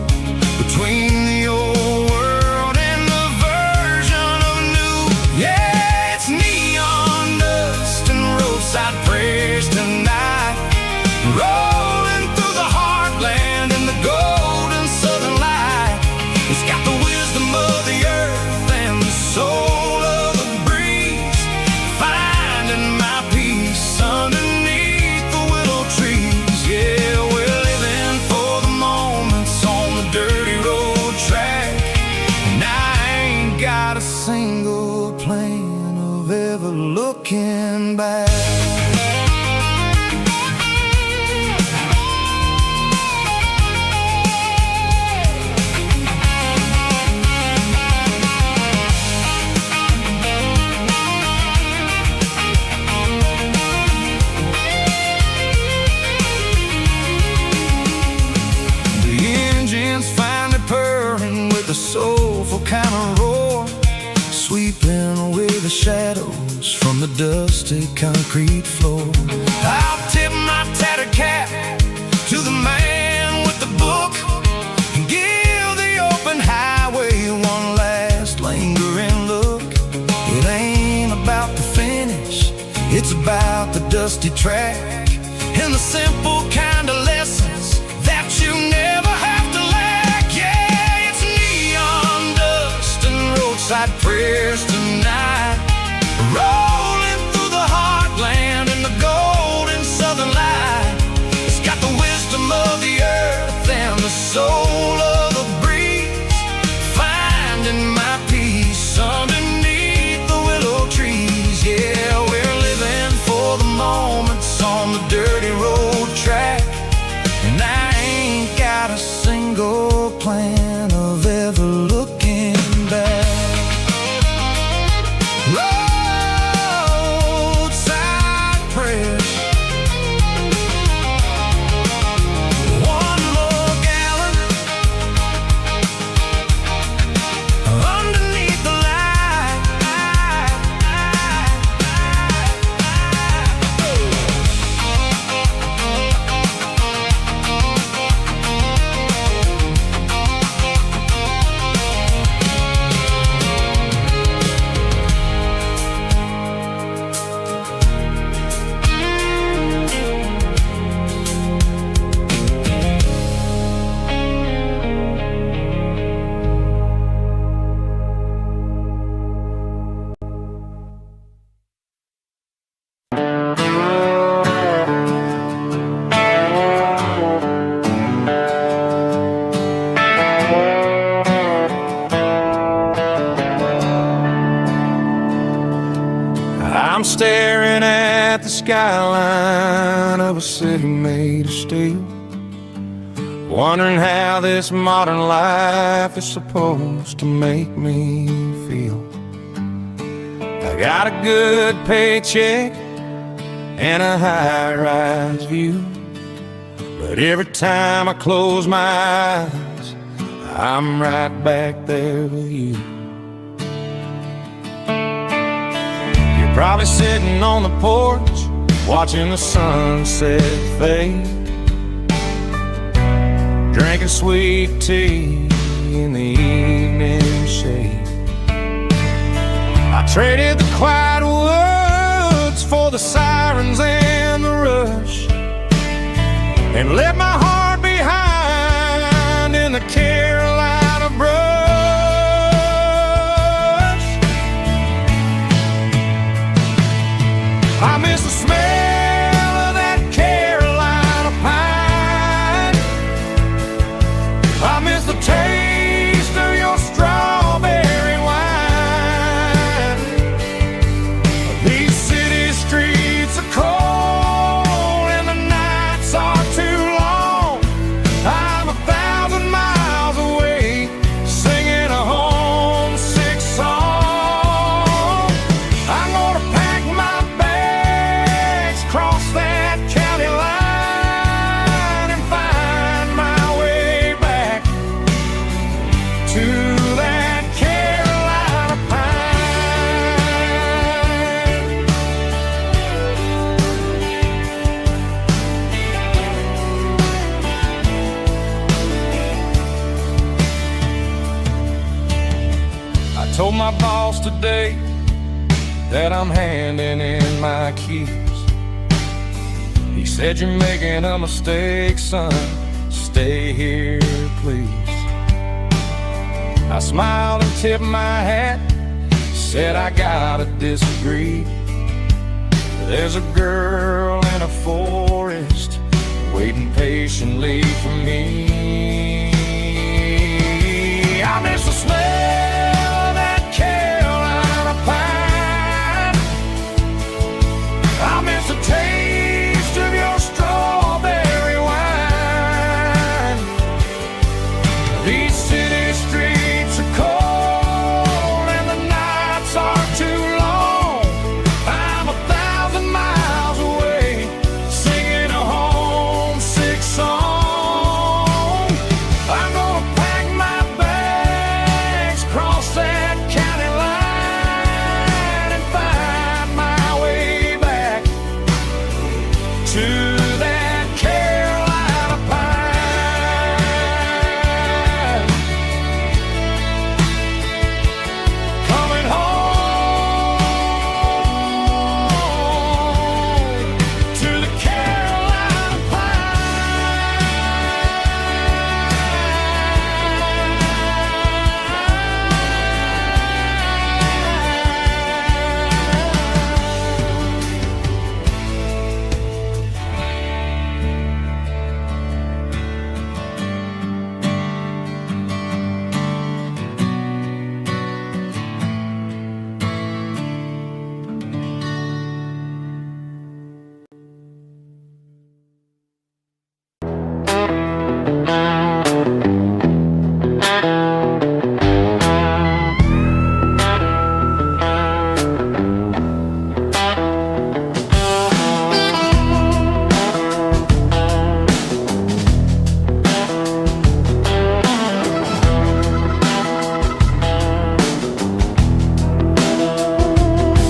between the old world and the version of new. Yeah, it's neon dust and roadside prayers tonight, rolling through the heartland in the golden southern light. It's got the wisdom of the earth and the soul of the breeze, finding my peace underneath the willow trees. Yeah, we're living for the moments on the dirty road track, and I ain't got a single plan of ever looking back. The soulful kind of roar, sweeping away the shadows from the dusty concrete floor. I'll tip my tattered cap to the man with the book and give the open highway one last lingering look. It ain't about the finish, it's about the dusty track and the simple kind of lessons that you never have to lack. Yeah, it's neon dust and roadside prayers tonight, rolling through the heartland in the golden southern light. It's got the wisdom of the earth and the soul of the breeze, finding my peace underneath the willow trees. Yeah, we're living for the moments on the dirty road track, and I ain't got a single plan of ever looking back. Roadside prayers, one more gallon underneath the light. I'm staring at the skyline mind of a city made of steel, wondering how this modern life is supposed to make me feel. I got a good paycheck and a high-rise view, but every time I close my eyes, I'm right back there with you. You're probably sitting on the porch, watching the sunset fade, drinking sweet tea in the evening shade. I traded the quiet woods for the sirens and the rush, and left my heart behind in the Carolina brush. I miss the smell of that Carolina pine. I miss the taste of your strawberry wine. These city streets are cold and the nights are too long. I'm 1,000 miles away, singing a homesick song. I'm gonna pack my bags, cross that county line, and find my way back to that Carolina pine. I told my boss today that I'm handing in my keys. He said, "You're making a mistake, son. Stay here, please." I smiled and tipped my hat, said I gotta disagree. There's a girl in a forest waiting patiently for me. I miss the smell of that Carolina pine. I miss the taste of your strawberry wine. These city streets are cold and the nights are too long. I'm 1,000 miles away, singing a homesick song. I'm gonna pack my bags, cross that county line, and find my way back to that Carolina pine. Coming home to the Carolina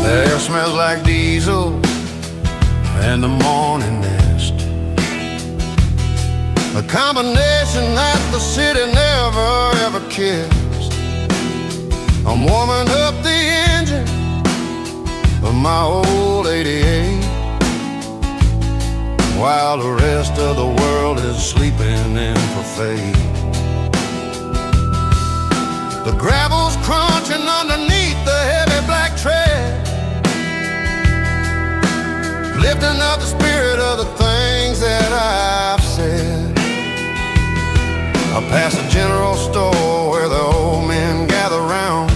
The air smells like diesel and the morning mist, a combination that the city never ever kissed. I'm warming up the engine of my old 88, while the rest of the world is sleeping in for fate. The gravel's crunching underneath the heavy black tread, lifting up the spirit of the things that I've said. I pass a general store where the old men gather round,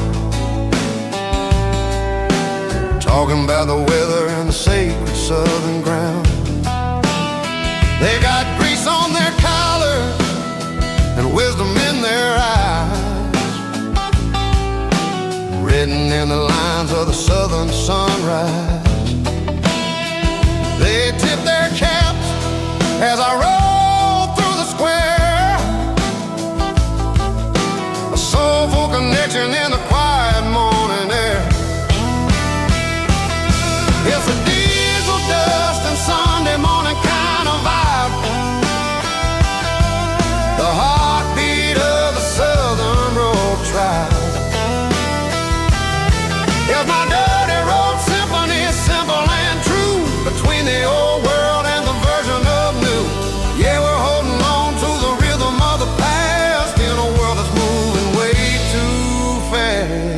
talking about the weather and the sacred southern ground. the southern sunrise. They tip their caps as I roll through the square. A soulful connection in the quiet morning air. It's a diesel dust and Sunday morning kind of vibe. The heartbeat of the southern road tribe. Here's my dirty road symphony, simple and true, between the old world and the version of new. Yeah, we're holding on to the rhythm of the past in a world that's moving way too fast.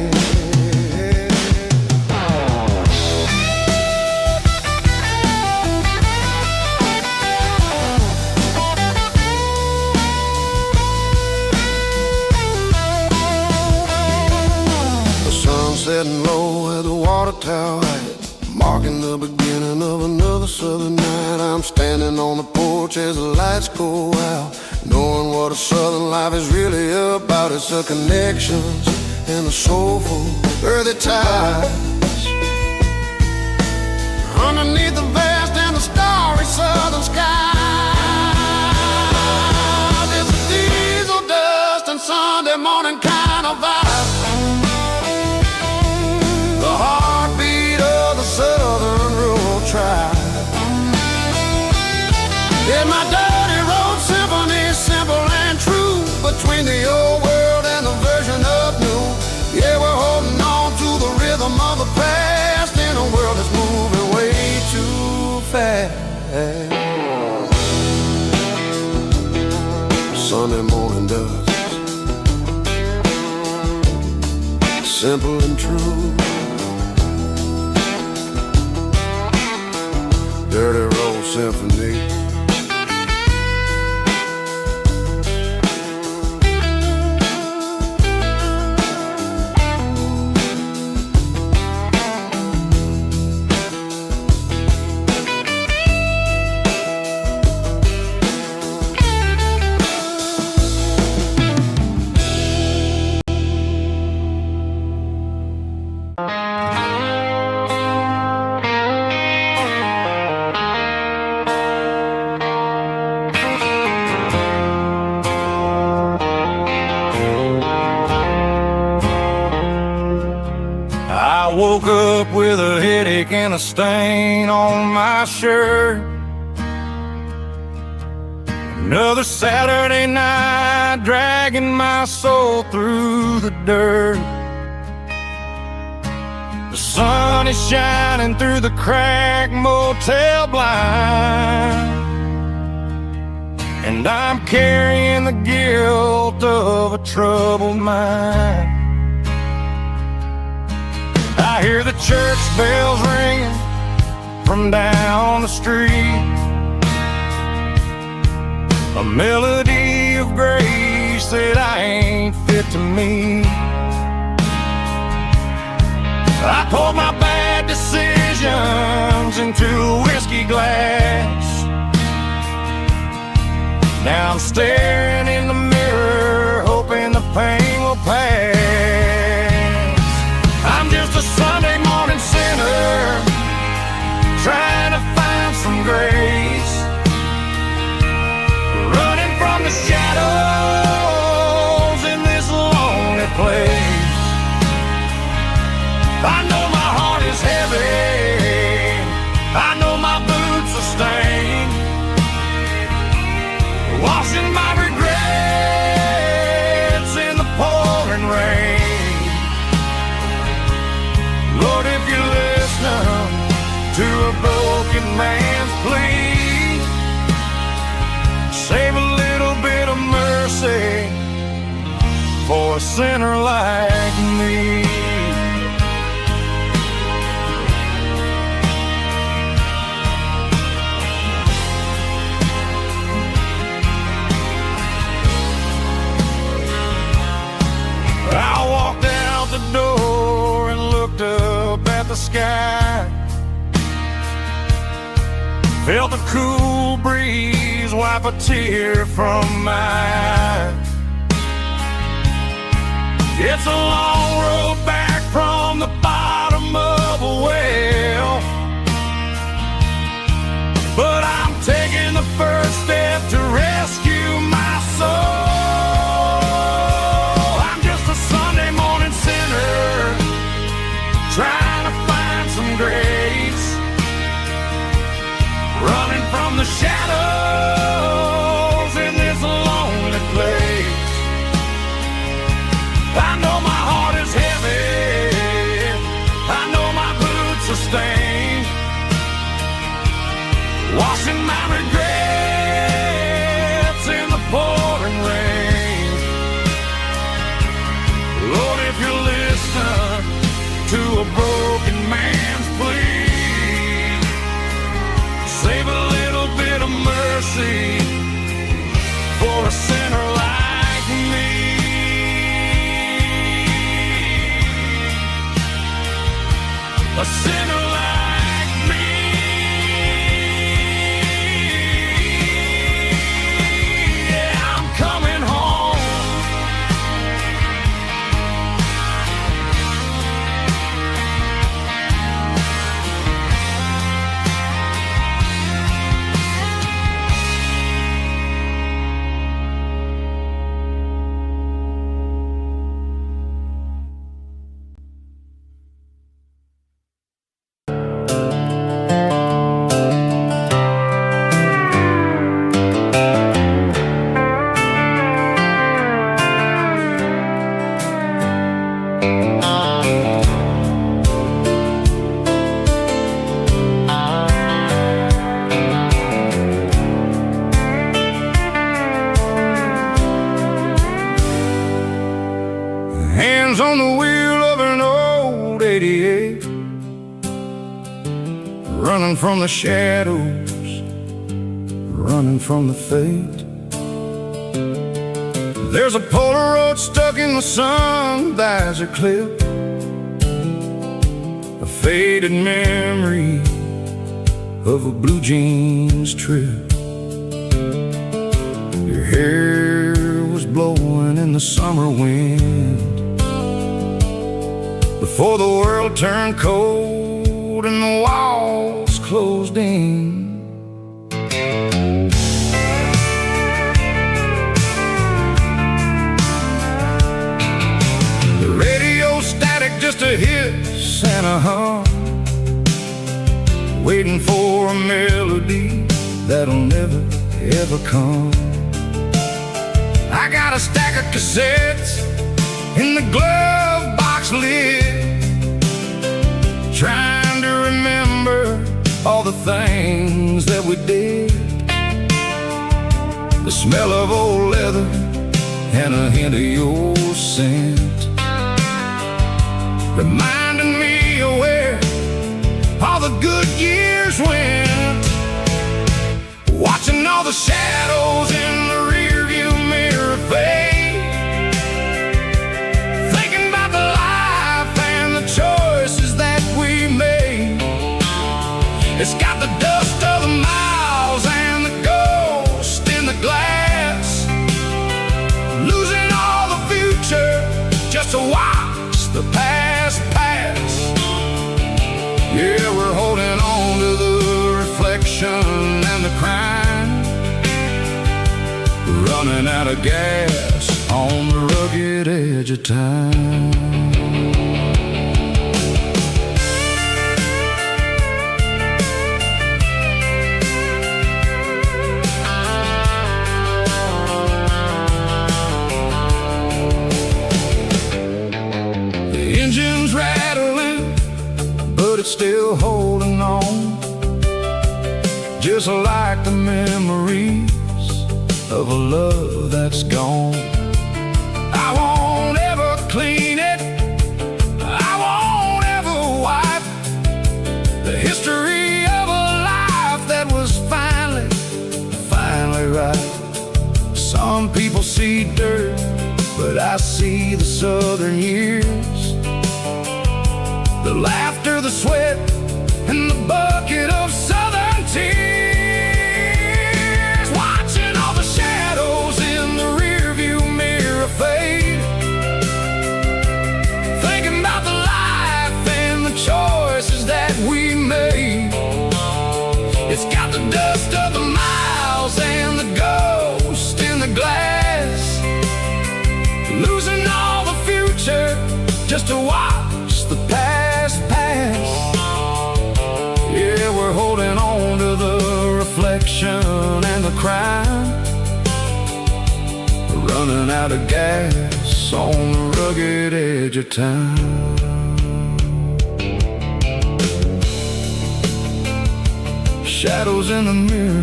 Setting low at the water tower height, marking the beginning of another southern night. I'm standing on the porch as the lights go out, knowing what a southern life is really about. It's the connections and the soulful earthy ties. Underneath the vast and the starry southern sky, it's a diesel dust and Sunday morning kind of vibe. The heartbeat of the southern rural tribe. Yeah, my dirty road symphony, simple and true, between the old world and the version of new. Yeah, we're holding on to the rhythm of the past in a world that's moving way too fast. Sunday morning dust, simple and true. Dirty Road Symphony. I woke up with a headache and a stain on my shirt. Another Saturday night dragging my soul through the dirt. The sun is shining through the cracked motel blind, and I'm carrying the guilt of a troubled mind. I hear the church bells ringing from down the street, a melody of grace that I ain't fit to meet. I poured my bad decisions into a whiskey glass. Now I'm staring in the mirror, hoping the pain will pass. I'm just a Sunday morning sinner, trying to find some grace, running from the shadows in this lonely place. I know my heart is heavy, I know my boots are stained, washing my regrets in the pouring rain. Lord, if you're listening to a broken man's plea, save a little bit of mercy for a sinner like me. I walked out the door and looked up at the sky, felt the cool breeze wipe a tear from my eye. It's a long road back from the bottom of washing my regrets in the pouring rain. Lord, if you listen to a broken man's plea, save a little bit of mercy for a sinner like me. A sinner like me. Yeah, I'm coming home. Hands on the wheel of an old 88, running from the shadows, running from the fate. There's a Polaroid stuck in the sun visor clip, a faded memory of a blue jeans trip. Your hair was blowing in the summer wind before the world turned cold and the walls closed in. The radio static just a hiss and a hum, waiting for a melody that'll never ever come. I got a stack of cassettes in the glove box lid, trying to remember all the things that we did. The smell of old leather and a hint of your scent, reminding me of where all the good years went. Watching all the shadows in the rearview mirror fade, thinking about the life and the choices that we made. It's got the dust of the miles and the ghost in the glass, losing all the future just to watch the past pass. Yeah, we're holding on to the reflection and the crime, running out of gas on the rugged edge of time. The engine's rattling, but it's still holding on, just like the memories of a love that's gone. I won't ever clean it, I won't ever wipe the history of a life that was finally right. Some people see dirt, but I see the southern years, the laughter, the sweat, and the bucket of southern tears. Watching all the shadows in the rearview mirror fade, thinking about the life and the choices that we made. It's got the dust of the miles and the ghost in the glass, losing all the future just to watch the past pass. Yeah, we're holding on to the reflection and the crime, running out of gas on the rugged edge of time. shadows in the mirror,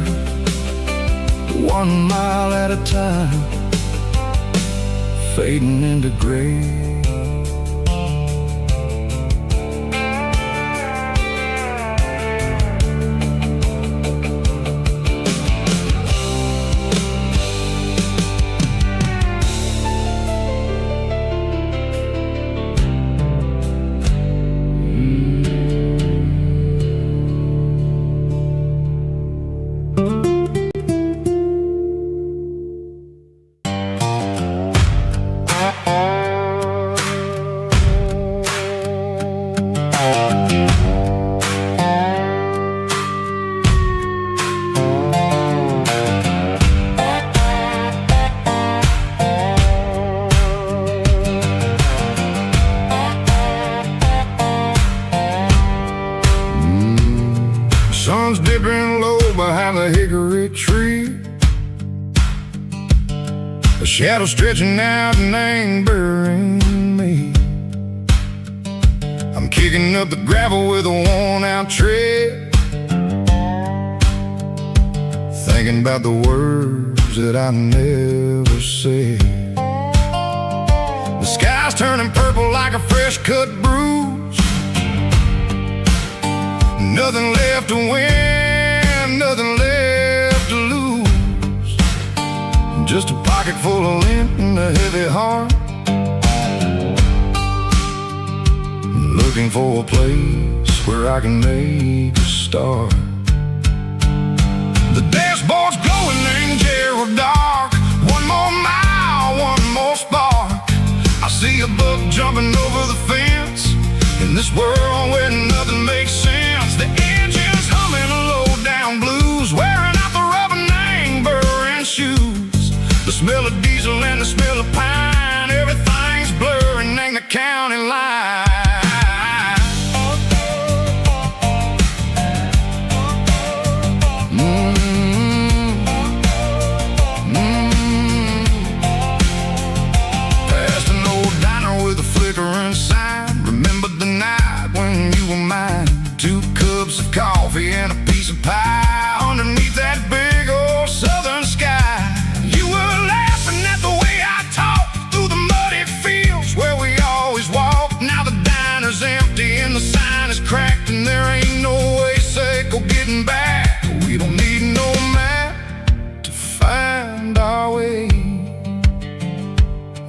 1 mile at a time, fading into gray. Sun's dipping low behind the hickory tree, a shadow stretching out and angering me. I'm kicking up the gravel with a worn-out tread, thinking about the words that I never said. The sky's turning purple like a fresh-cut bruise. Nothing left to win, nothing left to lose. Just a pocket full of lint and a heavy heart, looking for a place where I can make a start. The dashboard's glowing in Gerald dark. 1 more mile, 1 more spark. I see a buck jumping over the fence in this world where nothing makes sense. The engine's humming a low-down blues, wearing out the rubber name burring shoes. The smell of diesel and the smell of pine, everything's blurring in the county line. Past an old diner with a flickering sign, remember the night when you were mine. 2 cups of coffee and a piece of pie underneath that big old southern sky. You were laughing at the way I talked through the muddy fields where we always walked. Now the diner's empty and the sign is cracked, and there ain't no way safe or getting back. We don't need no map to find our way.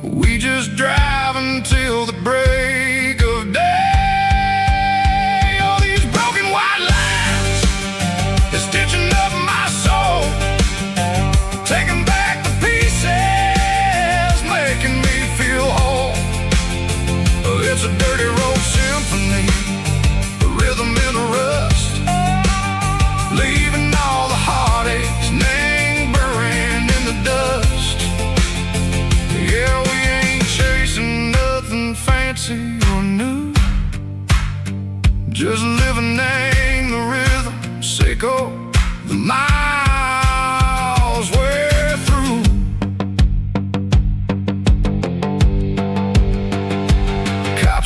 We just drive until the break of day. It's a dirty road symphony, a rhythm in the rust, leaving all the heartaches, name buried in the dust. Yeah, we ain't chasing nothing fancy or new, just living in the rhythm, sicko, the miles we're through.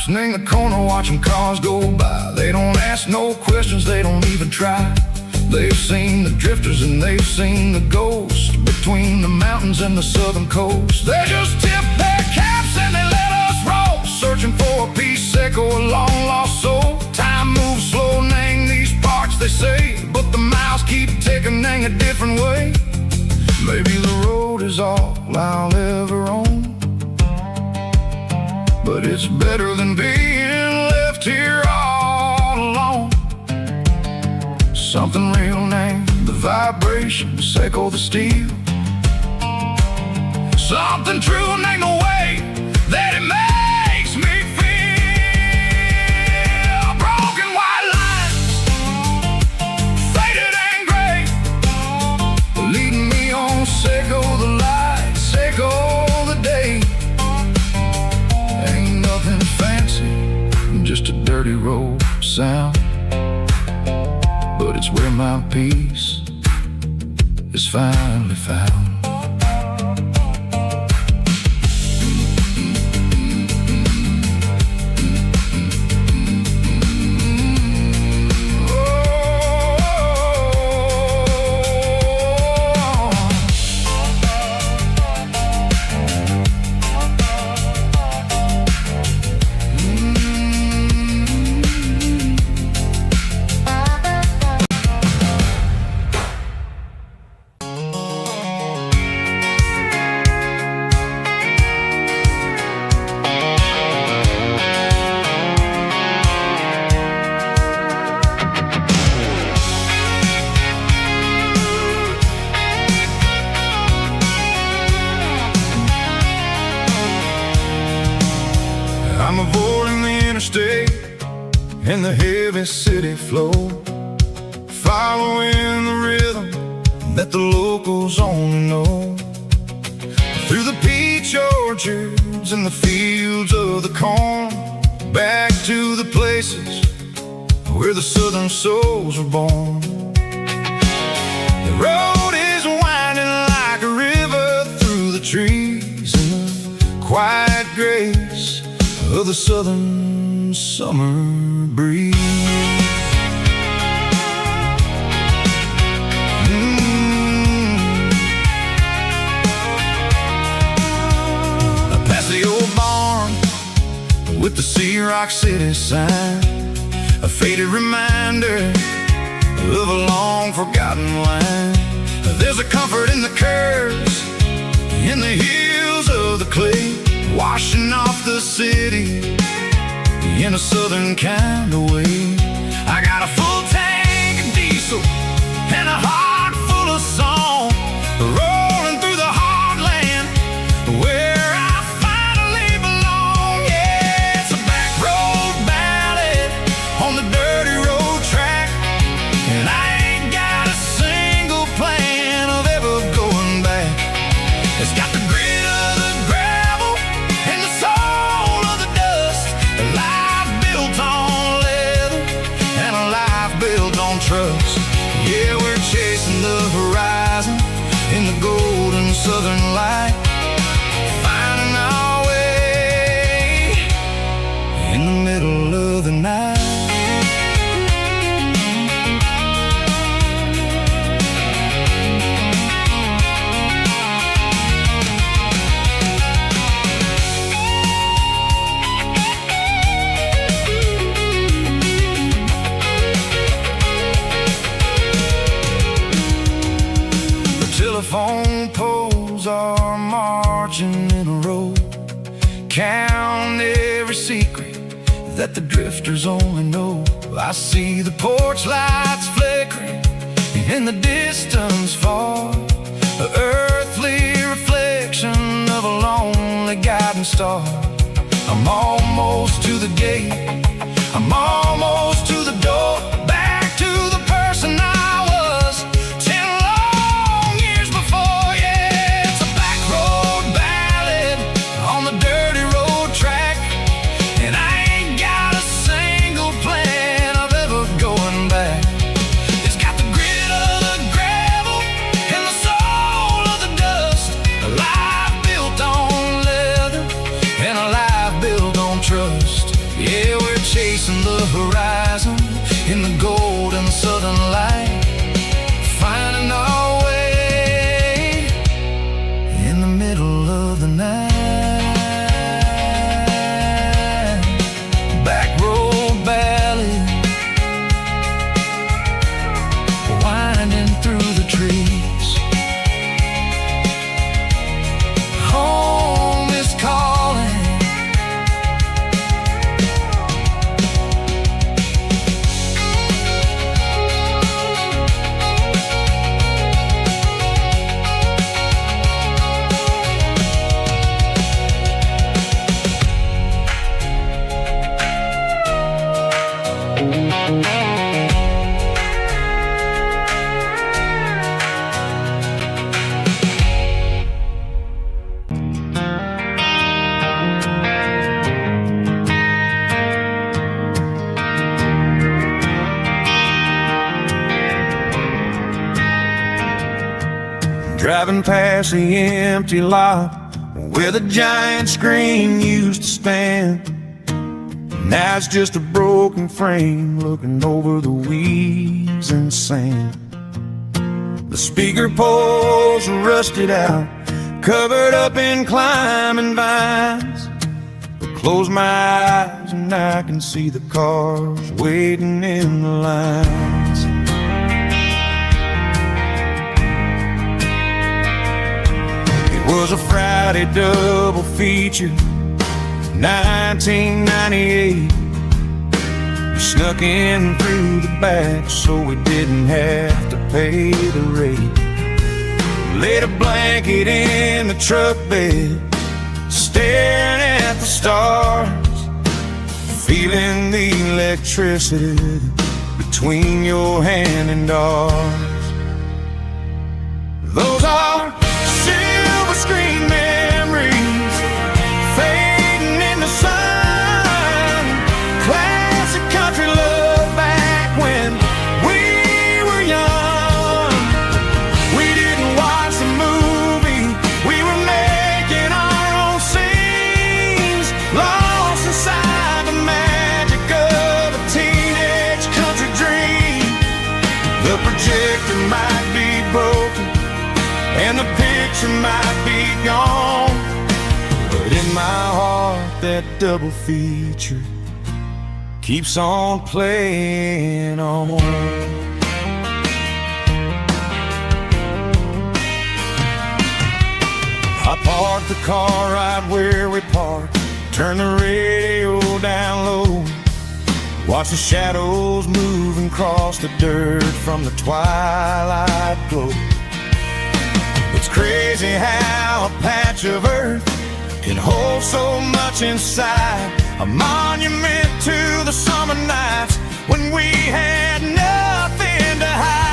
In the corner watching cars go by, they don't ask no questions, they don't even try. They've seen the drifters and they've seen the ghosts between the mountains and the southern coast. They just tip their caps and they let us roll, searching for a piece or a long lost soul. Time moves slow in these parts, they say, but the miles keep ticking in a different way. Maybe the road is all I'll ever own, but it's better than being left here all alone. Something real named the vibration, echo the steel. Something true named the way that it makes me feel. Broken white lines, faded and gray, leading me on, Seco the light, Seco the day. Just a dirty road sound, but it's where my peace is finally found. Oh, and the heavy city flow, following the rhythm that the locals only know. Through the peach orchards and the fields of the corn, back to the places where the southern souls were born. The road is winding like a river through the trees, and the quiet grace of the southern summer breeze. Past the old barn with the Sea Rock City sign, a faded reminder of a long forgotten line. There's a comfort in the curves, in the hills of the clay, washing off the city in a southern kind of way. I got a full tank of diesel and a heart full of song, rolling through the heartland where I finally belong. Yeah, it's a back road ballad on the dirty road track, and I ain't got a single plan of ever going back. It's got the grit of the gravel and the soul of the dust, a life built on leather and a life built on trust. Yeah, we're chasing the horizon in the golden southern light, finding our way in the middle of the night. Telephone poles are marching in a row, count every secret that the drifters only know. I see the porch lights flickering in the distance far, an earthly reflection of a lonely guiding star. I'm almost to the gate, I'm almost to the door, back to the person I was 10 long years before. Yeah, it's a back road ballad on the dirty road track, and I ain't got a single plan of ever going back. It's got the grit of the gravel and the soul of the dust, a life built on leather and a life built on trust. Yeah, we're chasing the horizon in the golden southern light, finding our way in the middle of the night. Back road ballad, winding through the trees. Home is calling. Driving past the empty lot where the giant screen used to stand. Now it's just a broken frame looking over the weeds and sand. The speaker poles are rusted out, covered up in climbing vines. I close my eyes and I can see the cars waiting in the lines. It was a Friday double feature, 1998. We snuck in through the back so we didn't have to pay the rate. Laid a blanket in the truck bed, staring at the stars. feeling the electricity between your hand and ours. Those are silver screen memories fading in the sun. Classic country love back when we were young. We didn't watch the movie, we were making our own scenes, lost inside the magic of a teenage country dream. The projector might be broken and the picture might be gone, but in my heart that double feature keeps on playing on. I parked the car right where we parked, turn the radio down low, watch the shadows move and cross the dirt from the twilight glow. It's crazy how a patch of earth can hold so much inside, a monument to the summer nights when we had nothing to hide.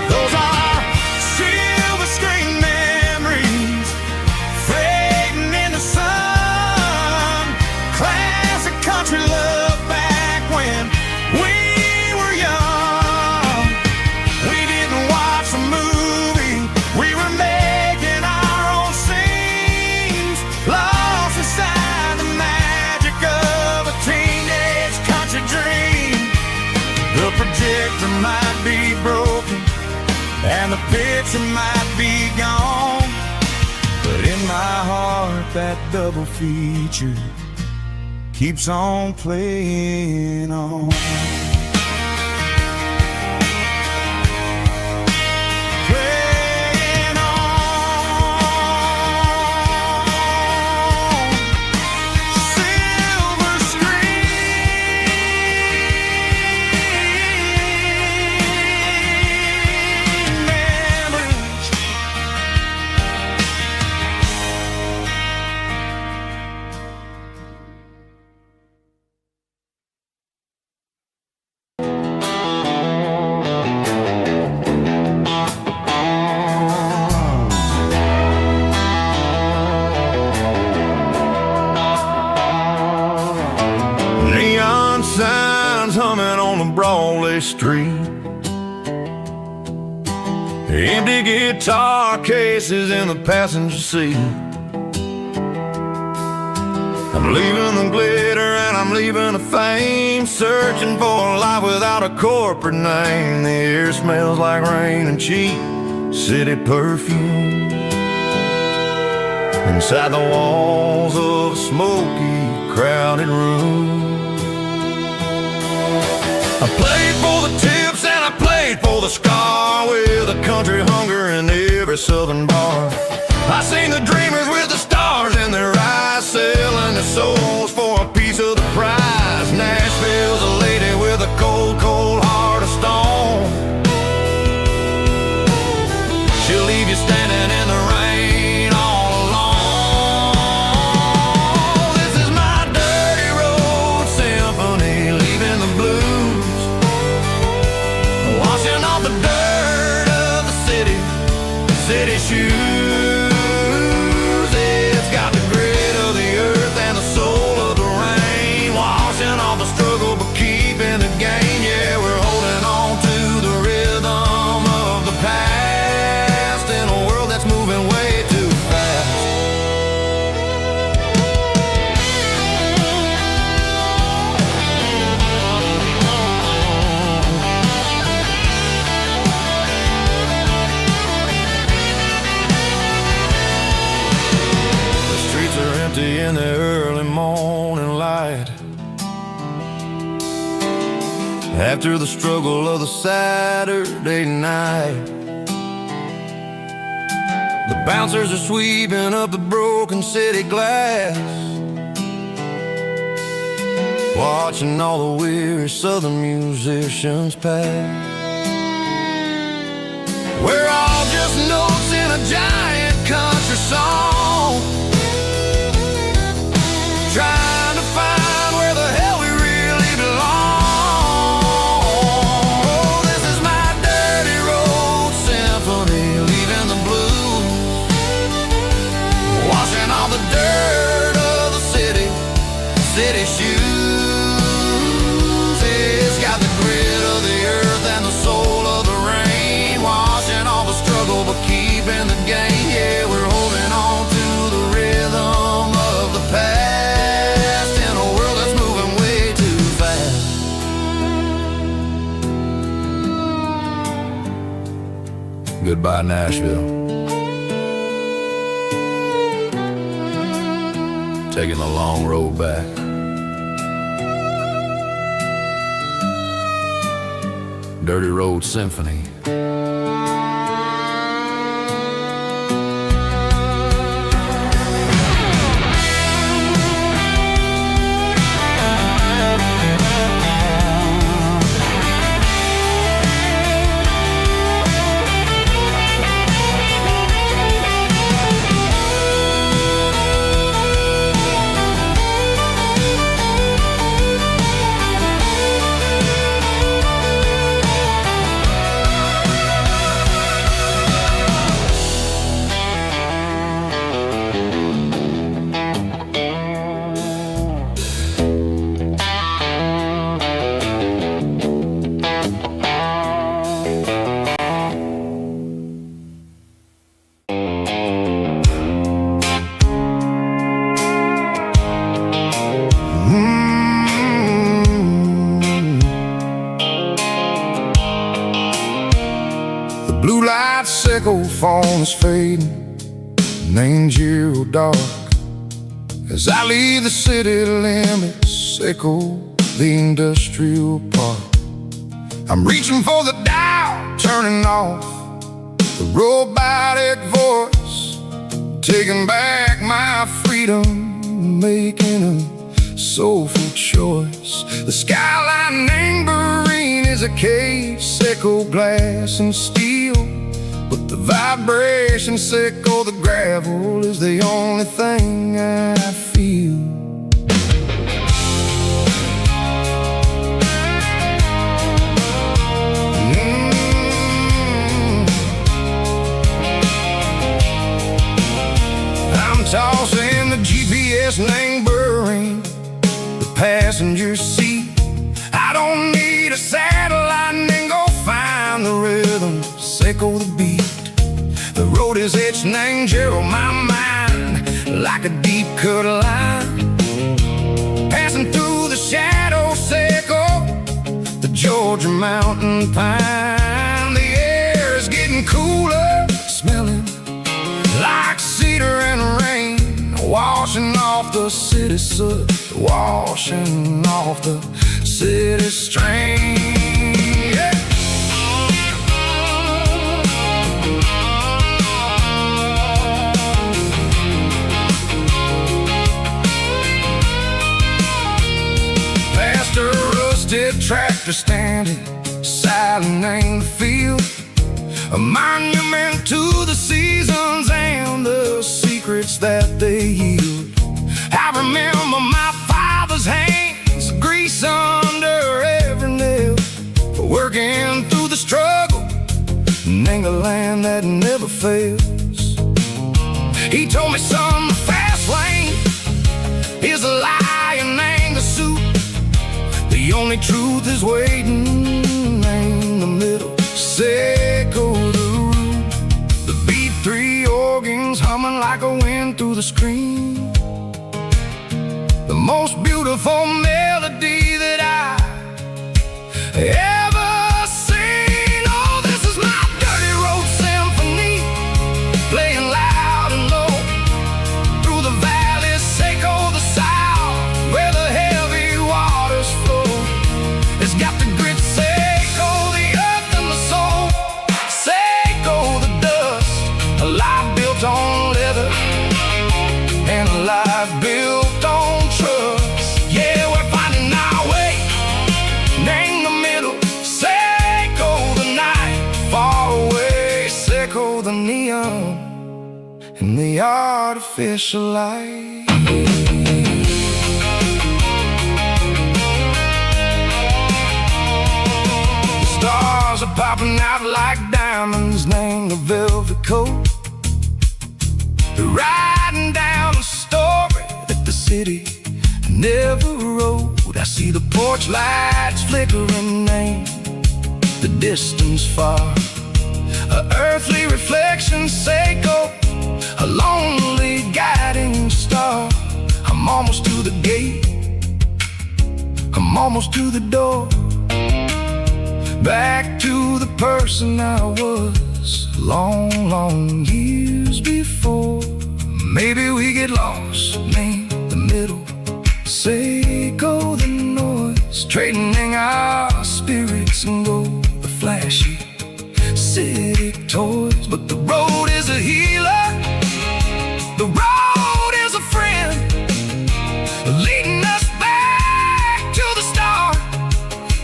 Those are silver screen memories fading in the sun. Classic country love back when we were young. We didn't watch the movie, we were making our own scenes, lost inside the magic of a teenage country dream. The projector might be broken and the picture might be gone, but in my heart that double feature keeps on playing on. Playing on. Silver screen memories. Neon signs humming on the Broadway street, empty guitar cases in the passenger seat. I'm leaving the glitter and I'm leaving the fame, searching for a life without a corporate name. The air smells like rain and cheap city perfume inside the walls of a smoky, crowded room. I played for the tips and I played for the scar, with a country hunger in every southern bar. I seen the dreamers with the stars in their eyes, selling their souls for a piece of the prize. Nashville's a lady with a cold, cold heart of stone. She'll leave you standing in the rain all alone. This is my dirty road symphony, leaving the blues, washing off the dirt of the city shoes. It's got the grit of the earth and the soul of the rain, washing off the struggle but keeping the gain. Yeah, we're holding on to the rhythm of the past in a world that's moving way too fast. The streets are empty in the early morning light, after the struggle of the Saturday night. The bouncers are sweeping up the broken city glass, watching all the weary southern musicians pass. We're all just notes in a giant country song, trying Goodbye, Nashville. Taking the long road back. Dirty Road Symphony. Blue light sickle phone is fading, and ain't zero dark. As I leave the city limits, sickle the industrial park. I'm reaching for the dial, turning off the robotic voice, taking back my freedom, making a soulful choice. The skyline anchorine is a cave, sickle glass and steel, but the vibration sickle, the gravel, is the only thing I feel. I'm tossing the GPS neighboring the passenger seat. I don't need a satellite and go find the rhythm, sickle the beat. The road is etched and angel on my mind like a deep cut line, passing through the shadow sickle, the Georgia mountain pine. The air is getting cooler, smelling like cedar and rain, washing off the city soot, washing off the city strain. Yeah. Past a rusted tractor standing silent in the field, a monument to the seasons and the secrets that they yield. I remember my father's hands, grease under every nail, for working through the struggle in a land that never fails. He told me, son, the fast lane is a lie and ain't the suit. The only truth is waiting in the middle, sickle the root. The B3 organs humming like a wind through the screen, the most beautiful melody that I ever seen. Oh, this is my dirty road symphony, playing loud and low through the valleys, sickle the south, where the heavy waters flow. It's got the grit, sickle the earth and the soul, sickle the dust, a life built on leather and a life built on trust. Yeah, we're finding our way in the middle, sickle the night, far away, sickle the neon and the artificial light. The stars are popping out like diamonds, named the velvet coat. They're riding down the story that the city never wrote. I see the porch lights flickering in the distance far, a earthly reflection, sickle, a lonely guiding star. I'm almost to the gate, I'm almost to the door, back to the person I was was long, long years before. Maybe we get lost, meet the middle, sake of the noise, trading our spirits and go the flashy city toys. But the road is a healer, the road is a friend, leading us back to the start.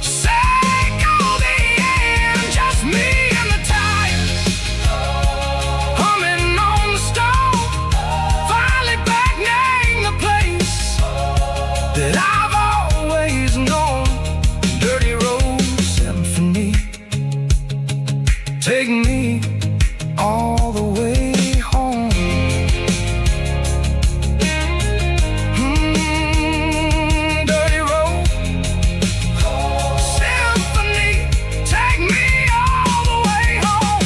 Sake of the end, just me and the tires, humming on the stove, finally back near the place that I've always known. Dirty Road Symphony, take me all the way home. Dirty Road Symphony, take me all the way home.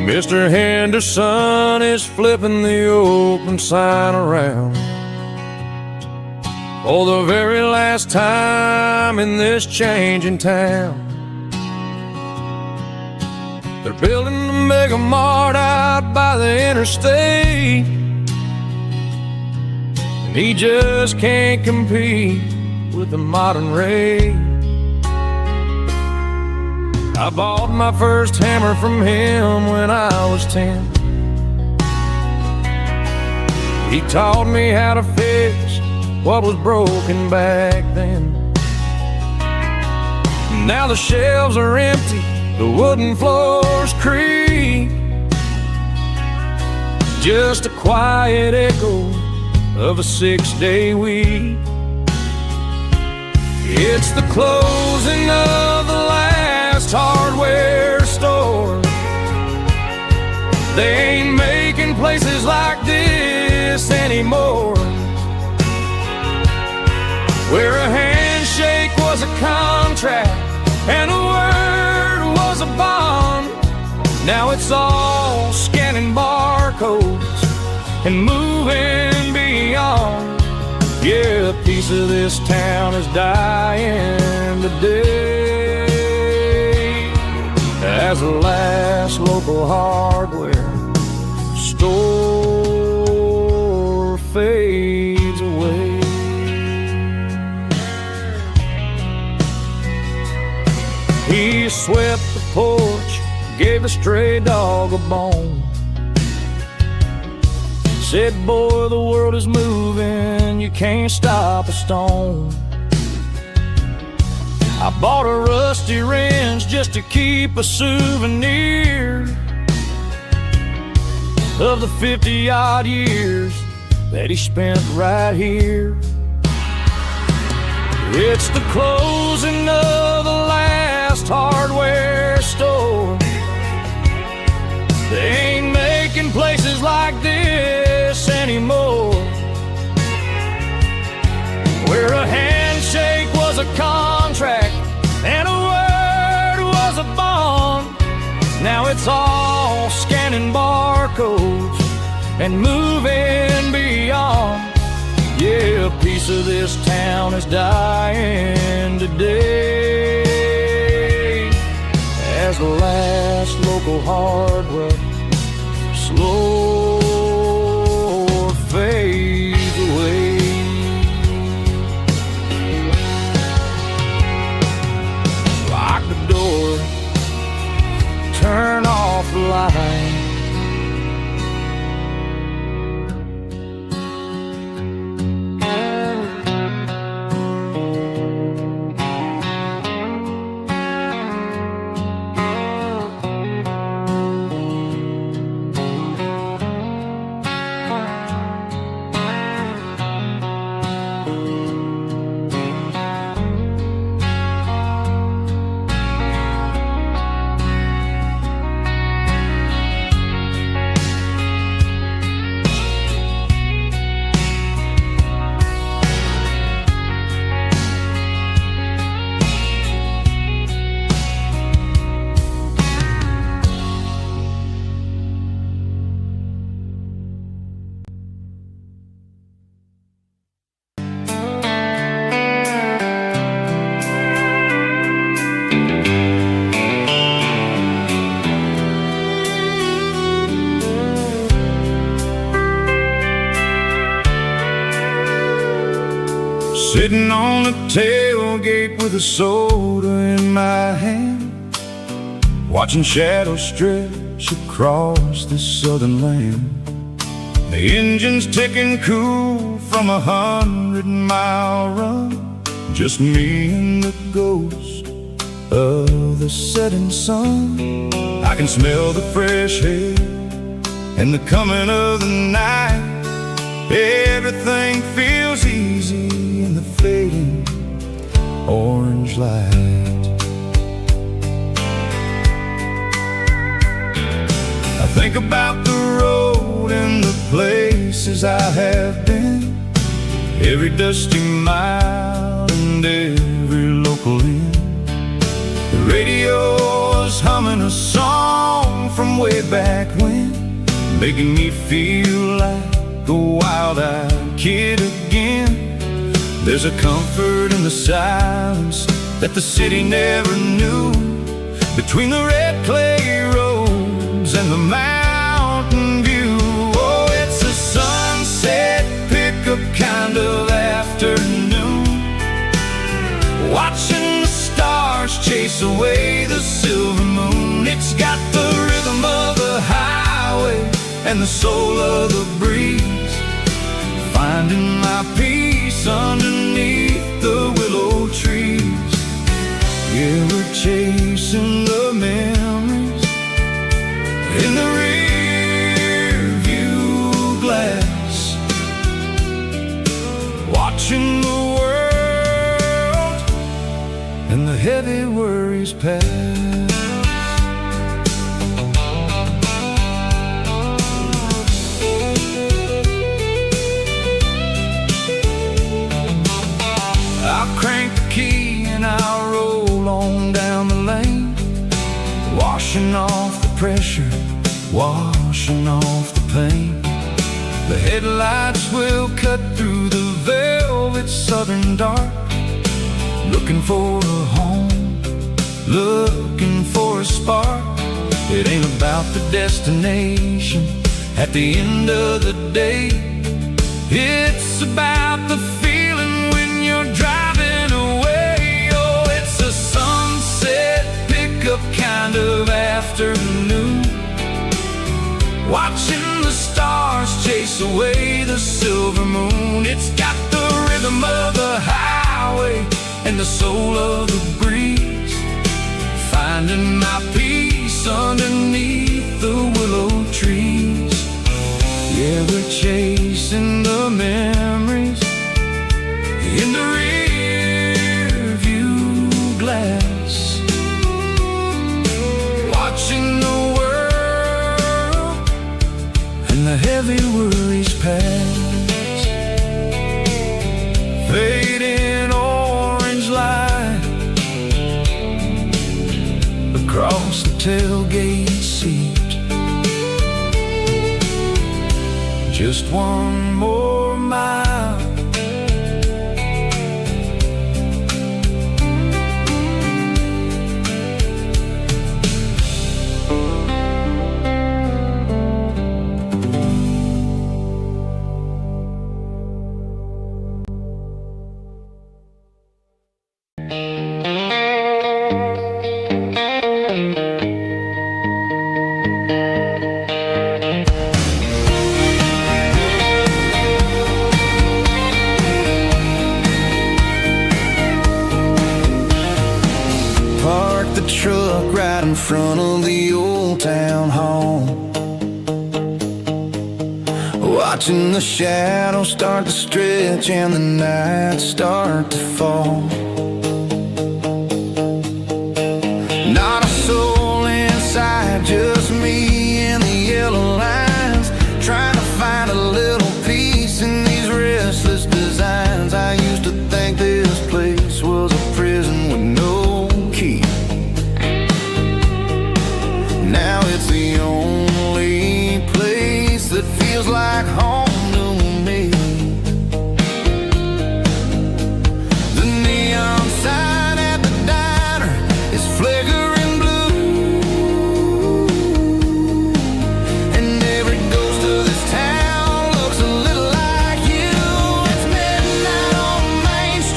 Mr. Henderson is flipping the open sign around for the very last time in this changing town. They're building the mega mart out by the interstate, and he just can't compete with the modern rate. I bought my first hammer from him when I was 10. He taught me how to fix what was broken back then. Now the shelves are empty, the wooden floors creak, just a quiet echo of a 6-day week. It's the closing of the last hardware store. They ain't making places like this anymore, where a handshake was a contract and a word was a bond. Now it's all scanning barcodes and moving beyond. Yeah, a piece of this town is dying today as the last local hardware store fades away. He swept the porch, gave the stray dog a bone, said, boy, the world is moving, you can't stop a stone. I bought a rusty wrench just to keep a souvenir of the 50-odd years that he spent right here. It's the closing of the last hardware store. They ain't making places like this anymore, where a handshake was a contract and a word was a bond. Now it's all scanning barcodes and moving beyond. Yeah, a piece of this town is dying today as the last local hardware slow fades away. Lock the door, turn off the light. Sitting on the tailgate with a soda in my hand, watching shadows stretch across this southern land. The engine's ticking cool from 100-mile run, just me and the ghost of the setting sun. I can smell the fresh air and the coming of the night. Everything feels easy in the fading orange light. I think about the road and the places I have been, every dusty mile and every local inn. The radio is humming a song from way back when, making me feel like a wild-eyed kid again. There's a comfort in the silence that the city never knew, between the red clay roads and the mountain view. Oh, it's a sunset pickup kind of afternoon, watching the stars chase away the silver moon. It's got the rhythm of the highway and the soul of the breeze, finding my peace underneath the willow trees. Yeah, we're chasing the memories in the rear view glass, watching the world and the heavy worries pass. Crank the key and I'll roll on down the lane, washing off the pressure, washing off the pain. The headlights will cut through the velvet southern dark, looking for a home, looking for a spark. It ain't about the destination at the end of the day, it's about the feeling when you're driving away. Oh, it's a sunset pickup kind of afternoon, watching the stars chase away the silver moon. It's got the rhythm of the highway and the soul of the breeze, finding my peace underneath the willow trees. Yeah, we're chasing the memories in the rear view glass, watching the world and the heavy worries pass. Fading orange light across the tailgate seat, just one more mile. Truck right in front of the old town hall, watching the shadows start to stretch and the nights start to fall. Not a soul inside, just me and the yellow lines, trying to find a little peace in these restless designs. I used to think this place was a prison with no key. Now it's the only place that feels like home to me. The neon sign at the diner is flickering blue, and every ghost of this town looks a little like you. It's midnight on Main Street.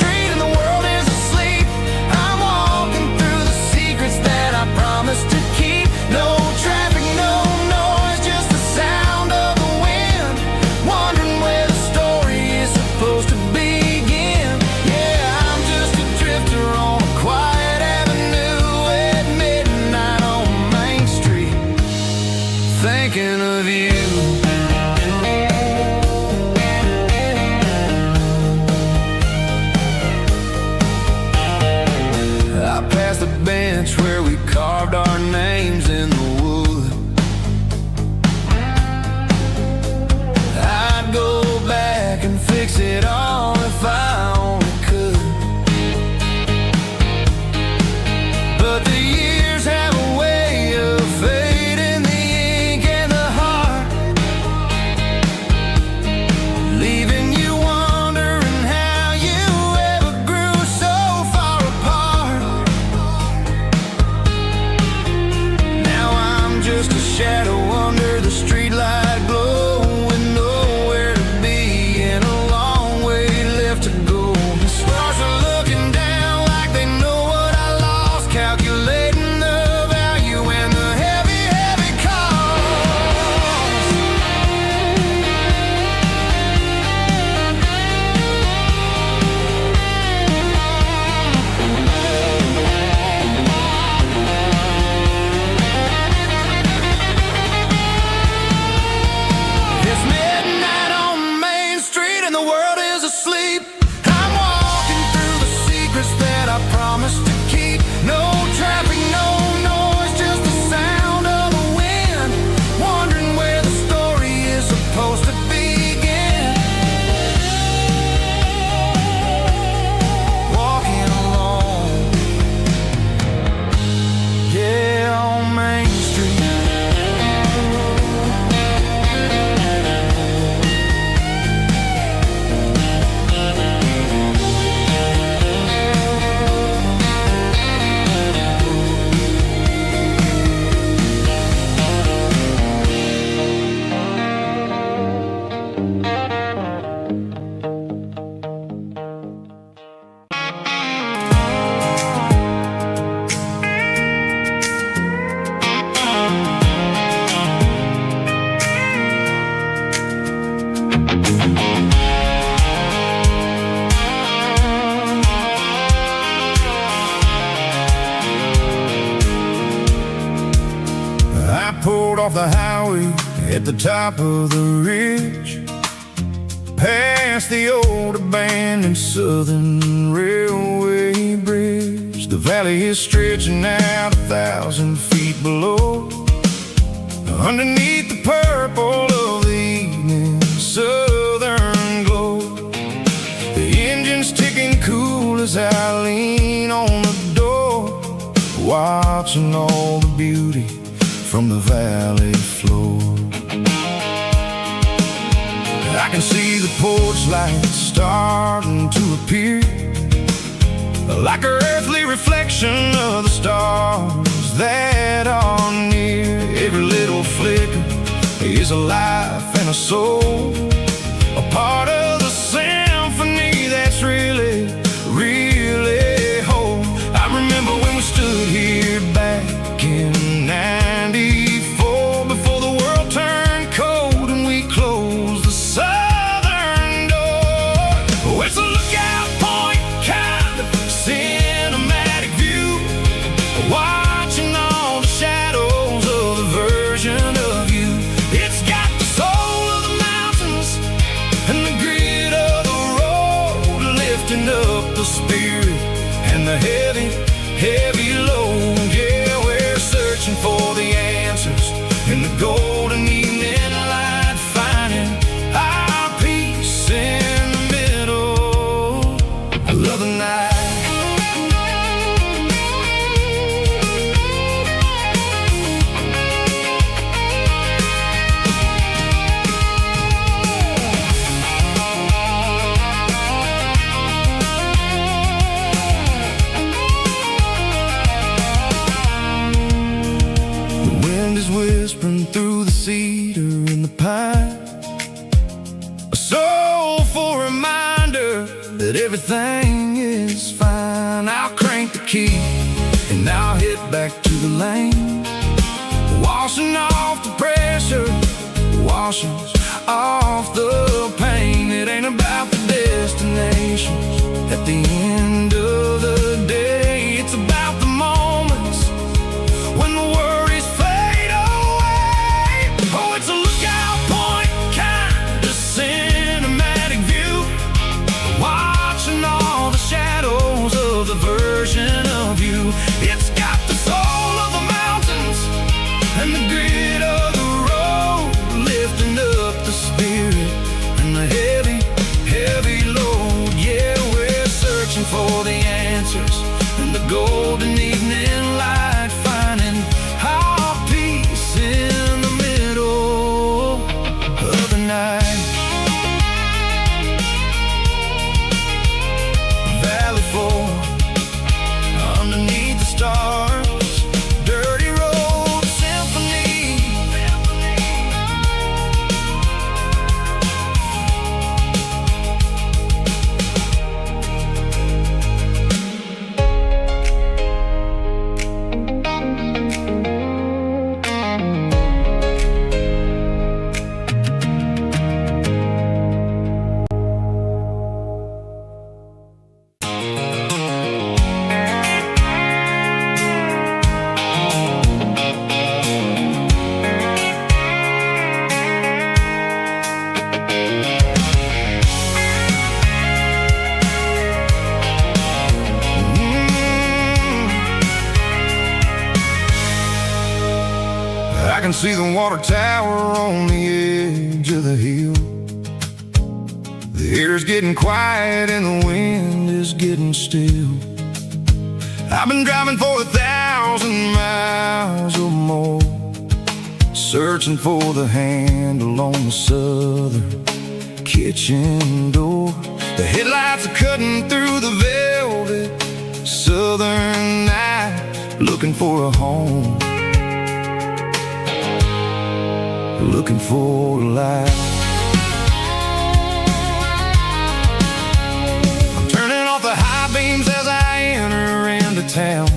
of you. I passed the bench where we carved our names in the wood. I'd go back and fix it all if I only could. But the years have a way of fading the ink and the heart, leaving you wondering how you ever grew so far apart. Now I'm just a shadow under the streetlight glow, with nowhere to be and a long way left to go. The stars are looking down like they know what I lost, calculating the value and the heavy, heavy cost. It's midnight on Main Street and the world is asleep. I'm walking through the secrets that I promised to keep. No traffic, no noise, just the sound of the wind, wondering where the story is supposed to begin. Walking alone, yeah, on Main Street. I pulled off the highway at the top of the ridge, past the old abandoned Southern Railway bridge. The valley is stretching out 1,000 feet below, underneath the purple of the evening southern glow. The engine's ticking cool as I lean on the door, watching all the beauty from the valley floor. I can see the porch lights starting to appear, like an earthly reflection of the stars that are near. Every little flicker is a life and a soul, a part of the symphony that's really, really whole. I remember when we stood here back in '94, before the world turned cold and we closed the southern door. Oh, it's a lookout point, kind of cinematic view, watching all the shadows of the version of you. It's got the soul of the mountains and the grit of the road, lifting up the spirit and the heavy, heavy load. Yeah, we're searching for the answers in the golden evening light, finding our peace in the middle of the night. The wind is whispering through the cedar and the pine, a soulful reminder that everything is fine. I'll crank the key and I'll hit back to the lane, washing off the pressure, washing off the pain. It ain't about the destination at the end of the day, it's about the moments when the worries fade away. Oh, it's a I can see the water tower on the edge of the hill. The air's getting quiet and the wind is getting still. I've been driving for 1,000 miles or more, searching for the handle on the southern kitchen door. The headlights are cutting through the velvet southern night, looking for a home, looking for a life. I'm turning off the high beams as I enter into town,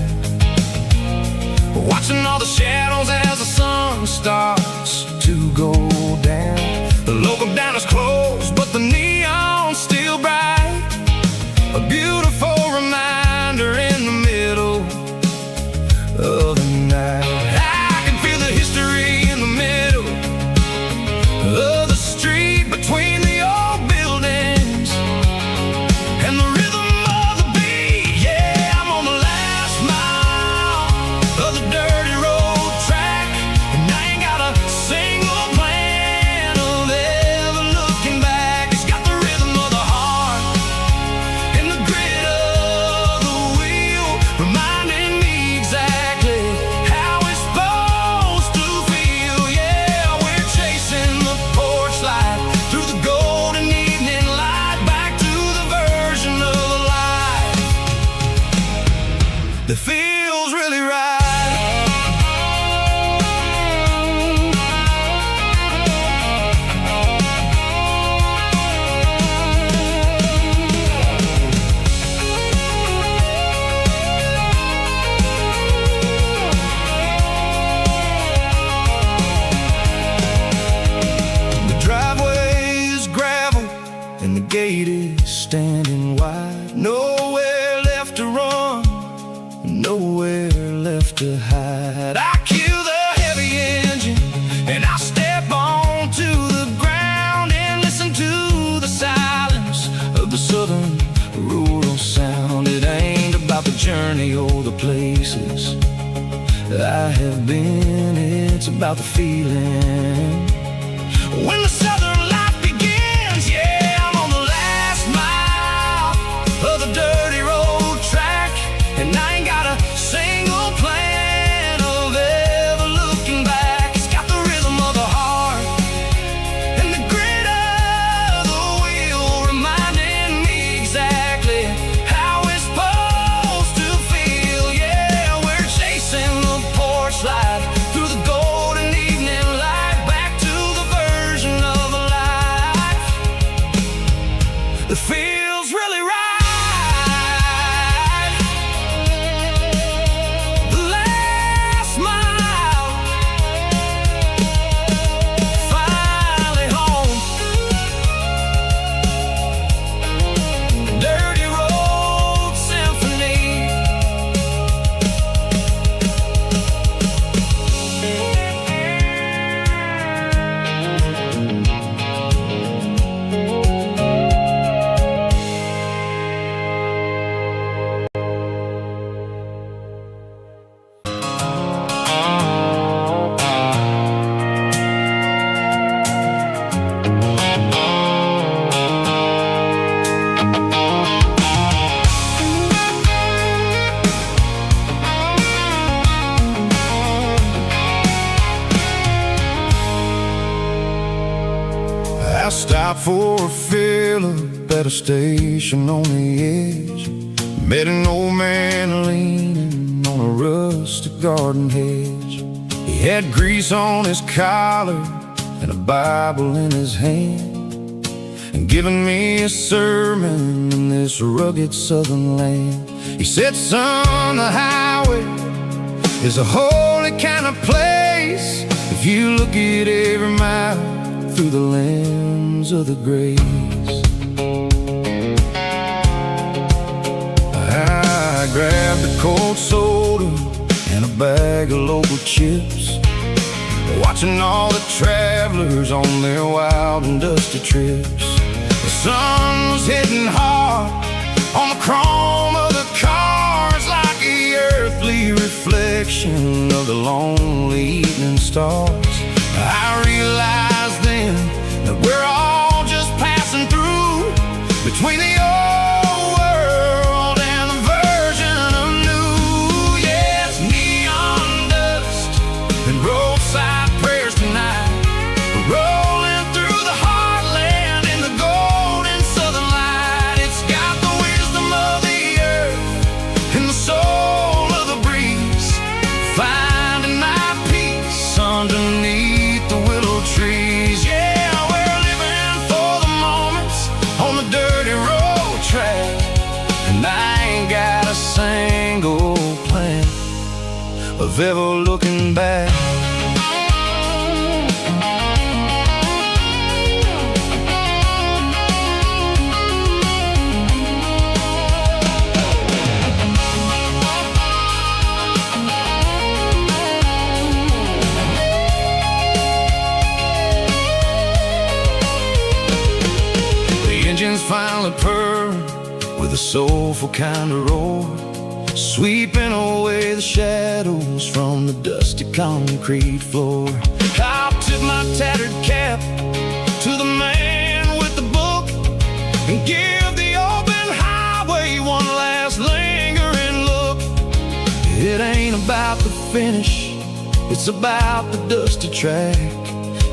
watching all the shadows as the sun starts to go down. The local diner's closed, but the neon's still bright, a beautiful reminder in the middle of the night. I can feel the history in the middle of the street between the old buildings and the rhythm of the beat. Yeah, I'm on the last mile of the dirty road track, and I ain't got a single plan of ever looking back. It's got the rhythm of the heart and the grit of the wheel, reminding me exactly how it's supposed to feel. Yeah, we're chasing the porch light through the golden evening light, back to the version of life that feels really right. The driveway is gravel and the gate is standing wide. Nowhere left to run, nowhere left to hide. I kill the heavy engine and I step onto the ground and listen to the silence of the southern rural sound. It ain't about the journey or the places I have been, it's about the feeling when the southern life begins. Yeah, I'm on the last mile of the dirty road track, and I ain't got a single plan of ever looking back. It's got the rhythm of the heart and the grit of the wheel, reminding me exactly how it's supposed to feel. Yeah, we're chasing the porch light through the golden evening light, back to the version of life that feels really right. The last mile, finally home. Dirty Road Symphony. I stopped for a fill-up at a station on the edge. Met an old man leaning on a rustic garden hedge. He had grease on his collar and a Bible in his hand, and giving me a sermon in this rugged southern land. He said, son, the highway is a holy kind of place if you look at every mile through the lens of the grace. I grabbed a cold soda and a bag of local chips, watching all the travelers on their wild and dusty trips. The sun was hitting hard on the chrome of the cars, like the earthly reflection of the lonely evening stars. I realized then that we're all just passing through between the old world and the version of new. Yes, neon dust and roadside prayers tonight, rolling through the heartland in the golden southern light. It's got the wisdom of the earth and the soul of the breeze, finding my peace underneath the willow trees. Yeah, we're living for the moments on the dirty road track, and I ain't got a single plan of ever looking back. Engines finally purr with a soulful kind of roar, sweeping away the shadows from the dusty concrete floor. I'll tip my tattered cap to the man with the book and give the open highway one last lingering look. It ain't about the finish, it's about the dusty track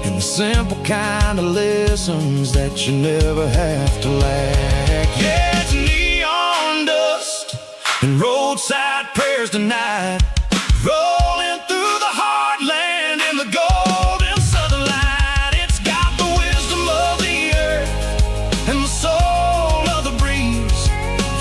and the simple kind of lessons that you never have to lack. Yeah, it's neon dust and roadside prayers tonight, rolling through the heartland in the golden southern light. It's got the wisdom of the earth and the soul of the breeze,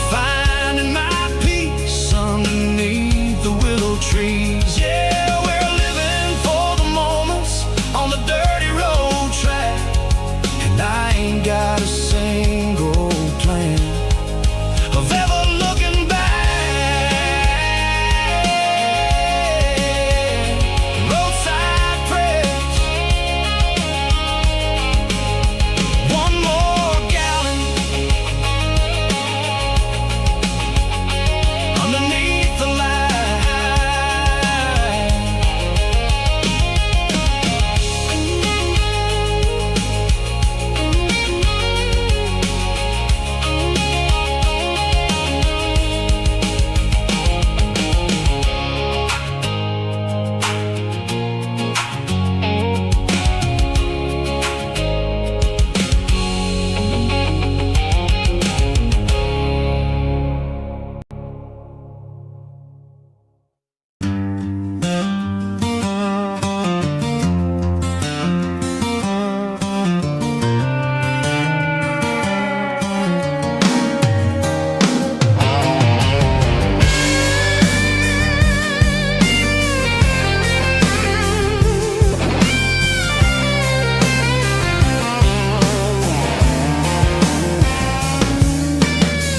finding my peace underneath the willow trees. Yeah, we're living for the moments on the dirty road track, and I ain't got a single plan of ever looking back. Roadside prayers, one more gallon underneath the light.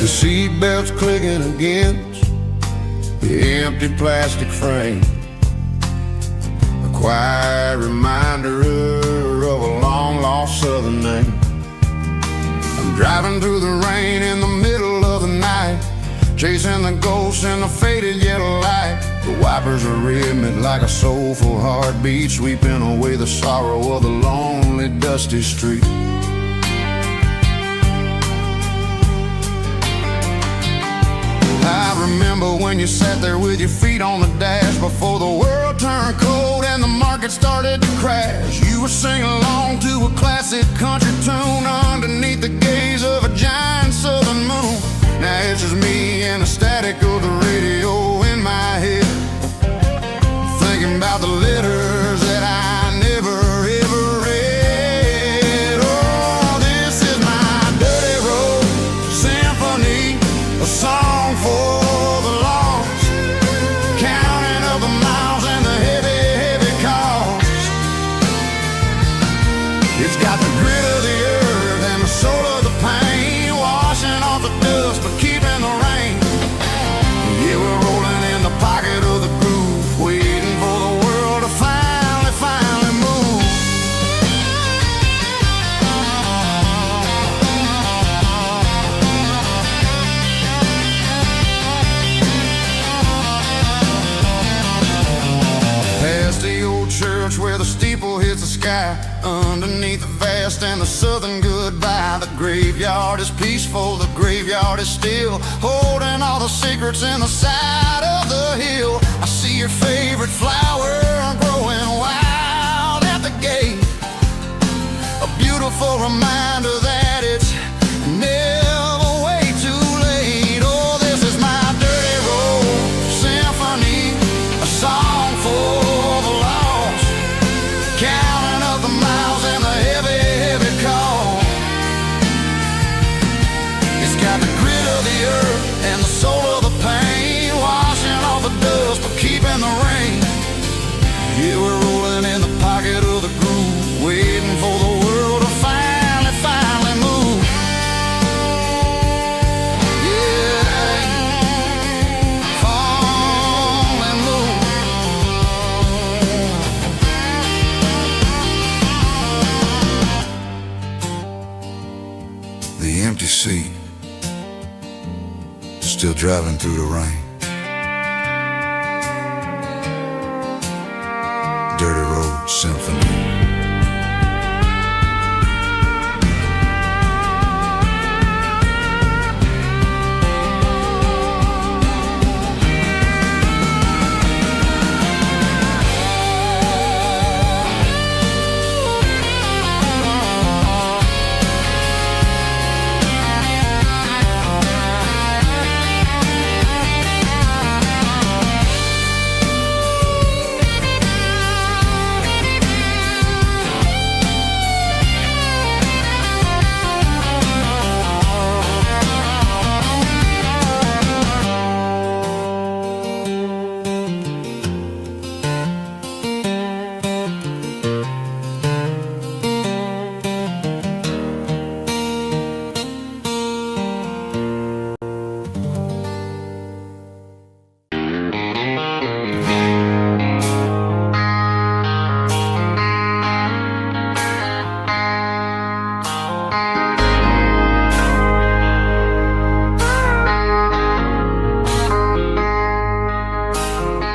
The seatbelt's clicking against the empty plastic frame, a quiet reminder of a long-lost southern name. I'm driving through the rain in the middle of the night, chasing the ghosts in the faded yellow light. The wipers are rhythmic like a soulful heartbeat, sweeping away the sorrow of the lonely, dusty street. I remember when you sat there with your feet on the dash before the world turned cold and the market started to crash. You were singing along to a classic country tune underneath the gaze of a giant southern moon. Now it's just me and the static of the radio in my head, thinking about the letters that I never ever read. Oh, this is my dirty road symphony, a song for the lost, counting up the miles and the heavy, heavy cost. It's got the grit of the earth and the soul of the pain, washing off the dust but keeping the rain. Yeah, we're rolling in the pocket of the groove, waiting for the world to finally move. sky, underneath the vast and the southern goodbye. The graveyard is peaceful, the graveyard is still, holding all the secrets in the side of the hill. I see your favorite flower growing wild at the gate, a beautiful reminder that it's never way too late. Oh, this is my dirty road symphony, a song for the lost, counting up the miles and the heavy, heavy call. It's got the grit of the earth and the soul of the pain, washing off the dust but keeping the rain. Yeah, we're rolling in the pocket of the groove, waiting for the world to finally move. Yeah, finally move. The empty seat, still driving through the rain. Dirty Road Symphony.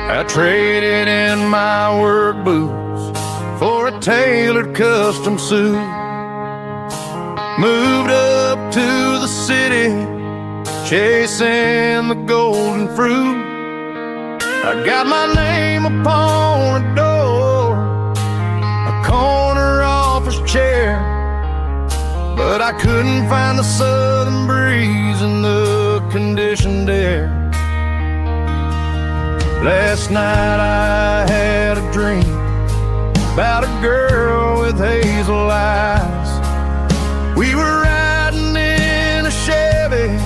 I traded in my work boots for a tailored custom suit. Moved up to the city, chasing the golden fruit. I got my name upon a door, a corner office chair, but I couldn't find the southern breeze in the conditioned air. Last night I had a dream about a girl with hazel eyes. We were riding in a Chevy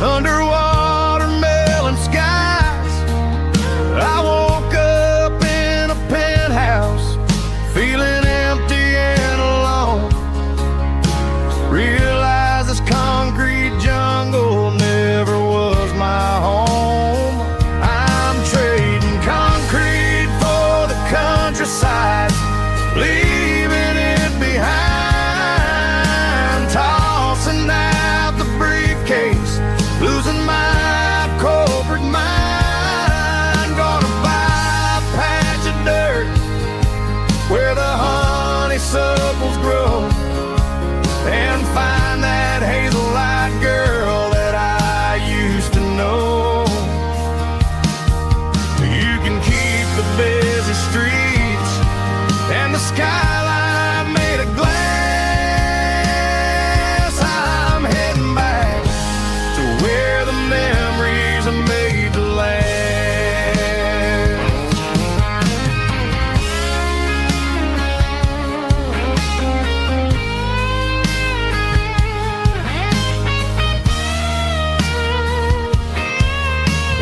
under watermelon skies. I woke up in a penthouse feeling empty and alone. Realized this concrete jungle never was my home. I'm trading concrete for the countryside, leaving it behind, tossing out the briefcase, losing my corporate mind. Gonna buy a patch of dirt where the honeysuckles grow and find that hazel-eyed girl that I used to know. You can keep the busy streets and the skyline made of glass. I'm heading back to where the memories are made to last.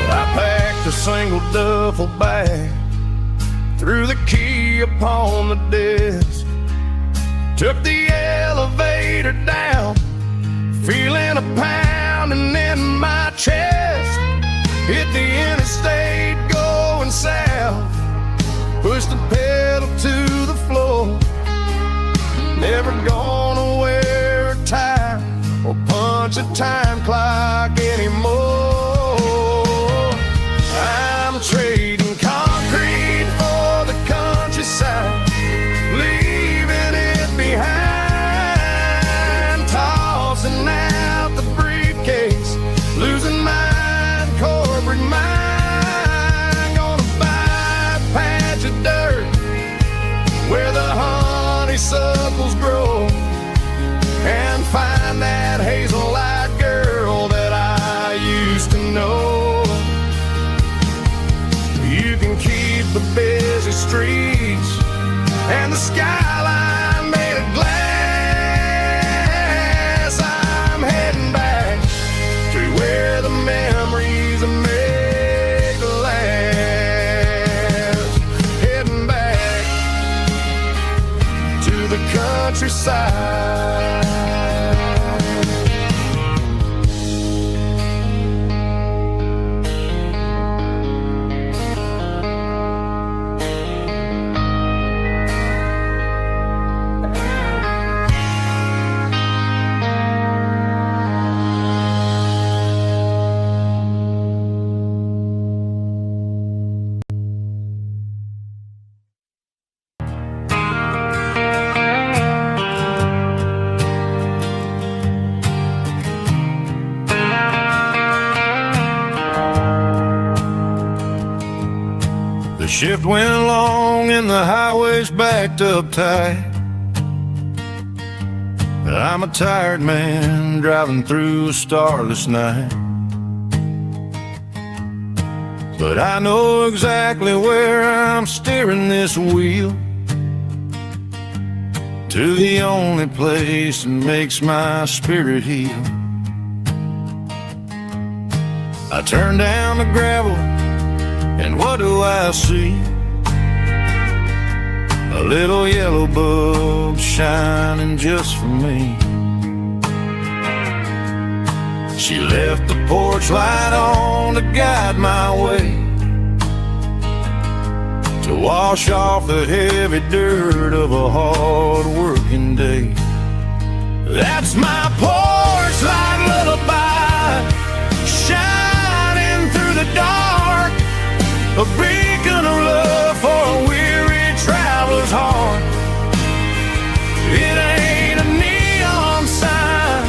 I packed a single duffel bag, threw the key upon the desk, took the elevator down, feeling a pounding in my chest. Hit the interstate going south, pushed the pedal to the floor. Never gonna wear a tie or punch a time clock anymore. I'm trading concrete for the countryside, leaving and the skyline made of glass. I'm heading back to where the memories are made to last. Heading back to the countryside. The shift went long and the highway's backed up tight. I'm a tired man driving through a starless night, but I know exactly where I'm steering this wheel, to the only place that makes my spirit heal. I turn down the gravel, and what do I see? A little yellow bulb shining just for me. She left the porch light on to guide my way, to wash off the heavy dirt of a hard-working day. That's my porch light lullaby, shining through the dark, a beacon of love for a weary traveler's heart. It ain't a neon sign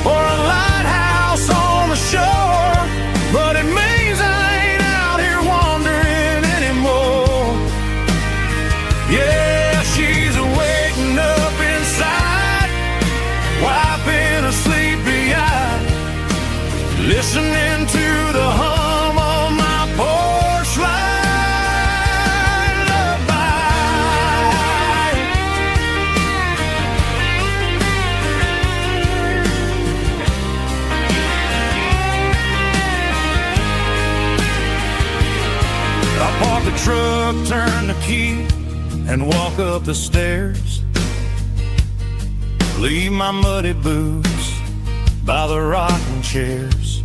or a lighthouse on the shore, but it means I ain't out here wandering anymore. Yeah, she's waking up inside, wiping a sleepy eye, listening to the hum of my porch light lullaby. I park the truck, turn the key, and walk up the stairs. Leave my muddy boots by the rocking chairs.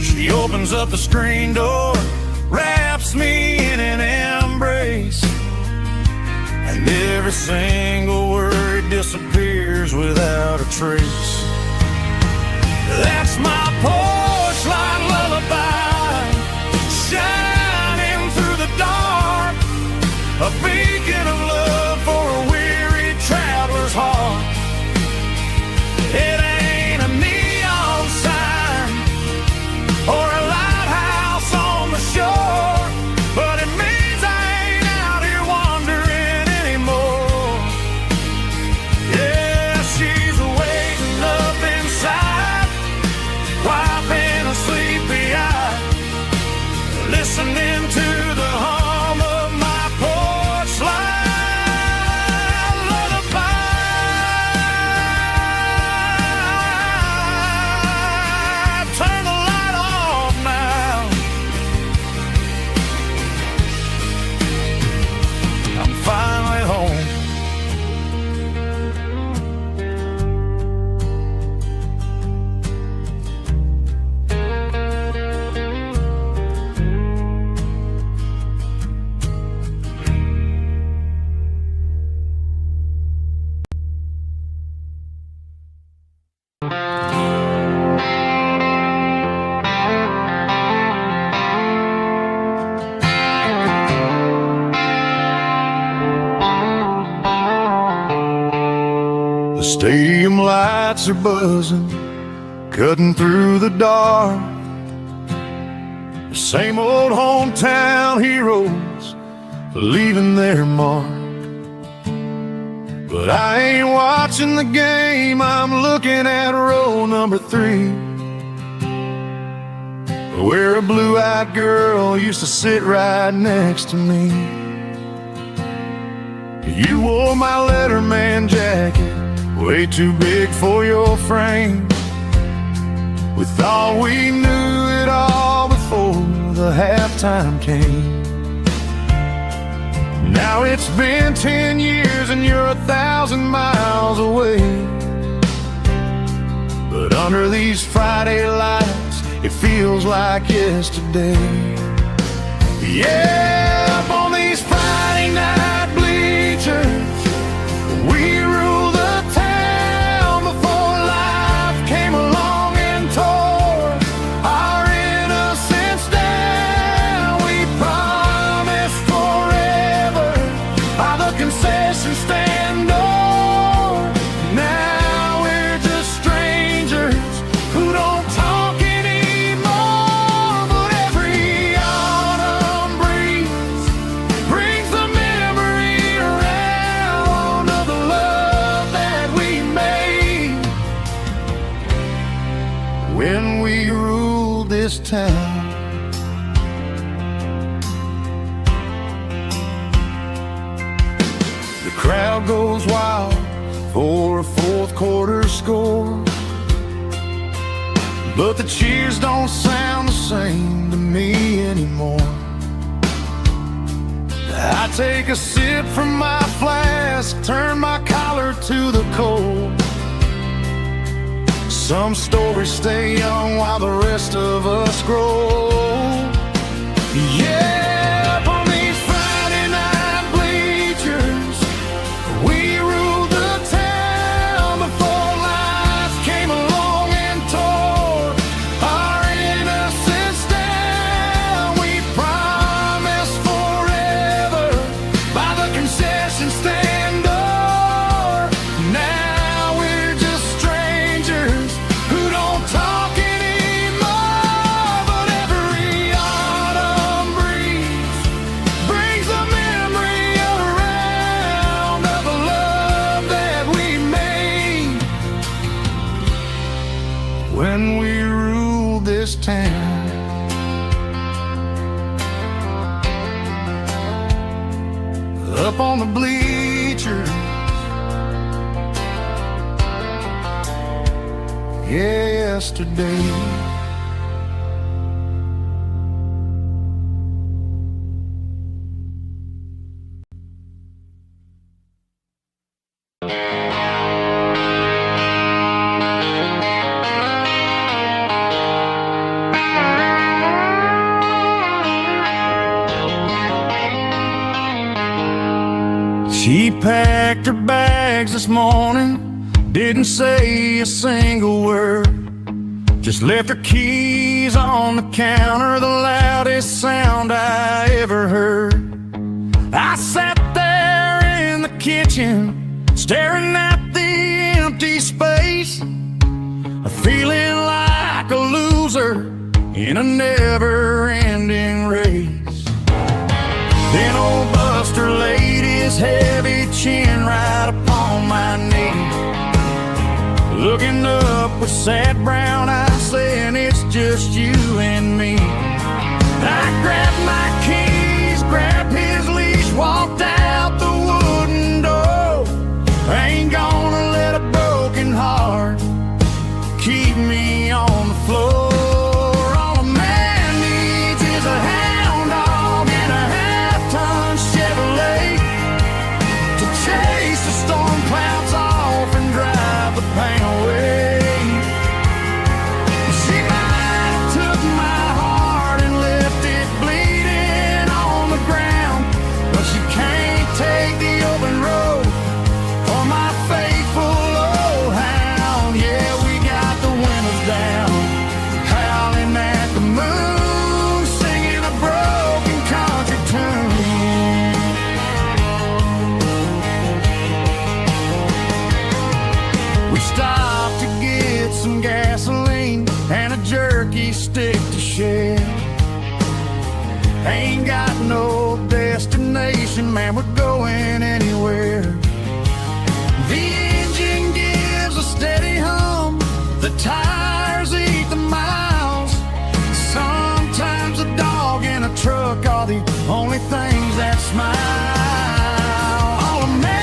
She opens up the screen door, wraps me in an embrace, and every single word disappears without a trace. That's my porch light lullaby, shining through the dark, a beacon of love for a weary traveler's heart. It ain't a neon sign or a lighthouse on the shore, but it means I ain't out here wandering anymore. Yeah, she's waiting up inside, wiping a sleepy eye, listening to the hum of my porch light lullaby. Turn the light off now. I'm finally home. The stadium lights are buzzing, cutting through the dark. The same old hometown heroes leaving their mark. But I ain't watching the game, I'm looking at row number 3, where a blue-eyed girl used to sit right next to me. You wore my Letterman jacket, way too big for your frame. We thought we knew it all before the halftime came. Now it's been 10 years and you're 1,000 miles away. But under these Friday lights, it feels like yesterday. Yeah, up on these Friday night bleachers, we rule the town before life came along and tore our innocence down. We promised forever by the concession stand door. Now we're just strangers who don't talk anymore. But every autumn breeze brings the memory around of the love that we made when we ruled this town. The crowd goes wild for a fourth quarter score, but the cheers don't sound the same to me anymore. I take a sip from my flask, turn my collar to the cold. Some stories stay young while the rest of us grow. Yeah, up on these Friday night bleachers, we ruled the town before life came along and tore our innocence down. We promised forever by the concession stand door. Now we're just strangers who don't talk anymore. But every autumn breeze brings the memory around of the love that we made when we ruled this town. Up on the bleachers, yesterday. She packed her bags this morning, didn't say a single word, just left her keys on the counter, the loudest sound I ever heard. I sat there in the kitchen, staring at the empty space, feeling like a loser in a never-ending race. Then old Buster laid his heavy chin right upon my knee, looking up with sad brown eyes, saying it's just you and me. I grabbed my keys, grabbed his leash, walked out the wooden door. I ain't gonna let a broken heart keep me on the floor. All a man needs is a hound dog and a half-ton Chevrolet to chase the storm clouds off and drive the pain away. She might have took my heart and left it bleeding on the ground, but she can't take the open road for my faithful old hound. Yeah, we got the windows down, howling at the moon, singing a broken country tune. We stopped to get some gasoline and a jerky stick to share. Ain't got no destination, man, we're going anywhere. The engine gives a steady hum, the tires eat the miles. Sometimes a dog and a truck are the only things that smile. All a man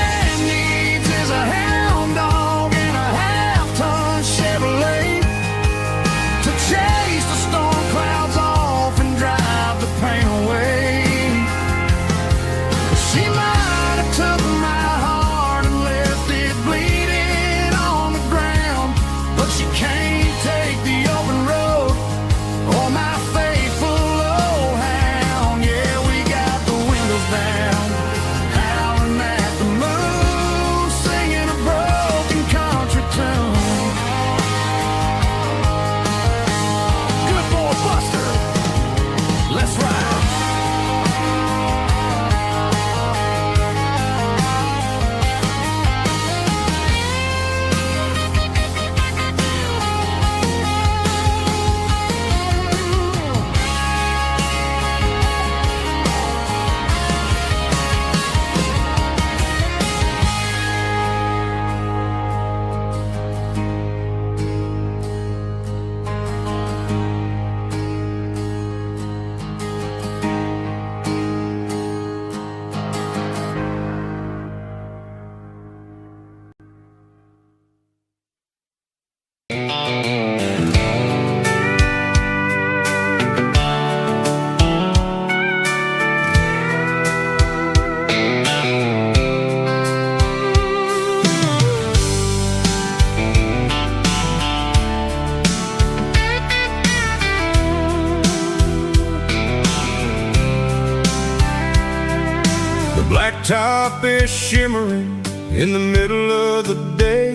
starfish shimmering in the middle of the day.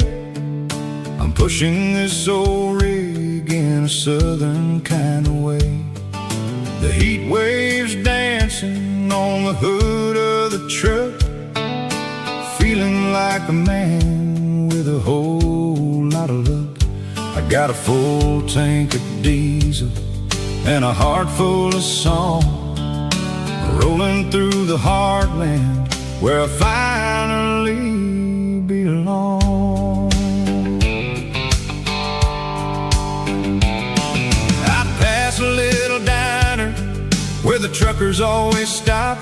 I'm pushing this old rig in a southern kind of way. The heat waves dancing on the hood of the truck, feeling like a man with a whole lot of luck. I got a full tank of diesel and a heart full of song, rolling through the heartland where I finally belong. I pass a little diner where the truckers always stop,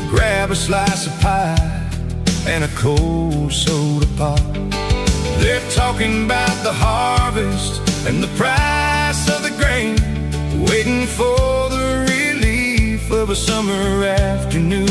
grab a slice of pie and a cold soda pop. They're talking about the harvest and the price of the grain, waiting for the relief of a summer afternoon